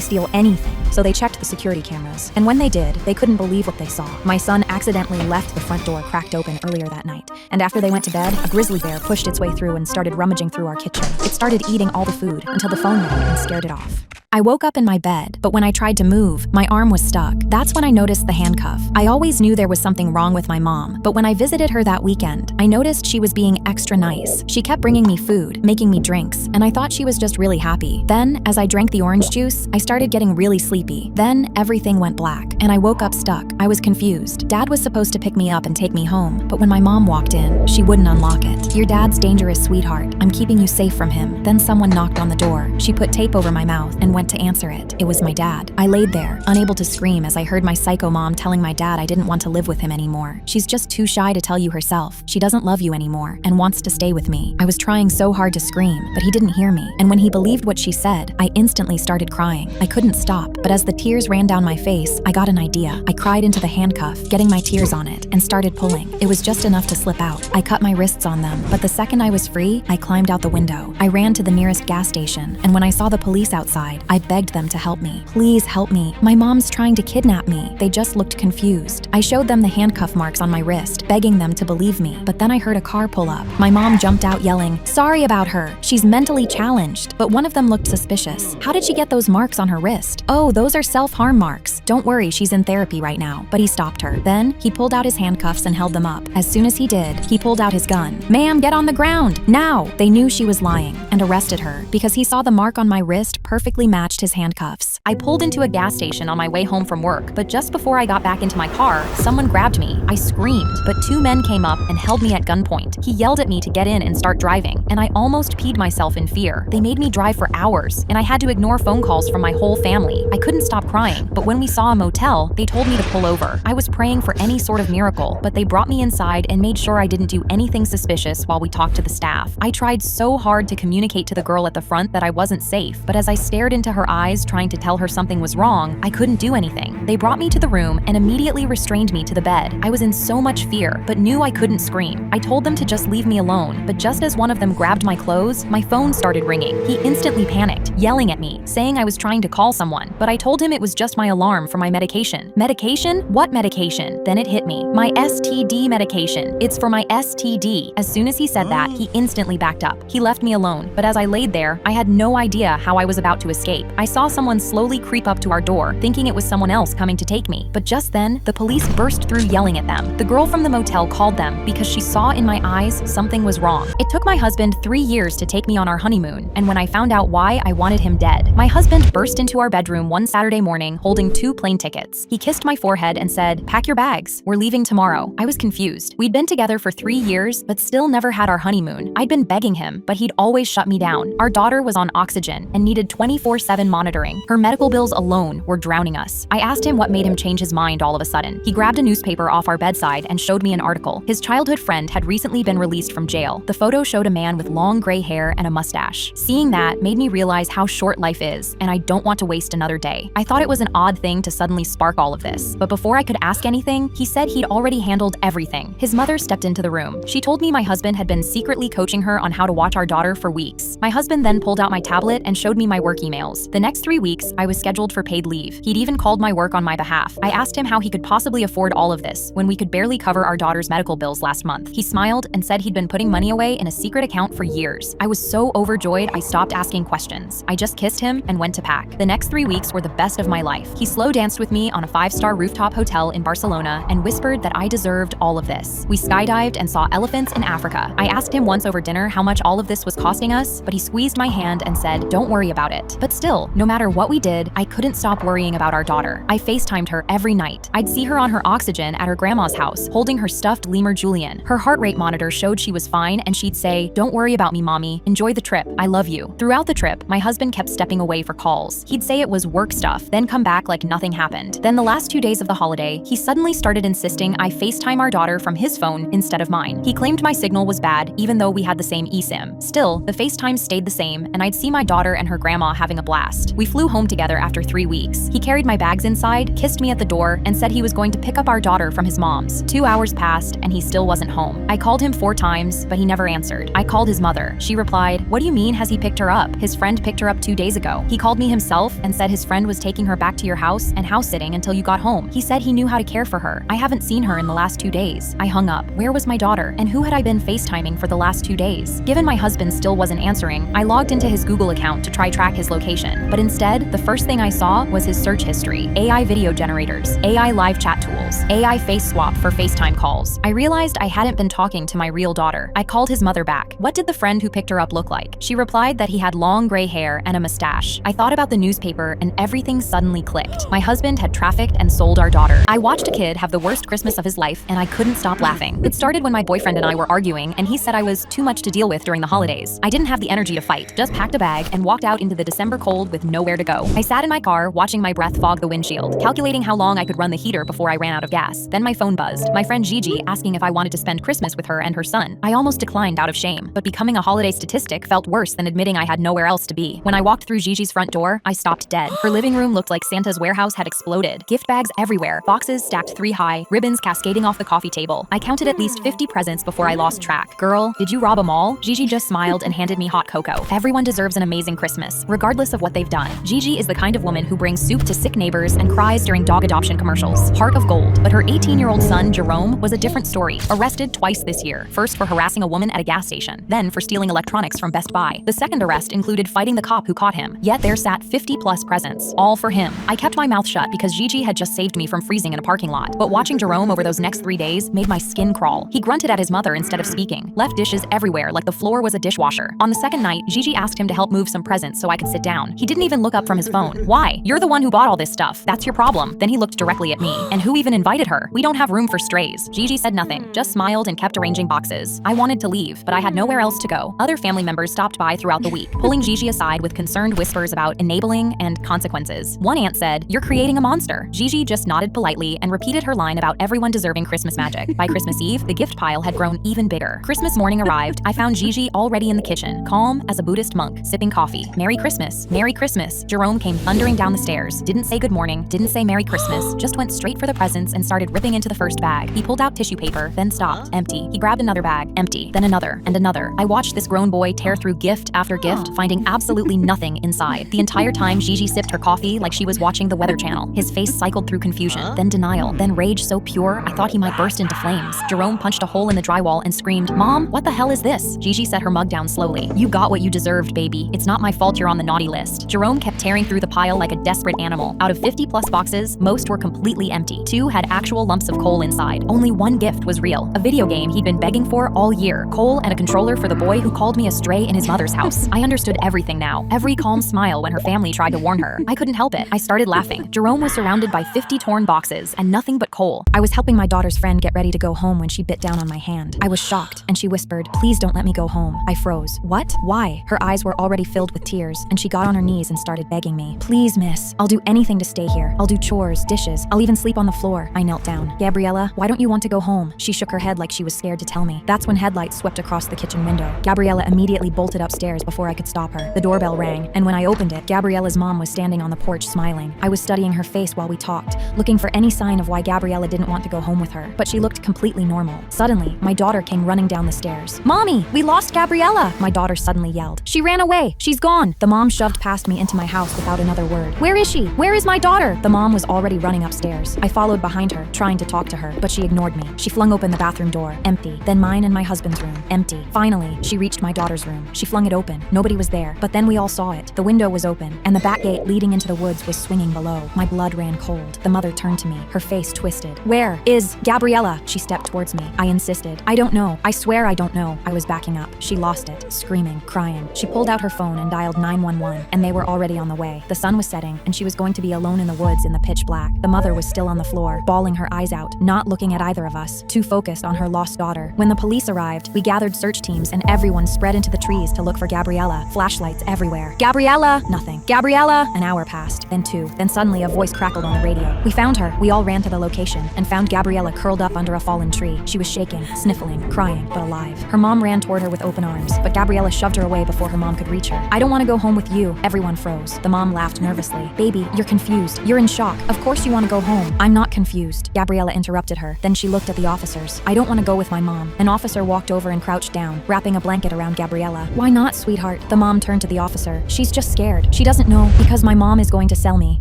steal anything? So they checked the security cameras. And when they did, they couldn't believe what they saw. My son accidentally left the front door cracked open earlier that night. And after they went to bed, a grizzly bear pushed its way through and started rummaging through our kitchen. It started eating all the food until the phone rang and scared it off. I woke up in my bed, but when I tried to move, my arm was stuck. That's when I noticed the handcuff. I always knew there was something wrong with my mom, but when I visited her that weekend, I noticed she was being extra nice. She kept bringing me food, making me drinks, and I thought she was just really happy. Then, as I drank the orange juice, I started getting really sleepy. Then, everything went black, and I woke up stuck. I was confused. Dad was supposed to pick me up and take me home, but when my mom walked in, she wouldn't unlock it. "Your dad's dangerous, sweetheart. I'm keeping you safe from him." Then someone knocked on the door. She put tape over my mouth and went to answer it. It was my dad. I laid there, unable to scream as I heard my psycho mom telling my dad I didn't want to live with him anymore. "She's just too shy to tell you herself. She doesn't love you anymore and wants to stay with me." I was trying so hard to scream, but he didn't hear me. And when he believed what she said, I instantly started crying. I couldn't stop, but as the tears ran down my face, I got an idea. I cried into the handcuff, getting my tears on it, and started pulling. It was just enough to slip out. I cut my wrists on them, but the second I was free, I climbed out the window. I ran to the nearest gas station, and when I saw the police outside, I begged them to help me. "Please help me. My mom's trying to kidnap me." They just looked confused. I showed them the handcuff marks on my wrist, begging them to believe me, but then I heard a car pull up. My mom jumped out yelling, "Sorry about her. She's mentally challenged." But one of them looked suspicious. "How did she get those marks on her wrist?" "Oh, those are self-harm marks. "Don't worry, she's in therapy right now." But he stopped her. Then he pulled out his handcuffs and held them up. As soon as he did, he pulled out his gun. "Ma'am, get on the ground, now!" They knew she was lying and arrested her because he saw the mark on my wrist perfectly matched his handcuffs. I pulled into a gas station on my way home from work, but just before I got back into my car, someone grabbed me. I screamed, but two men came up and held me at gunpoint. He yelled at me to get in and start driving, and I almost peed myself in fear. They made me drive for hours, and I had to ignore phone calls from my whole family. I couldn't stop crying, but when we saw a motel, they told me to pull over. I was praying for any sort of miracle, but they brought me inside and made sure I didn't do anything suspicious while we talked to the staff. I tried so hard to communicate to the girl at the front that I wasn't safe, but as I stared into her eyes trying to tell her something was wrong, I couldn't do anything. They brought me to the room and immediately restrained me to the bed. I was in so much fear, but knew I couldn't scream. I told them to just leave me alone, but just as one of them grabbed my clothes, my phone started ringing. He instantly panicked, yelling at me, saying I was trying to call someone, but I told him it was just my alarm for my medication. Medication? What medication? Then it hit me. My STD medication. It's for my STD. As soon as he said that, he instantly backed up. He left me alone, but as I laid there, I had no idea how I was about to escape. I saw someone slowly creep up to our door, thinking it was someone else coming to take me. But just then, the police burst through yelling at them. The girl from the motel called them because she saw in my eyes something was wrong. It took my husband 3 years to take me on our honeymoon, and when I found out why, I wanted him dead. My husband burst into our bedroom one Saturday morning holding 2 plane tickets. He kissed my forehead and said, "Pack your bags. We're leaving tomorrow." I was confused. We'd been together for 3 years, but still never had our honeymoon. I'd been begging him, but he'd always shut me down. Our daughter was on oxygen and needed 24/7 monitoring. Her medical bills alone were drowning us. I asked him what made him change his mind all of a sudden. He grabbed a newspaper off our bedside and showed me an article. His childhood friend had recently been released from jail. The photo showed a man with long gray hair and a mustache. Seeing that made me realize how short life is, and I don't want to waste another day. I thought it was an odd thing to suddenly spark all of this, but before I could ask anything, he said he'd already handled everything. His mother stepped into the room. She told me my husband had been secretly coaching her on how to watch our daughter for weeks. My husband then pulled out my tablet and showed me my work emails. The next 3 weeks, I was scheduled for paid leave. He'd even called my work on my behalf. I asked him how he could possibly afford all of this when we could barely cover our daughter's medical bills last month. He smiled and said he'd been putting money away in a secret account for years. I was so overjoyed I stopped asking questions. I just kissed him and went to pack. The next 3 weeks were the best of my life. He slow danced with me on a 5-star rooftop hotel in Barcelona and whispered that I deserved all of this. We skydived and saw elephants in Africa. I asked him once over dinner how much all of this was costing us, but he squeezed my hand and said, "Don't worry about it." But still, no matter what we did, I couldn't stop worrying about our daughter. I FaceTimed her every night. I'd see her on her oxygen at her grandma's house, holding her stuffed lemur Julian. Her heart rate monitor showed she was fine, and she'd say, "Don't worry about me, mommy. Enjoy the trip. I love you." Throughout the trip, my husband kept stepping away for calls. He'd say it was work stuff, then come back like nothing happened. Then the last 2 days of the holiday, he suddenly started insisting I FaceTime our daughter from his phone instead of mine. He claimed my signal was bad, even though we had the same eSIM. Still, the FaceTime stayed the same, and I'd see my daughter and her grandma having a blast. We flew home together after 3 weeks. He carried my bags inside, kissed me at the door, and said he was going to pick up our daughter from his mom's. 2 hours passed, and he still wasn't home. I called him 4 times, but he never answered. I called his mother. She replied, "What do you mean has he picked her up? His friend picked her up 2 days ago." He called me himself and said his friend was taking her back to your house and house sitting until you got home. He said he knew how to care for her. I haven't seen her in the last 2 days. I hung up. Where was my daughter? And who had I been FaceTiming for the last 2 days? Given my husband still wasn't answering, I logged into his Google account to try track his location. But instead, the first thing I saw was his search history. AI video generators, AI live chat tools, AI face swap for FaceTime calls. I realized I hadn't been talking to my real daughter. I called his mother back. What did the friend who picked her up look like? She replied that he had long gray hair and a mustache. I thought about the newspaper and everything suddenly clicked. My husband had trafficked and sold our daughter. I watched a kid have the worst Christmas of his life and I couldn't stop laughing. It started when my boyfriend and I were arguing and he said I was too much to deal with during the holidays. I didn't have the energy to fight, just packed a bag and walked out into the December cold with nowhere to go. I sat in my car watching my breath fog the windshield, calculating how long I could run the heater before I ran out of gas. Then my phone buzzed. My friend Gigi asking if I wanted to spend Christmas with her and her son. I almost declined out of shame, but becoming a holiday statistic felt worse than admitting I had nowhere else to be. When I walked through Gigi's front door, I stopped dead. Her living room looked like Santa's warehouse had exploded. Gift bags everywhere, boxes stacked 3 high, ribbons cascading off the coffee table. I counted at least 50 presents before I lost track. "Girl, did you rob 'em all?" Gigi just smiled and handed me hot cocoa. Everyone deserves an amazing Christmas, regardless of what they've done. Gigi is the kind of woman who brings soup to sick neighbors and cries during dog adoption commercials. Heart of gold. But her 18-year-old son, Jerome, was a different story. Arrested twice this year. First for harassing a woman at a gas station, then for stealing electronics from Best Buy. The second arrest included fighting the cop who caught him. Yet there sat 50+ presents, all for him. I kept my mouth mouth shut because Gigi had just saved me from freezing in a parking lot. But watching Jerome over those next 3 days made my skin crawl. He grunted at his mother instead of speaking, left dishes everywhere like the floor was a dishwasher. On the second night, Gigi asked him to help move some presents so I could sit down. He didn't even look up from his phone. Why? You're the one who bought all this stuff. That's your problem. Then he looked directly at me. And who even invited her? We don't have room for strays. Gigi said nothing, just smiled and kept arranging boxes. I wanted to leave, but I had nowhere else to go. Other family members stopped by throughout the week, pulling Gigi aside with concerned whispers about enabling and consequences. One aunt said, "You're creating a monster." Gigi just nodded politely and repeated her line about everyone deserving Christmas magic. By Christmas Eve, the gift pile had grown even bigger. Christmas morning arrived. I found Gigi already in the kitchen, calm as a Buddhist monk, sipping coffee. "Merry Christmas, Merry Christmas." Jerome came thundering down the stairs, didn't say good morning, didn't say Merry Christmas, just went straight for the presents and started ripping into the first bag. He pulled out tissue paper, then stopped, empty. He grabbed another bag, empty, then another, and another. I watched this grown boy tear through gift after gift, finding absolutely nothing inside. The entire time, Gigi sipped her coffee like she was watching the Weather Channel. His face cycled through confusion, then denial, then rage so pure I thought he might burst into flames. Jerome punched a hole in the drywall and screamed, "Mom, what the hell is this?" Gigi set her mug down slowly. "You got what you deserved, baby. It's not my fault you're on the naughty list." Jerome kept tearing through the pile like a desperate animal. Out of 50+ boxes, most were completely empty. 2 had actual lumps of coal inside. Only 1 gift was real, a video game he'd been begging for all year. Coal and a controller for the boy who called me a stray in his mother's house. I understood everything now. Every calm smile when her family tried to warn her. I couldn't help it. I started laughing. Jerome was surrounded by 50 torn boxes and nothing but coal. I was helping my daughter's friend get ready to go home when she bit down on my hand. I was shocked, and she whispered, "Please don't let me go home." I froze. What? Why? Her eyes were already filled with tears, and she got on her knees and started begging me. "Please, miss. I'll do anything to stay here. I'll do chores, dishes. I'll even sleep on the floor." I knelt down. "Gabriella, why don't you want to go home?" She shook her head like she was scared to tell me. That's when headlights swept across the kitchen window. Gabriella immediately bolted upstairs before I could stop her. The doorbell rang, and when I opened it, Gabriella's mom was standing on the porch smiling. I was studying her face while we talked, looking for any sign of why Gabriella didn't want to go home with her, but she looked completely normal. Suddenly, my daughter came running down the stairs. "Mommy, we lost Gabriella!" My daughter suddenly yelled. "She ran away! She's gone!" The mom shoved past me into my house without another word. "Where is she? Where is my daughter?" The mom was already running upstairs. I followed behind her, trying to talk to her, but she ignored me. She flung open the bathroom door, empty. Then mine and my husband's room, empty. Finally, she reached my daughter's room. She flung it open. Nobody was there, but then we all saw it. The window was open, and the back gate leading into the woods was swinging below. My blood ran cold. The mother turned to me, her face twisted. "Where is Gabriella?" She stepped towards me. I insisted. "I don't know. I swear I don't know." I was backing up. She lost it, screaming, crying. She pulled out her phone and dialed 911, and they were already on the way. The sun was setting, and she was going to be alone in the woods in the pitch black. The mother was still on the floor, bawling her eyes out, not looking at either of us, too focused on her lost daughter. When the police arrived, we gathered search teams, and everyone spread into the trees to look for Gabriella. Flashlights everywhere. "Gabriella!" Nothing. "Gabriella!" An hour passed, then 2. Then suddenly a voice crackled on the radio. We found her. We all ran to the location and found Gabriella curled up under a fallen tree. She was shaking, sniffling, crying, but alive. Her mom ran toward her with open arms, but Gabriella shoved her away before her mom could reach her. "I don't want to go home with you." Everyone froze. The mom laughed nervously. "Baby, you're confused. You're in shock. Of course you want to go home." "I'm not confused." Gabriella interrupted her. Then she looked at the officers. "I don't want to go with my mom." An officer walked over and crouched down, wrapping a blanket around Gabriella. "Why not, sweetheart?" The mom turned to the officer. "She's just scared. She doesn't know." "Because my mom is going to sell me."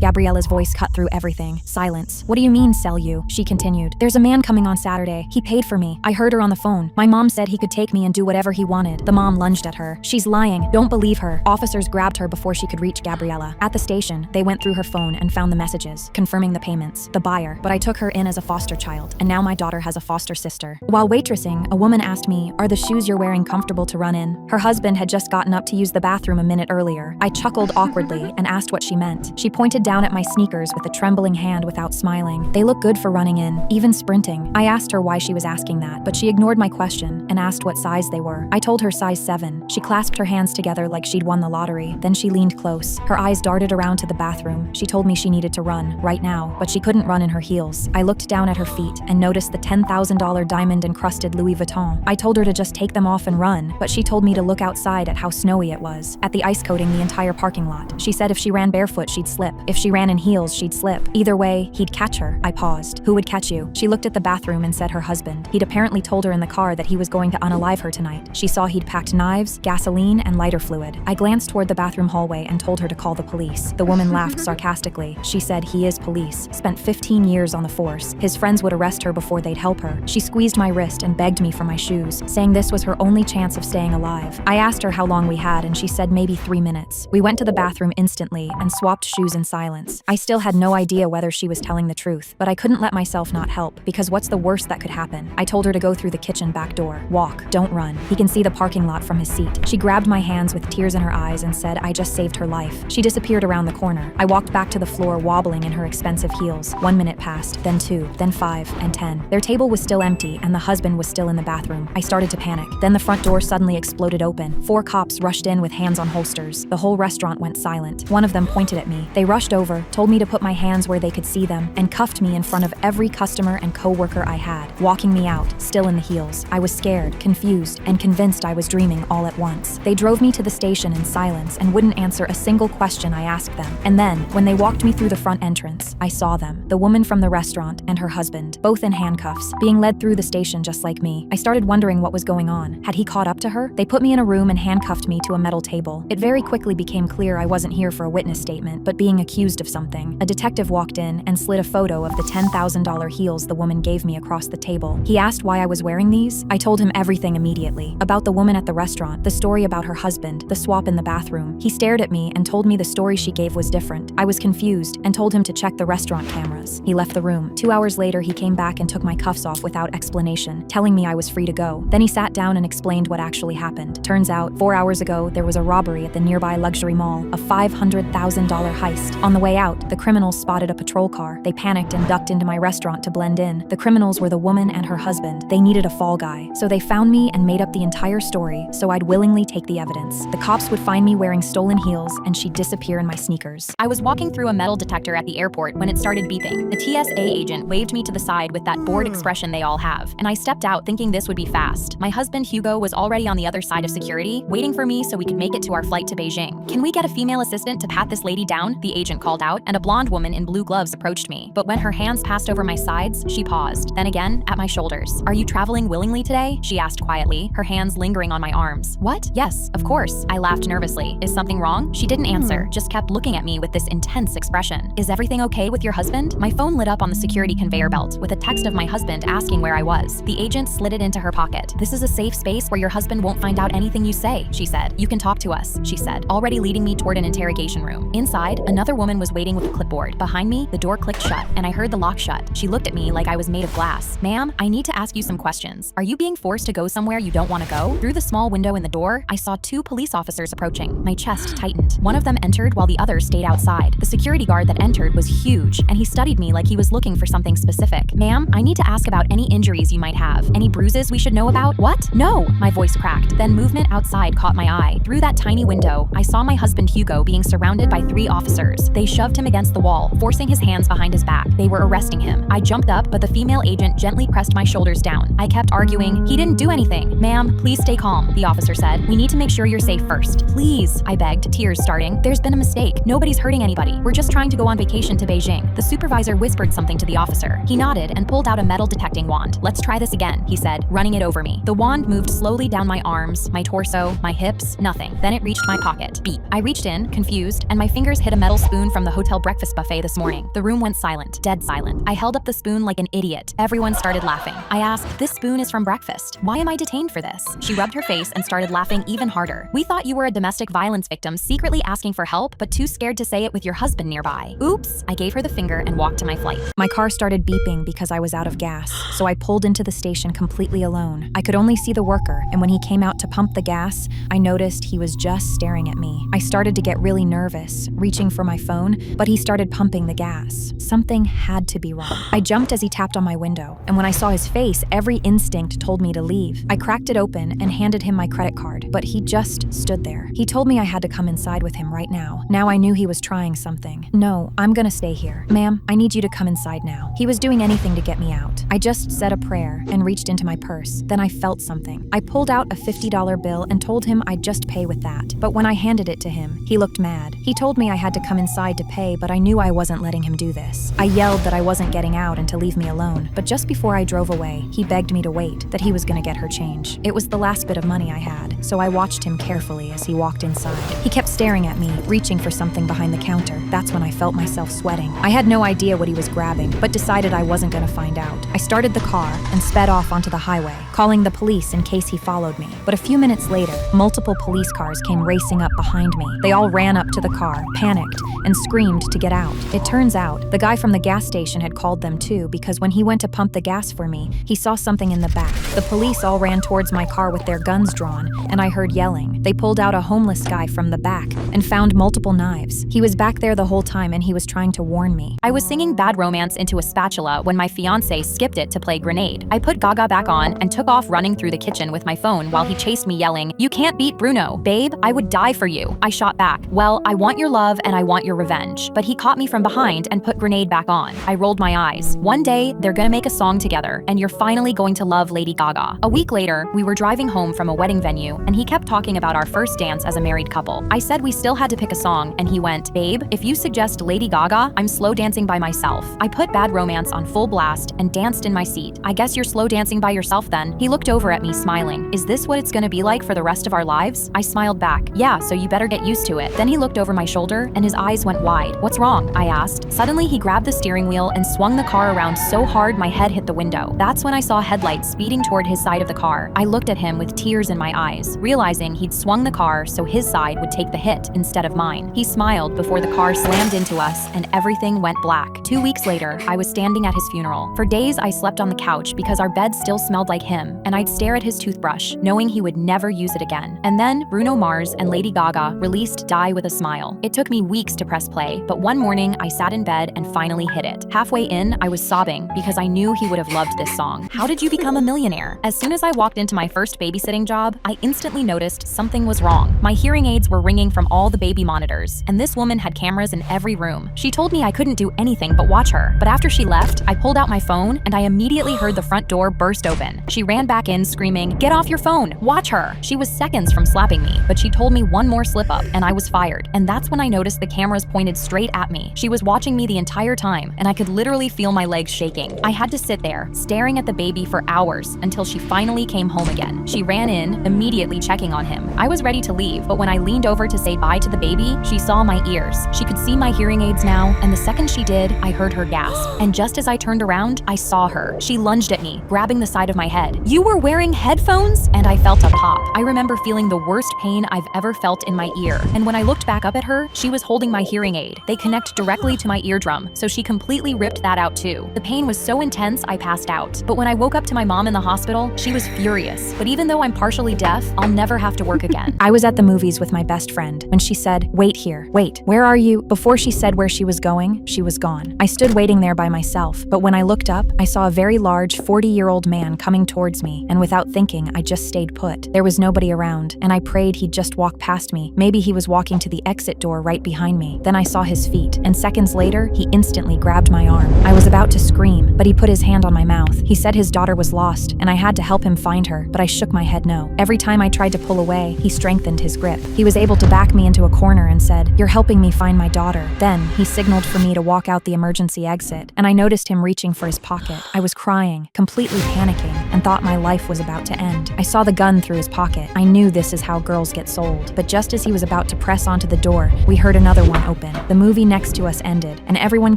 Gabriella's voice cut through everything. Silence. "What do you mean, sell you?" She continued. "There's a man coming on Saturday. He paid for me. I heard her on the phone. My mom said he could take me and do whatever he wanted." The mom lunged at her. "She's lying. Don't believe her." Officers grabbed her before she could reach Gabriella. At the station, they went through her phone and found the messages, confirming the payments. The buyer. But I took her in as a foster child, and now my daughter has a foster sister. While waitressing, a woman asked me, "Are the shoes you're wearing comfortable to run in?" Her husband had just gotten up to use the bathroom a minute earlier. I chuckled awkwardly and asked what she meant. She pointed down at my sneakers with a trembling hand without smiling. "They look good for running in, even sprinting." I asked her why she was asking that, but she ignored my question and asked what size they were. I told her size 7. She clasped her hands together like she'd won the lottery. Then she leaned close. Her eyes darted around to the bathroom. She told me she needed to run, right now, but she couldn't run in her heels. I looked down at her feet and noticed the $10,000 diamond-encrusted Louis Vuitton. I told her to just take them off and run, but she told me to look outside at how snowy it was, at the ice coating the entire parking lot. She said if she ran barefoot, she'd slip. If she ran in heels, she'd slip. Either way, he'd catch her. I paused. "Who would catch you?" She looked at the bathroom and said her husband. He'd apparently told her in the car that he was going to unalive her tonight. She saw he'd packed knives, gasoline, and lighter fluid. I glanced toward the bathroom hallway and told her to call the police. The woman laughed sarcastically. She said he is police, spent 15 years on the force. His friends would arrest her before they'd help her. She squeezed my wrist and begged me for my shoes, saying this was her only chance of staying alive. I asked her how long we had, and she said maybe 3 minutes. We went to the bathroom instantly and swapped shoes in silence. I still had no idea whether she was telling the truth, but I couldn't let myself not help, because what's the worst that could happen? I told her to go through the kitchen back door. Walk, don't run. He can see the parking lot from his seat. She grabbed my hands with tears in her eyes and said I just saved her life. She disappeared around the corner. I walked back to the floor wobbling in her expensive heels. 1 minute passed, then 2, then 5, and 10. Their table was still empty and the husband was still in the bathroom. I started to panic. Then the front door suddenly exploded open. 4 cops rushed in with hands on holsters. The whole restaurant went silent. One of them pointed at me. They rushed over, told me to put my hands where they could see them, and cuffed me in front of every customer and co-worker I had, walking me out, still in the heels. I was scared, confused, and convinced I was dreaming all at once. They drove me to the station in silence and wouldn't answer a single question I asked them. And then, when they walked me through the front entrance, I saw them, the woman from the restaurant and her husband, both in handcuffs, being led through the station just like me. I started wondering what was going on. Had he caught up to her? They put me in a room and handcuffed me to a metal table. It very quickly became clear I wasn't here for a witness statement, but being accused of something. A detective walked in and slid a photo of the $10,000 heels the woman gave me across the table. He asked why I was wearing these. I told him everything immediately. About the woman at the restaurant, the story about her husband, the swap in the bathroom. He stared at me and told me the story she gave was different. I was confused and told him to check the restaurant cameras. He left the room. 2 hours later, he came back and took my cuffs off without explanation, telling me I was free to go. Then he sat down and explained what actually happened. Turns out, 4 hours ago, there was a robbery at the nearby luxury mall, a $500,000 heist. On the way out, the criminals spotted a patrol car. They panicked and ducked into my restaurant to blend in. The criminals were the woman and her husband. They needed a fall guy. So they found me and made up the entire story so I'd willingly take the evidence. The cops would find me wearing stolen heels and she'd disappear in my sneakers. I was walking through a metal detector at the airport when it started beeping. The TSA agent waved me to the side with that bored expression they all have, and I stepped out thinking this would be fast. My husband Hugo was already on the other side of security, waiting for me so we could make it to our flight to Beijing. "Can we get a female assistant to pat this lady down?" the agent called out, and a blonde woman in blue gloves approached me. But when her hands passed over my sides, she paused, then again at my shoulders. "Are you traveling willingly today?" she asked quietly, her hands lingering on my arms. "What? Yes, of course." I laughed nervously. "Is something wrong?" She didn't answer, just kept looking at me with this intense expression. "Is everything okay with your husband?" My phone lit up on the security conveyor belt with a text of my husband asking where I was. The agent slid it into her pocket. "This is a safe space where your husband won't find out anything you say," she said. "You can talk to us," she said, already leading me toward an interrogation room. Inside, another woman was waiting with a clipboard. Behind me, the door clicked shut, and I heard the lock shut. She looked at me like I was made of glass. "Ma'am, I need to ask you some questions. Are you being forced to go somewhere you don't want to go?" Through the small window in the door, I saw 2 police officers approaching. My chest tightened. One of them entered while the other stayed outside. The security guard that entered was huge, and he studied me like he was looking for something specific. "Ma'am, I need to ask about any injuries you might have. Any bruises we should know about?" "What? No!" My voice cracked. Then movement outside caught my eye. Through that tiny window, I saw my husband Hugo being surrounded by 3 officers. They shoved him against the wall, forcing his hands behind his back. They were arresting him. I jumped up, but the female agent gently pressed my shoulders down. I kept arguing, "He didn't do anything." "Ma'am, please stay calm," the officer said. "We need to make sure you're safe first." "Please," I begged, tears starting. "There's been a mistake. Nobody's hurting anybody. We're just trying to go on vacation to Beijing." The supervisor whispered something to the officer. He nodded and pulled out a metal detecting wand. "Let's try this again," he said, running it over me. The wand moved slowly down my arms, my torso, my hips, nothing. Then it reached my pocket. Beep. I reached in, confused, and my fingers hit a metal spoon from the hotel breakfast buffet this morning. The room went silent, dead silent. I held up the spoon like an idiot. Everyone started laughing. I asked, "This spoon is from breakfast. Why am I detained for this?" She rubbed her face and started laughing even harder. "We thought you were a domestic violence victim secretly asking for help, but too scared to say it with your husband nearby." "Oops." I gave her the finger and walked to my flight. My car started beeping because I was out of gas, so I pulled into the station completely alone. I could only see the worker, and when he came out to pump the gas, I noticed he was just staring at me. I started to get really nervous, reaching for my phone, but he started pumping the gas. Something had to be wrong. I jumped as he tapped on my window, and when I saw his face, every instinct told me to leave. I cracked it open and handed him my credit card, but he just stood there. He told me I had to come inside with him right now. Now I knew he was trying something. "No, I'm gonna stay here. Ma'am, I need you to come inside now." He was doing anything to get me out. I just said a prayer and reached into my purse. Then I felt something. I pulled out a $50 bill and told him I'd just pay with that. But when I handed it to him, he looked mad. He told me I had to come inside to pay, but I knew I wasn't letting him do this. I yelled that I wasn't getting out and to leave me alone. But just before I drove away, he begged me to wait, that he was gonna get her change. It was the last bit of money I had, so I watched him carefully as he walked inside. He kept staring at me, reaching for something behind the counter. That's when I felt myself sweating. I had no idea idea what he was grabbing, but decided I wasn't gonna find out. I started the car and sped off onto the highway, calling the police in case he followed me. But a few minutes later, multiple police cars came racing up behind me. They all ran up to the car, panicked, and screamed to get out. It turns out, the guy from the gas station had called them too because when he went to pump the gas for me, he saw something in the back. The police all ran towards my car with their guns drawn, and I heard yelling. They pulled out a homeless guy from the back and found multiple knives. He was back there the whole time and he was trying to warn me. I was singing Bad Romance into a spatula when my fiancé skipped it to play Grenade. I put Gaga back on and took off running through the kitchen with my phone while he chased me yelling, "You can't beat Bruno. Babe, I would die for you." I shot back, "Well, I want your love and I want your revenge." But he caught me from behind and put Grenade back on. I rolled my eyes. One day, they're gonna make a song together and you're finally going to love Lady Gaga. A week later, we were driving home from a wedding venue and he kept talking about our first dance as a married couple. I said we still had to pick a song and he went, "Babe, if you suggest Lady Gaga, I'm slow dancing by myself." I put Bad Romance on full blast and danced in my seat. "I guess you're slow dancing by yourself then." He looked over at me smiling. "Is this what it's gonna be like for the rest of our lives?" I smiled back. "Yeah, so you better get used to it." Then he looked over my shoulder and his eyes went wide. "What's wrong?" I asked. Suddenly he grabbed the steering wheel and swung the car around so hard my head hit the window. That's when I saw headlights speeding toward his side of the car. I looked at him with tears in my eyes, realizing he'd swung the car so his side would take the hit instead of mine. He smiled before the car slammed into us and everything went black. 2 weeks later, I was standing at his funeral. For days, I slept on the couch because our bed still smelled like him, and I'd stare at his toothbrush, knowing he would never use it again. And then, Bruno Mars and Lady Gaga released Die with a Smile. It took me weeks to press play, but one morning, I sat in bed and finally hit it. Halfway in, I was sobbing because I knew he would have loved this song. How did you become a millionaire? As soon as I walked into my first babysitting job, I instantly noticed something was wrong. My hearing aids were ringing from all the baby monitors, and this woman had cameras in every room. She told me I couldn't do anything but watch her. But after she left, I pulled out my phone and I immediately heard the front door burst open. She ran back in screaming, "Get off your phone! Watch her!" She was seconds from slapping me, but she told me one more slip up and I was fired. And that's when I noticed the cameras pointed straight at me. She was watching me the entire time and I could literally feel my legs shaking. I had to sit there, staring at the baby for hours until she finally came home again. She ran in, immediately checking on him. I was ready to leave, but when I leaned over to say bye to the baby, she saw my ears. She could see my hearing aids now, and the second she did, I heard her gasp. And just as I turned around, I saw her. She lunged at me, grabbing the side of my head. "You were wearing headphones?" And I felt a pop. I remember feeling the worst pain I've ever felt in my ear. And when I looked back up at her, she was holding my hearing aid. They connect directly to my eardrum, so she completely ripped that out too. The pain was so intense, I passed out. But when I woke up to my mom in the hospital, she was furious. But even though I'm partially deaf, I'll never have to work again. I was at the movies with my best friend when she said, "Wait here. Wait, where are you?" Before she said where she was going, she was gone. I stood waiting there by myself, but when I looked up, I saw a very large 40-year-old man coming towards me, and without thinking, I just stayed put. There was nobody around, and I prayed he'd just walk past me. Maybe he was walking to the exit door right behind me. Then I saw his feet, and seconds later, he instantly grabbed my arm. I was about to scream, but he put his hand on my mouth. He said his daughter was lost, and I had to help him find her, but I shook my head no. Every time I tried to pull away, he strengthened his grip. He was able to back me into a corner and said, "You're helping me find my daughter." Then, he signaled for me to walk out the emergency exit, and I noticed him reaching for his pocket. I was crying, completely panicking, and thought my life was about to end. I saw the gun through his pocket. I knew this is how girls get sold. But just as he was about to press onto the door, we heard another one open. The movie next to us ended, and everyone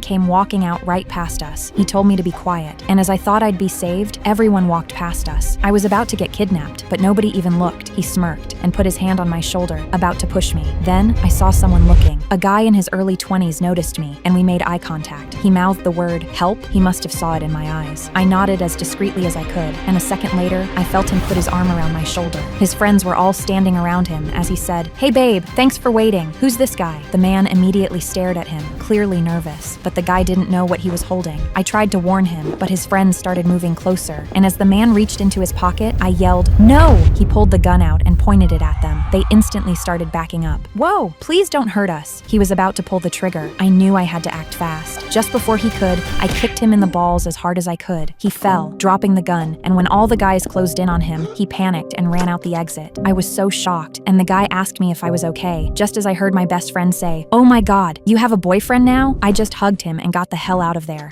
came walking out right past us. He told me to be quiet, and as I thought I'd be saved, everyone walked past us. I was about to get kidnapped, but nobody even looked. He smirked and put his hand on my shoulder, about to push me. Then, I saw someone looking. A guy in his early 20s noticed me, and we made eye contact. He mouthed the word, "Help." He must have saw it in my eyes. I nodded as discreetly as I could, and a second later, I felt him put his arm around my shoulder. His friends were all standing around him as he said, "Hey babe, thanks for waiting. Who's this guy?" The man immediately stared at him, clearly nervous, but the guy didn't know what he was holding. I tried to warn him, but his friends started moving closer, and as the man reached into his pocket, I yelled, "No!" He pulled the gun out and pointed it at them. They instantly started backing up. "Whoa, please don't hurt us." He was about to pull the trigger. I knew I had to act fast. Just before he could, I kicked him in the balls as hard as I could. He fell, dropping the gun, and when all the guys closed in on him, he panicked and ran out the exit. I was so shocked, and the guy asked me if I was okay, just as I heard my best friend say, "Oh my God, you have a boyfriend now?" I just hugged him and got the hell out of there.